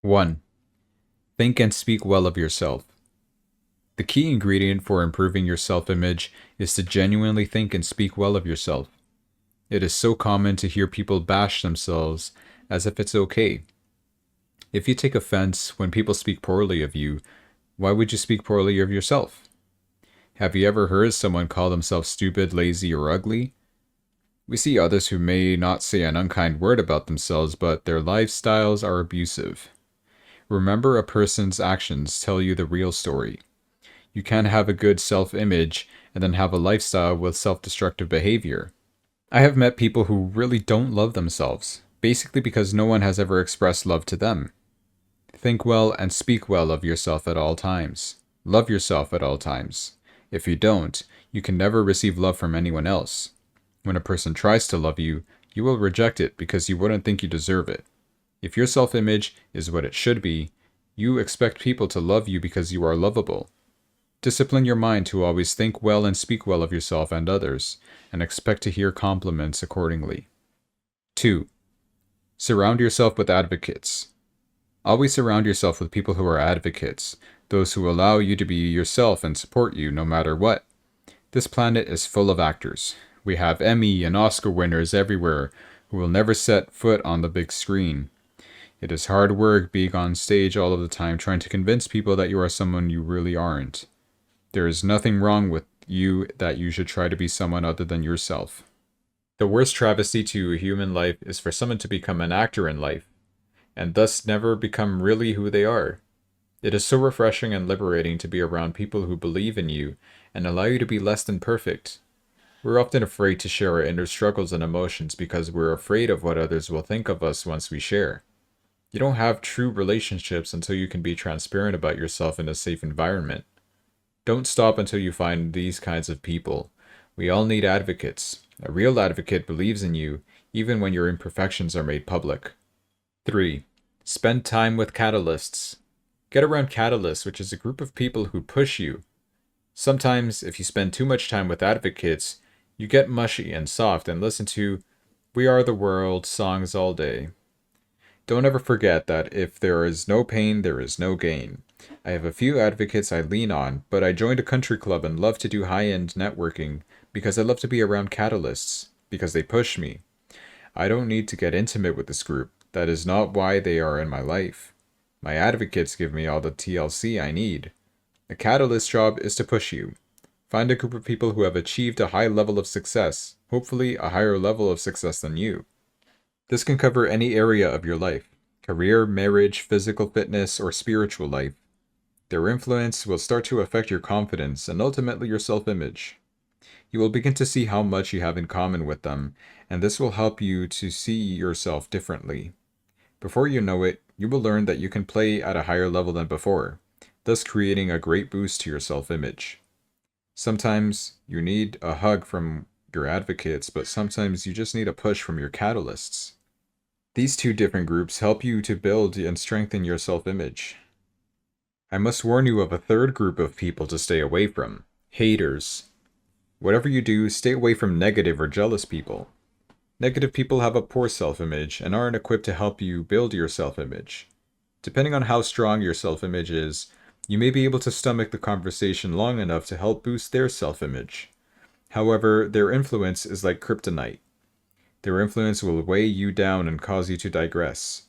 1. Think and speak well of yourself. The key ingredient for improving your self-image is to genuinely think and speak well of yourself. It is so common to hear people bash themselves as if it's okay. If you take offense when people speak poorly of you, why would you speak poorly of yourself? Have you ever heard someone call themselves stupid, lazy, or ugly? We see others who may not say an unkind word about themselves, but their lifestyles are abusive. Remember, a person's actions tell you the real story. You can't have a good self-image and then have a lifestyle with self-destructive behavior. I have met people who really don't love themselves, basically because no one has ever expressed love to them. Think well and speak well of yourself at all times. Love yourself at all times. If you don't, you can never receive love from anyone else. When a person tries to love you, you will reject it because you wouldn't think you deserve it. If your self-image is what it should be, you expect people to love you because you are lovable. Discipline your mind to always think well and speak well of yourself and others, and expect to hear compliments accordingly. 2. Surround yourself with advocates. Always surround yourself with people who are advocates, those who allow you to be yourself and support you no matter what. This planet is full of actors. We have Emmy and Oscar winners everywhere who will never set foot on the big screen. It is hard work being on stage all of the time trying to convince people that you are someone you really aren't. There is nothing wrong with you that you should try to be someone other than yourself. The worst travesty to a human life is for someone to become an actor in life, and thus never become really who they are. It is so refreshing and liberating to be around people who believe in you and allow you to be less than perfect. We're often afraid to share our inner struggles and emotions because we're afraid of what others will think of us once we share. You don't have true relationships until you can be transparent about yourself in a safe environment. Don't stop until you find these kinds of people. We all need advocates. A real advocate believes in you, even when your imperfections are made public. 3. Spend time with catalysts. Get around catalysts, which is a group of people who push you. Sometimes, if you spend too much time with advocates, you get mushy and soft and listen to "We Are the World" songs all day. Don't ever forget that if there is no pain, there is no gain. I have a few advocates I lean on, but I joined a country club and love to do high-end networking because I love to be around catalysts, because they push me. I don't need to get intimate with this group. That is not why they are in my life. My advocates give me all the TLC I need. A catalyst job is to push you. Find a group of people who have achieved a high level of success, hopefully a higher level of success than you. This can cover any area of your life: career, marriage, physical fitness, or spiritual life. Their influence will start to affect your confidence and ultimately your self-image. You will begin to see how much you have in common with them, and this will help you to see yourself differently. Before you know it, you will learn that you can play at a higher level than before, thus creating a great boost to your self-image. Sometimes you need a hug from your advocates, but sometimes you just need a push from your catalysts. These two different groups help you to build and strengthen your self-image. I must warn you of a third group of people to stay away from: haters. Whatever you do, stay away from negative or jealous people. Negative people have a poor self-image and aren't equipped to help you build your self-image. Depending on how strong your self-image is, you may be able to stomach the conversation long enough to help boost their self-image. However, their influence is like kryptonite. Their influence will weigh you down and cause you to digress.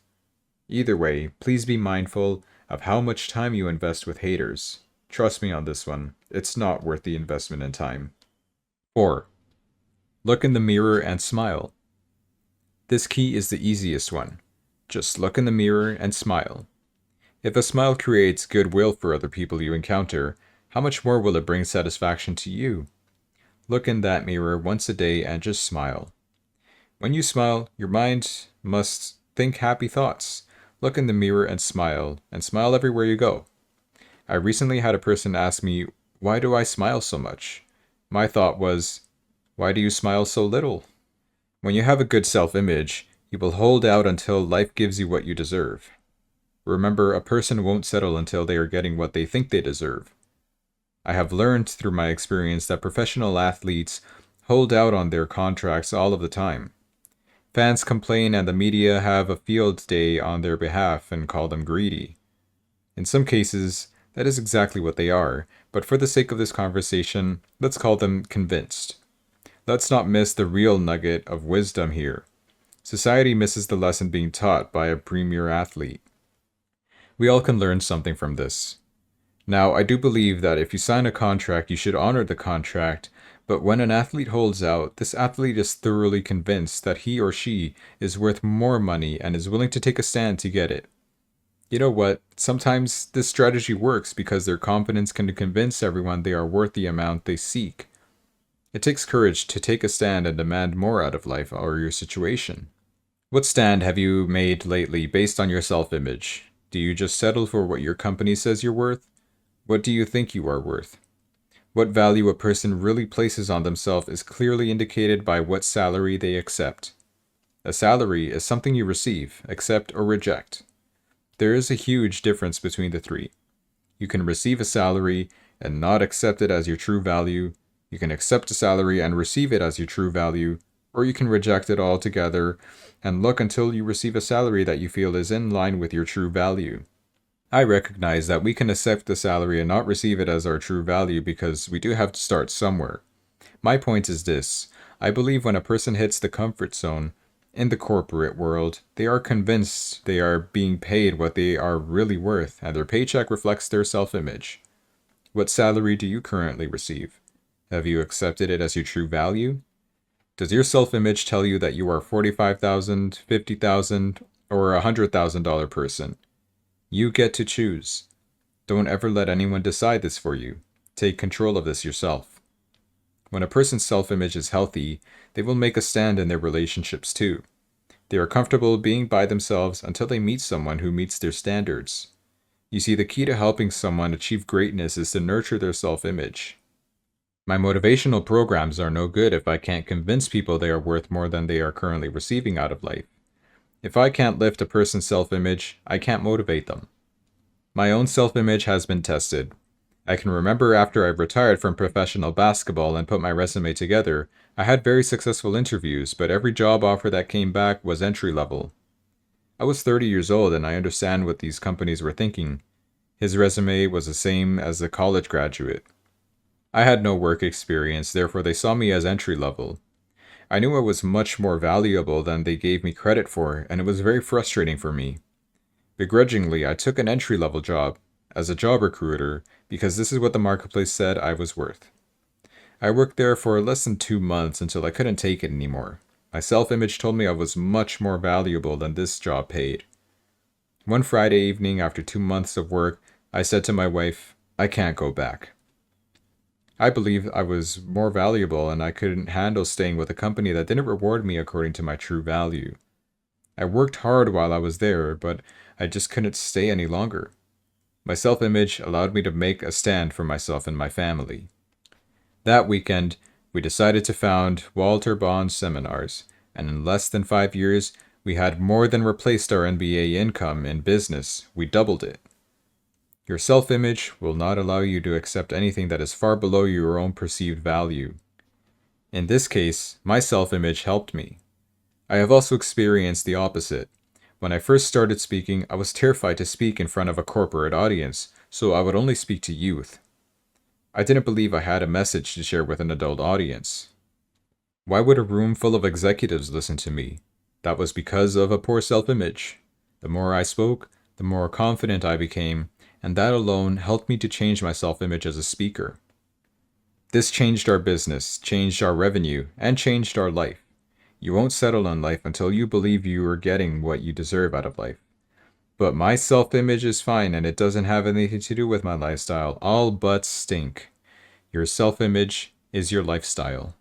Either way, please be mindful of how much time you invest with haters. Trust me on this one, it's not worth the investment in time. 4. Look in the mirror and smile. This key is the easiest one. Just look in the mirror and smile. If a smile creates goodwill for other people you encounter, how much more will it bring satisfaction to you? Look in that mirror once a day and just smile. When you smile, your mind must think happy thoughts. Look in the mirror and smile everywhere you go. I recently had a person ask me, why do I smile so much? My thought was, why do you smile so little? When you have a good self-image, you will hold out until life gives you what you deserve. Remember, a person won't settle until they are getting what they think they deserve. I have learned through my experience that professional athletes hold out on their contracts all of the time. Fans complain and the media have a field day on their behalf and call them greedy. In some cases, that is exactly what they are, but for the sake of this conversation, let's call them convinced. Let's not miss the real nugget of wisdom here. Society misses the lesson being taught by a premier athlete. We all can learn something from this. Now, I do believe that if you sign a contract, you should honor the contract, but when an athlete holds out, this athlete is thoroughly convinced that he or she is worth more money and is willing to take a stand to get it. You know what? Sometimes this strategy works because their confidence can convince everyone they are worth the amount they seek. It takes courage to take a stand and demand more out of life or your situation. What stand have you made lately based on your self-image? Do you just settle for what your company says you're worth? What do you think you are worth? What value a person really places on themselves is clearly indicated by what salary they accept. A salary is something you receive, accept, or reject. There is a huge difference between the three. You can receive a salary and not accept it as your true value. You can accept a salary and receive it as your true value, or you can reject it altogether and look until you receive a salary that you feel is in line with your true value. I recognize that we can accept the salary and not receive it as our true value because we do have to start somewhere. My point is this: I believe when a person hits the comfort zone in the corporate world, they are convinced they are being paid what they are really worth, and their paycheck reflects their self-image. What salary do you currently receive? Have you accepted it as your true value? Does your self-image tell you that you are $45,000, $50,000, or a $100,000 person? You get to choose. Don't ever let anyone decide this for you. Take control of this yourself. When a person's self-image is healthy, they will make a stand in their relationships too. They are comfortable being by themselves until they meet someone who meets their standards. You see, the key to helping someone achieve greatness is to nurture their self-image. My motivational programs are no good if I can't convince people they are worth more than they are currently receiving out of life. If I can't lift a person's self-image, I can't motivate them. My own self-image has been tested. I can remember after I retired from professional basketball and put my resume together, I had very successful interviews, but every job offer that came back was entry level. I was 30 years old and I understand what these companies were thinking. His resume was the same as a college graduate. I had no work experience, therefore they saw me as entry level. I knew I was much more valuable than they gave me credit for, and it was very frustrating for me. Begrudgingly, I took an entry-level job as a job recruiter because this is what the marketplace said I was worth. I worked there for less than 2 months until I couldn't take it anymore. My self-image told me I was much more valuable than this job paid. One Friday evening, after 2 months of work, I said to my wife, I can't go back. I believe I was more valuable and I couldn't handle staying with a company that didn't reward me according to my true value. I worked hard while I was there, but I just couldn't stay any longer. My self-image allowed me to make a stand for myself and my family. That weekend, we decided to found Walter Bond Seminars, and in less than 5 years, we had more than replaced our MBA income in business. We doubled it. Your self-image will not allow you to accept anything that is far below your own perceived value. In this case, my self-image helped me. I have also experienced the opposite. When I first started speaking, I was terrified to speak in front of a corporate audience, so I would only speak to youth. I didn't believe I had a message to share with an adult audience. Why would a room full of executives listen to me? That was because of a poor self-image. The more I spoke, the more confident I became, and that alone helped me to change my self-image as a speaker. This changed our business, changed our revenue, and changed our life. You won't settle on life until you believe you are getting what you deserve out of life. But my self-image is fine and it doesn't have anything to do with my lifestyle. All but stink. Your self-image is your lifestyle.